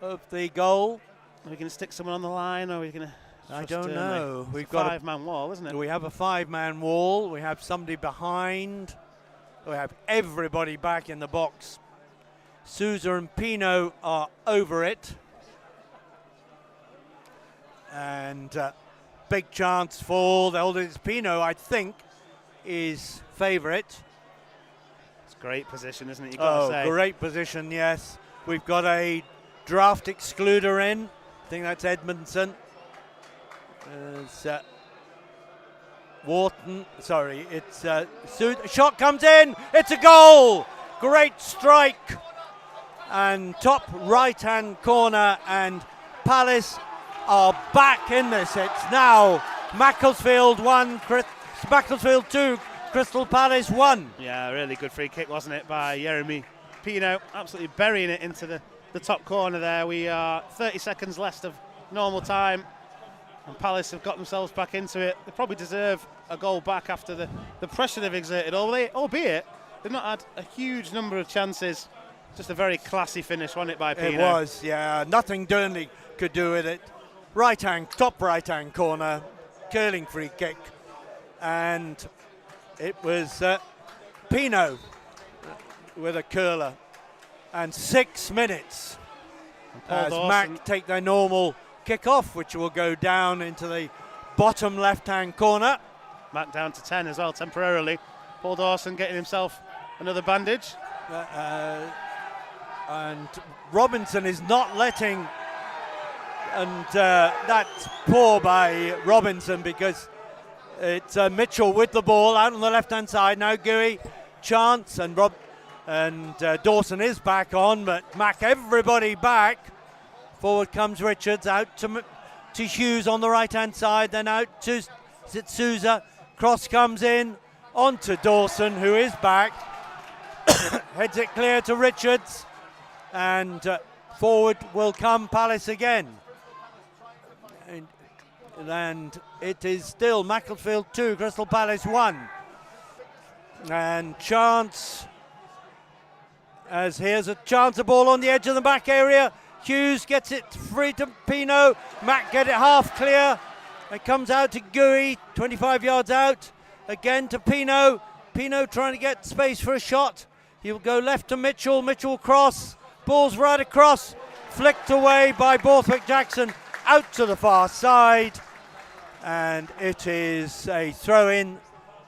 of the goal. Are we going to stick someone on the line, or are we going to... I don't know. We've got a 5-man wall, isn't it? We have a 5-man wall. We have somebody behind. We have everybody back in the box. Souza and Pino are over it. And big chance for the oldest. Pino, I think, is favourite. It's a great position, isn't it? You've got to say. Great position, yes. We've got a draft excluder in. I think that's Edmondson. Wharton, sorry, it's shot comes in, it's a goal! Great strike! And top right-hand corner, and Palace are back in this. It's now Macclesfield 1, Macclesfield 2, Crystal Palace 1. Yeah, really good free kick, wasn't it, by Jeremy Pino, absolutely burying it into the top corner there. We are 30 seconds left of normal time. And Palace have got themselves back into it. They probably deserve a goal back after the pressure they've exerted, albeit they've not had a huge number of chances. Just a very classy finish, wasn't it, by Pino? It was, yeah. Nothing Burnley could do with it. Top right-hand corner, curling free kick. And it was Pino with a curler. And 6 minutes as Mac take their normal kick-off, which will go down into the bottom left-hand corner. Mac down to 10 as well, temporarily. Paul Dawson getting himself another bandage. And Robinson is not letting, and that's poor by Robinson, because it's Mitchell with the ball out on the left-hand side. Now Gooey, chance, and Dawson is back on, but Mac, everybody back. Forward comes Richards, out to Hughes on the right-hand side, then out to Souza. Cross comes in, on to Dawson, who is back. Heads it clear to Richards, and forward will come Palace again. And it is still Macclesfield 2, Crystal Palace 1. And chance, as here's a chance, a ball on the edge of the back area. Hughes gets it free to Pino. Mac get it half clear. It comes out to Gooey, 25 yards out. Again to Pino. Pino trying to get space for a shot. He'll go left to Mitchell. Mitchell cross. Ball's right across. Flicked away by Borthwick Jackson out to the far side. And it is a throw-in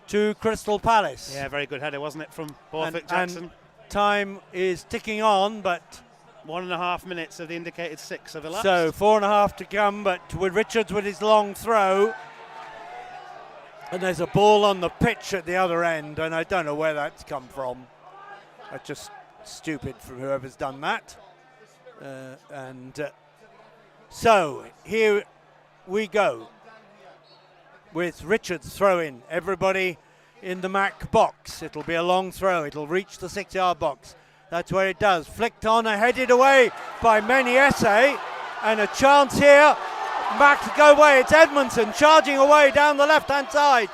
to Crystal Palace. Yeah, very good header, wasn't it, from Borthwick Jackson? And time is ticking on, but 1.5 minutes of the indicated 6 have elapsed. So 4.5 to come, but with Richards with his long throw. And there's a ball on the pitch at the other end, and I don't know where that's come from. That's just stupid from whoever's done that. So here we go with Richards throwing. Everybody in the Mac box. It'll be a long throw. It'll reach the 6-yard box. That's where it does. Flicked on and headed away by Meniesse. And a chance here. Mac to go away. It's Edmondson charging away down the left-hand side.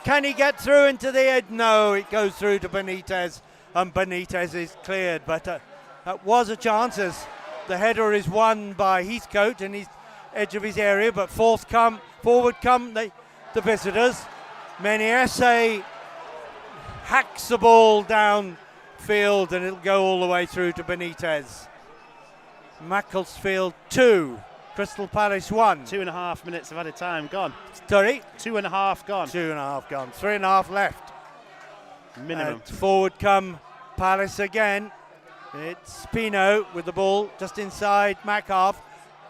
Can he get through into the edge? No, it goes through to Benitez. And Benitez is cleared. But that was a chance, as the header is won by Heathcote in his edge of his area. But forward come the visitors. Meniesse hacks the ball down Macclesfield, and it'll go all the way through to Benitez. Macclesfield 2, Crystal Palace 1. 2.5 minutes of added time gone. Sorry? 2.5 gone. 2.5 gone. 3.5 left. Minimum. And forward come Palace again. It's Pino with the ball just inside Mac half.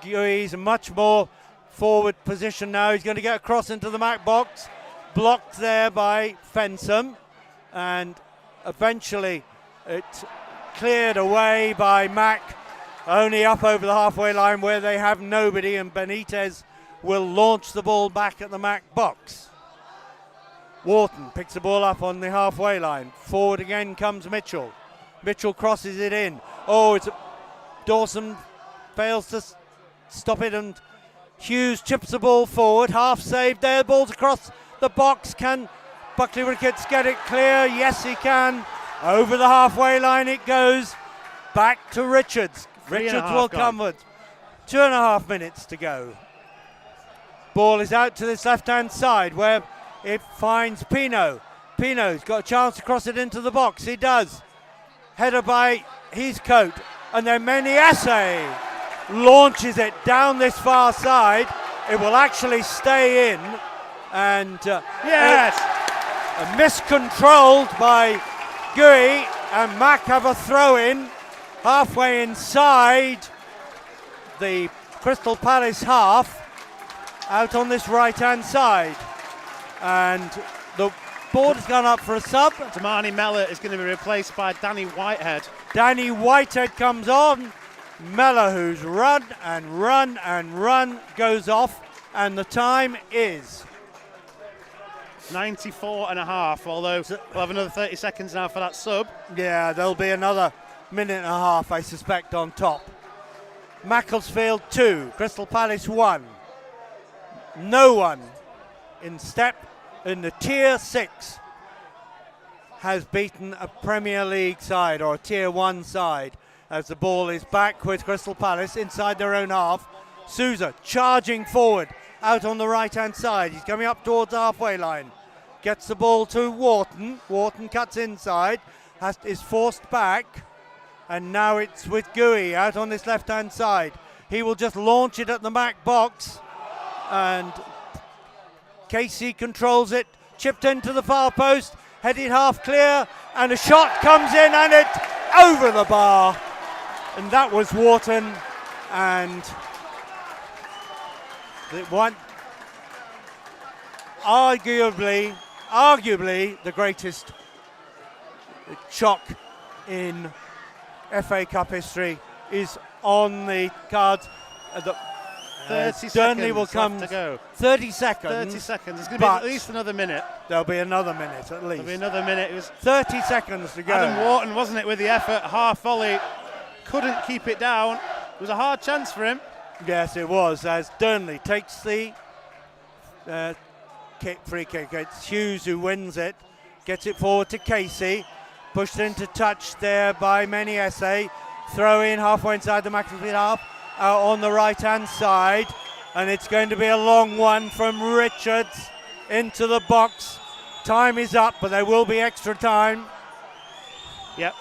He's much more forward position now. He's going to get across into the Mac box. Blocked there by Fensham. And eventually it's cleared away by Mac. Only up over the halfway line where they have nobody, and Benitez will launch the ball back at the Mac box. Wharton picks the ball up on the halfway line. Forward again comes Mitchell. Mitchell crosses it in. Oh, Dawson fails to stop it, and Hughes chips the ball forward. Half saved there. Ball's across the box. Can Buckley Ricketts get it clear? Yes, he can. Over the halfway line it goes. Back to Richards. Richards will come with 2.5 minutes to go. Ball is out to this left-hand side where it finds Pino. Pino's got a chance to cross it into the box. He does. Header by Heathcote. And then Meniesse launches it down this far side. It will actually stay in. And yes! Miscontrolled by Gui, and Mac have a throw-in. Halfway inside the Crystal Palace half, out on this right-hand side. And the board has gone up for a sub. Damani Mellor is going to be replaced by Danny Whitehead. Danny Whitehead comes on. Mellor, who's run and run and run, goes off. And the time is 94.5, although we'll have another 30 seconds now for that sub. Yeah, there'll be another minute and a half, I suspect, on top. Macclesfield 2, Crystal Palace 1. No one in the Tier 6 has beaten a Premier League side or a Tier 1 side, as the ball is back with Crystal Palace inside their own half. Sousa charging forward out on the right-hand side. He's coming up towards the halfway line. Gets the ball to Wharton. Wharton cuts inside, is forced back. And now it's with Gui out on this left-hand side. He will just launch it at the Mac box. And Casey controls it. Chipped into the far post. Headed half clear. And a shot comes in, and it's over the bar. And that was Wharton. And it won. Arguably the greatest shock in FA Cup history is on the cards. 30 Burnley will seconds come left to go. 30 seconds. 30 seconds. It's going to be at least another minute. There'll be another minute at least. There'll be another minute. It was 30 seconds to go. Adam Wharton, wasn't it, with the effort, half volley, couldn't keep it down. It was a hard chance for him. Yes, it was, as Burnley takes the free kick. It's Hughes who wins it, gets it forward to Casey, pushed into touch there by Meniesse. Throw in halfway inside the Macclesfield half, out on the right hand side, and it's going to be a long one from Richards into the box. Time is up, but there will be extra time. Yep.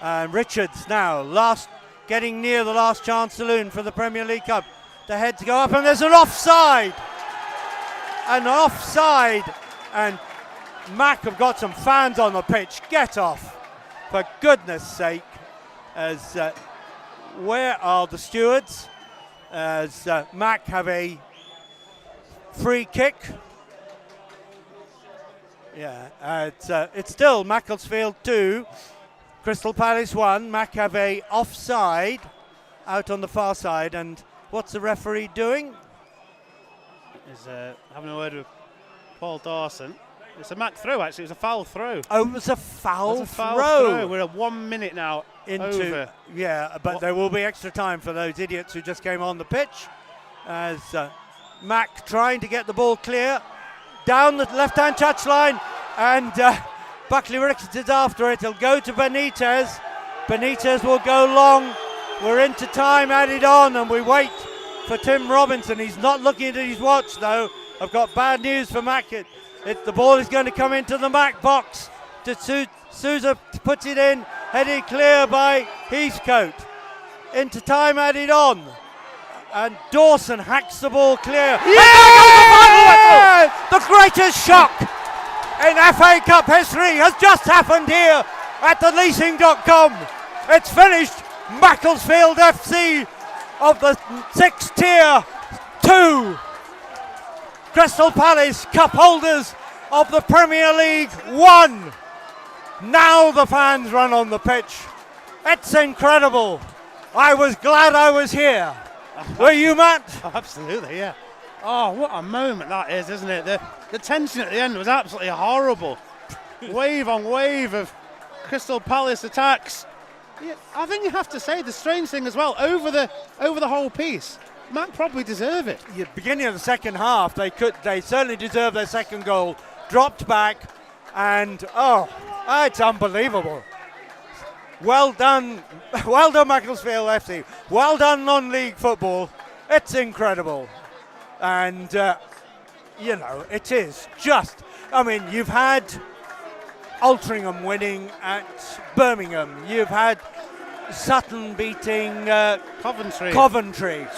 And Richards now getting near the last chance saloon for the Premier League Cup. The heads go up, and there's an offside. An offside, and Mac have got some fans on the pitch. Get off, for goodness sake. As where are the stewards? As Mac have a free kick. Yeah, it's still Macclesfield 2, Crystal Palace 1. Mac have a offside out on the far side, and what's the referee doing? Is having a word with Paul Dawson. It's a Mac throw, actually. It was a foul throw. Oh, it was a foul throw. We're at 1 minute now over. Yeah, but there will be extra time for those idiots who just came on the pitch. As Mac trying to get the ball clear down the left-hand touchline, and Buckley Ricketts is after it. He'll go to Benitez. Benitez will go long. We're into time added on, and we wait for Tim Robinson. He's not looking at his watch, though. I've got bad news for Mac. The ball is going to come into the Mac box to suit Sousa puts it in, headed clear by Heathcote. Into time added on. And Dawson hacks the ball clear. Yeah! The greatest shock in FA Cup history has just happened here at the leasing.com. It's finished. Macclesfield FC of the 6th tier 2. Crystal Palace Cup holders of the Premier League 1. Now the fans run on the pitch. It's incredible. I was glad I was here. Were you, Matt? Oh, absolutely, yeah. Oh, what a moment that is, isn't it? The tension at the end was absolutely horrible. Wave on wave of Crystal Palace attacks. Yeah, I think you have to say the strange thing as well, over the whole piece, Mac probably deserve it. Yeah, beginning of the second half, they certainly deserved their second goal. Dropped back, and it's unbelievable. Well done, Macclesfield FC. Well done, non-league football. It's incredible, and it is just. I mean, you've had Altrincham winning at Birmingham. You've had Sutton beating Coventry.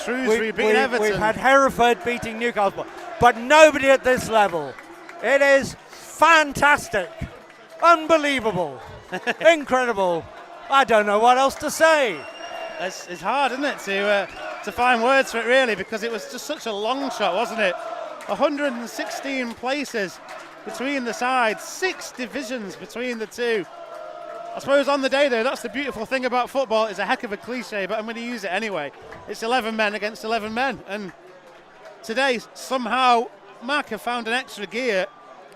Shrewsbury beating Everton. We've had Hereford beating Newcastle, but nobody at this level. It is fantastic, unbelievable, incredible. I don't know what else to say. It's hard, isn't it, to find words for it, really, because it was just such a long shot, wasn't it? 116 places between the sides, 6 divisions between the two. I suppose on the day, though, that's the beautiful thing about football. It's a heck of a cliche, but I'm going to use it anyway. It's 11 men against 11 men, and today, somehow, Mac have found an extra gear,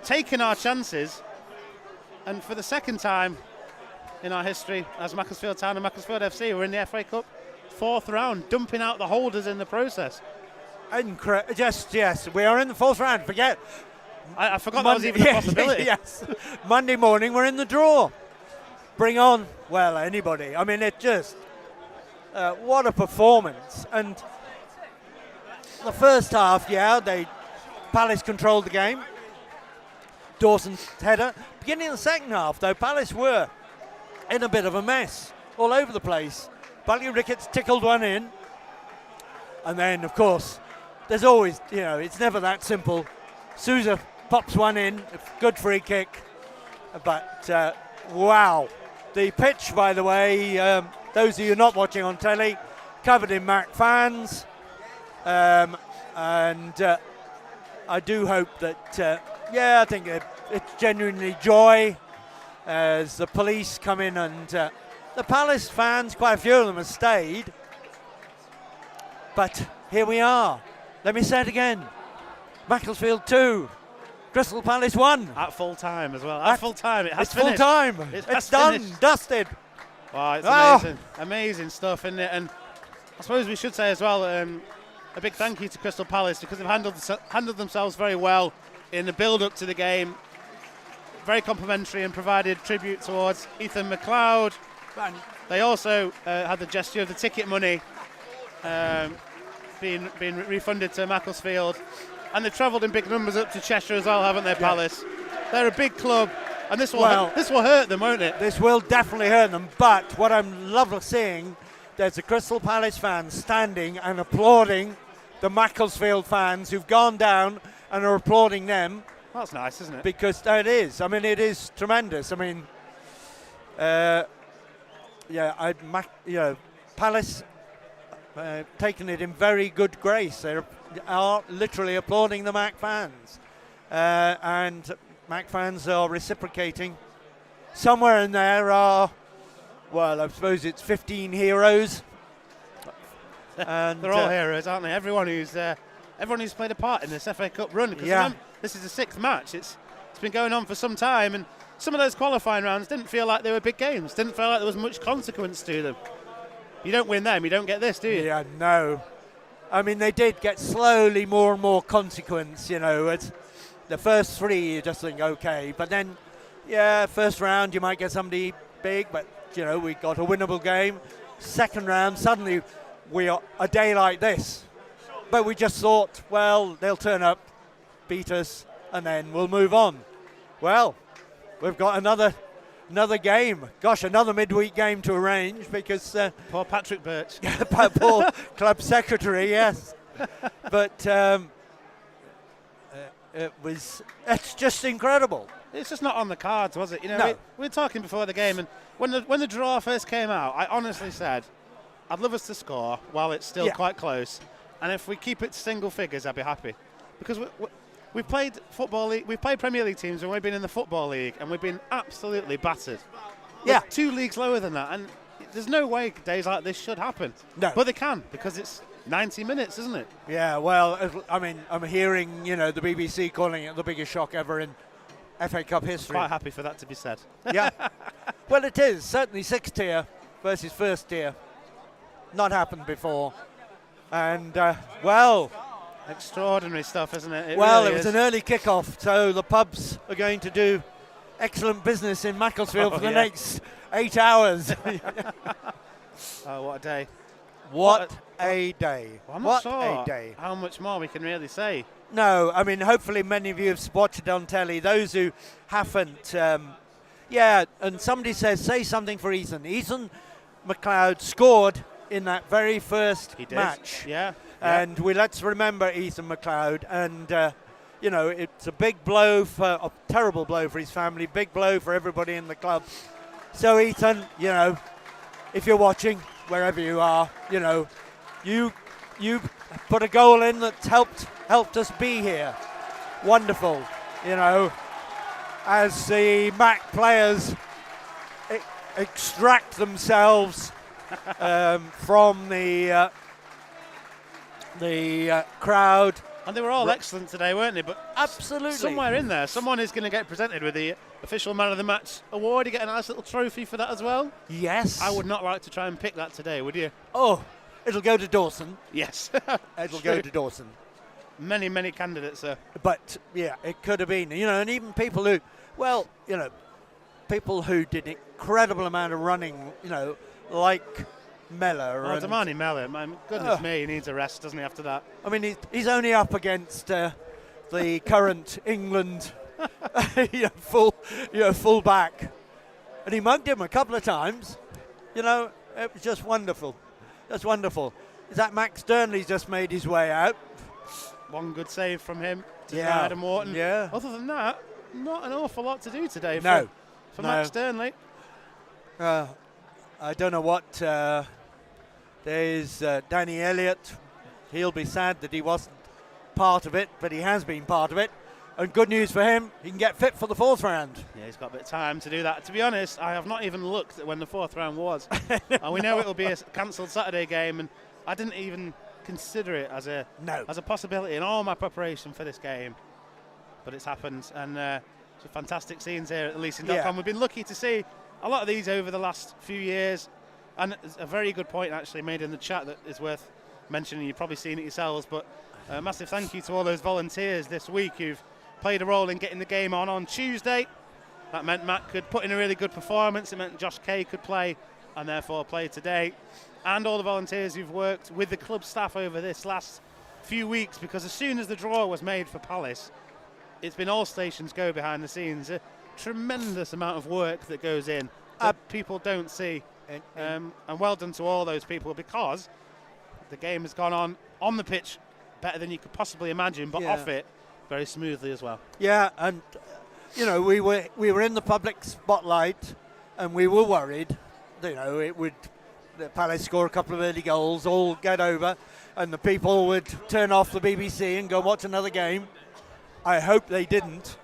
taken our chances, and for the second time in our history as Macclesfield Town and Macclesfield FC, we're in the FA Cup 4th round, dumping out the holders in the process. Yes, we are in the 4th round. I forgot that was even a possibility. Yes, Monday morning we're in the draw. Bring on, anybody. I mean, it just, what a performance. And the first half, Palace controlled the game. Dawson's header. Beginning of the second half, though, Palace were in a bit of a mess all over the place. Buckley Ricketts tickled one in. And then, of course, there's always, it's never that simple. Sousa pops one in, good free kick. But, wow. The pitch, by the way, those of you not watching on telly, covered in Mac fans. And I do hope that, I think it's genuinely joy as the police come in, and the Palace fans, quite a few of them have stayed. But here we are. Let me say it again. Macclesfield 2, Crystal Palace 1. At full time as well. At full time. It has it's finished. Full time. It's done, finished. Dusted. Wow, it's amazing. Amazing stuff, isn't it? And I suppose we should say as well, a big thank you to Crystal Palace, because they've handled themselves very well in the build-up to the game. Very complimentary and provided tribute towards Ethan McLeod. They also had the gesture of the ticket money being refunded to Macclesfield. And they've travelled in big numbers up to Cheshire as well, haven't they, Palace? They're a big club, and this will hurt them, won't it? This will definitely hurt them, but what I'm loving seeing, there's the Crystal Palace fans standing and applauding the Macclesfield fans who've gone down and are applauding them. That's nice, isn't it? Because it is. I mean, it is tremendous. I mean, Palace taking it in very good grace. They are literally applauding the Mac fans. And Mac fans are reciprocating. Somewhere in there are, I suppose it's 15 heroes. And they're all heroes, aren't they? Everyone who's played a part in this FA Cup run. Because remember, this is the 6th match. It's been going on for some time, and some of those qualifying rounds didn't feel like they were big games. Didn't feel like there was much consequence to them. You don't win them, you don't get this, do you? Yeah, no. I mean, they did get slowly more and more consequence. It's the first 3 you just think okay, but then first round you might get somebody big, but we got a winnable game. Second round, suddenly we are a day like this, but we just thought, they'll turn up, beat us, and then we'll move on. Well, we've got another another game. Gosh, another midweek game to arrange because Poor Patrick Birch. poor club secretary, yes. But it's just incredible. It's just not on the cards, was it? You know, No. we were talking before the game, and when the draw first came out, I honestly said, I'd love us to score while it's still quite close, and if we keep it single figures, I'd be happy. Because we've played Football League, we've played Premier League teams, and we've been in the Football League, and we've been absolutely battered. Yeah. We're 2 leagues lower than that, and there's no way days like this should happen. No. But they can, because it's 90 minutes, isn't it? Yeah, well, I mean, I'm hearing, the BBC calling it the biggest shock ever in FA Cup history. Quite happy for that to be said. Yeah. Well, it is. Certainly 6th tier versus 1st tier. Not happened before. And, Extraordinary stuff, isn't it? it really was is. an early kick-off, so the pubs are going to do excellent business in Macclesfield for the next 8 hours. Oh, what a day. What a day. Well, I'm not what sure a day. how much more we can really say. No, I mean, hopefully many of you have watched it on telly. Those who haven't, and somebody says, say something for Ethan. Ethan McLeod scored in that very first match. Yeah. And let's remember Ethan McLeod. And, it's a big blow, a terrible blow for his family, big blow for everybody in the club. So, Ethan, if you're watching, wherever you are, you put a goal in that's helped us be here. Wonderful, as the Mac players extract themselves from the crowd. And they were all excellent today, weren't they? But absolutely, somewhere in there, someone is going to get presented with the official man of the match award. You get a nice little trophy for that as well. Yes. I would not like to try and pick that today, would you? Oh, it'll go to Dawson. Yes. It'll go to Dawson. Many, many candidates, sir. But, yeah, it could have been. And even people who, people who did an incredible amount of running, like Mellor. Oh, Damani Mellor, my goodness me, he needs a rest, doesn't he, after that? I mean, he's only up against the current England full back. And he mugged him a couple of times. It was just wonderful. That's wonderful. Is that Max Sternley's just made his way out? One good save from him to Adam Morton. Yeah. Other than that, not an awful lot to do today for Max Sternley. I don't know what. There's Danny Elliott. He'll be sad that he wasn't part of it, but he has been part of it. And good news for him, he can get fit for the 4th round. Yeah, he's got a bit of time to do that. To be honest, I have not even looked at when the 4th round was. And we know it will be a cancelled Saturday game, and I didn't even consider it as a possibility in all my preparation for this game. But it's happened, and some fantastic scenes here at leasing.com. Yeah. We've been lucky to see a lot of these over the last few years, and a very good point actually made in the chat that is worth mentioning. You've probably seen it yourselves, but a massive thank you to all those volunteers this week who've played a role in getting the game on Tuesday. That meant Matt could put in a really good performance. It meant Josh Kay could play and therefore play today. And all the volunteers who've worked with the club staff over this last few weeks, because as soon as the draw was made for Palace, it's been all stations go behind the scenes. A tremendous amount of work that goes in that people don't see. And well done to all those people, because the game has gone on the pitch better than you could possibly imagine, but off it very smoothly as well. Yeah, and we were in the public spotlight, and we were worried. The Palace score a couple of early goals, all get over, and the people would turn off the BBC and go watch another game. I hope they didn't.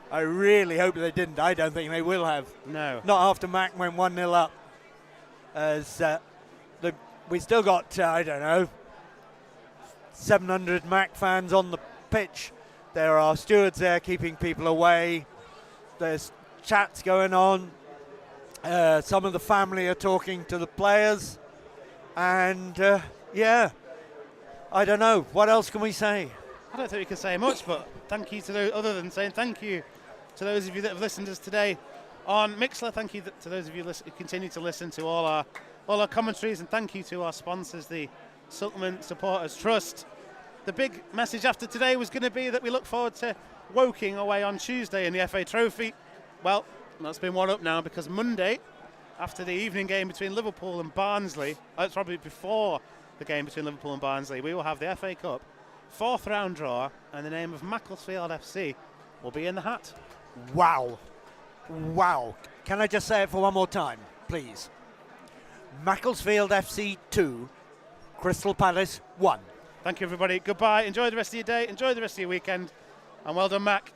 I really hope they didn't. I don't think they will have. No. Not after Mac went 1-0 up. As we still got, 700 Mac fans on the pitch. There are stewards there keeping people away. There's chats going on. Some of the family are talking to the players. And, I don't know. What else can we say? I don't think we can say much, but thank you to those, other than saying thank you to those of you that have listened to us today on Mixlr. Thank you to those of you who continue to listen to all our commentaries, and thank you to our sponsors, the Supplement Supporters Trust. The big message after today was going to be that we look forward to Woking away on Tuesday in the FA Trophy. Well, That's been one up now, because Monday, after the evening game between Liverpool and Barnsley, it's probably before the game between Liverpool and Barnsley, we will have the FA Cup 4th round draw, and the name of Macclesfield FC will be in the hat. Wow. Wow. Can I just say it for one more time, please? Macclesfield FC 2, Crystal Palace 1. Thank you, everybody. Goodbye. Enjoy the rest of your day. Enjoy the rest of your weekend. And well done, Mac.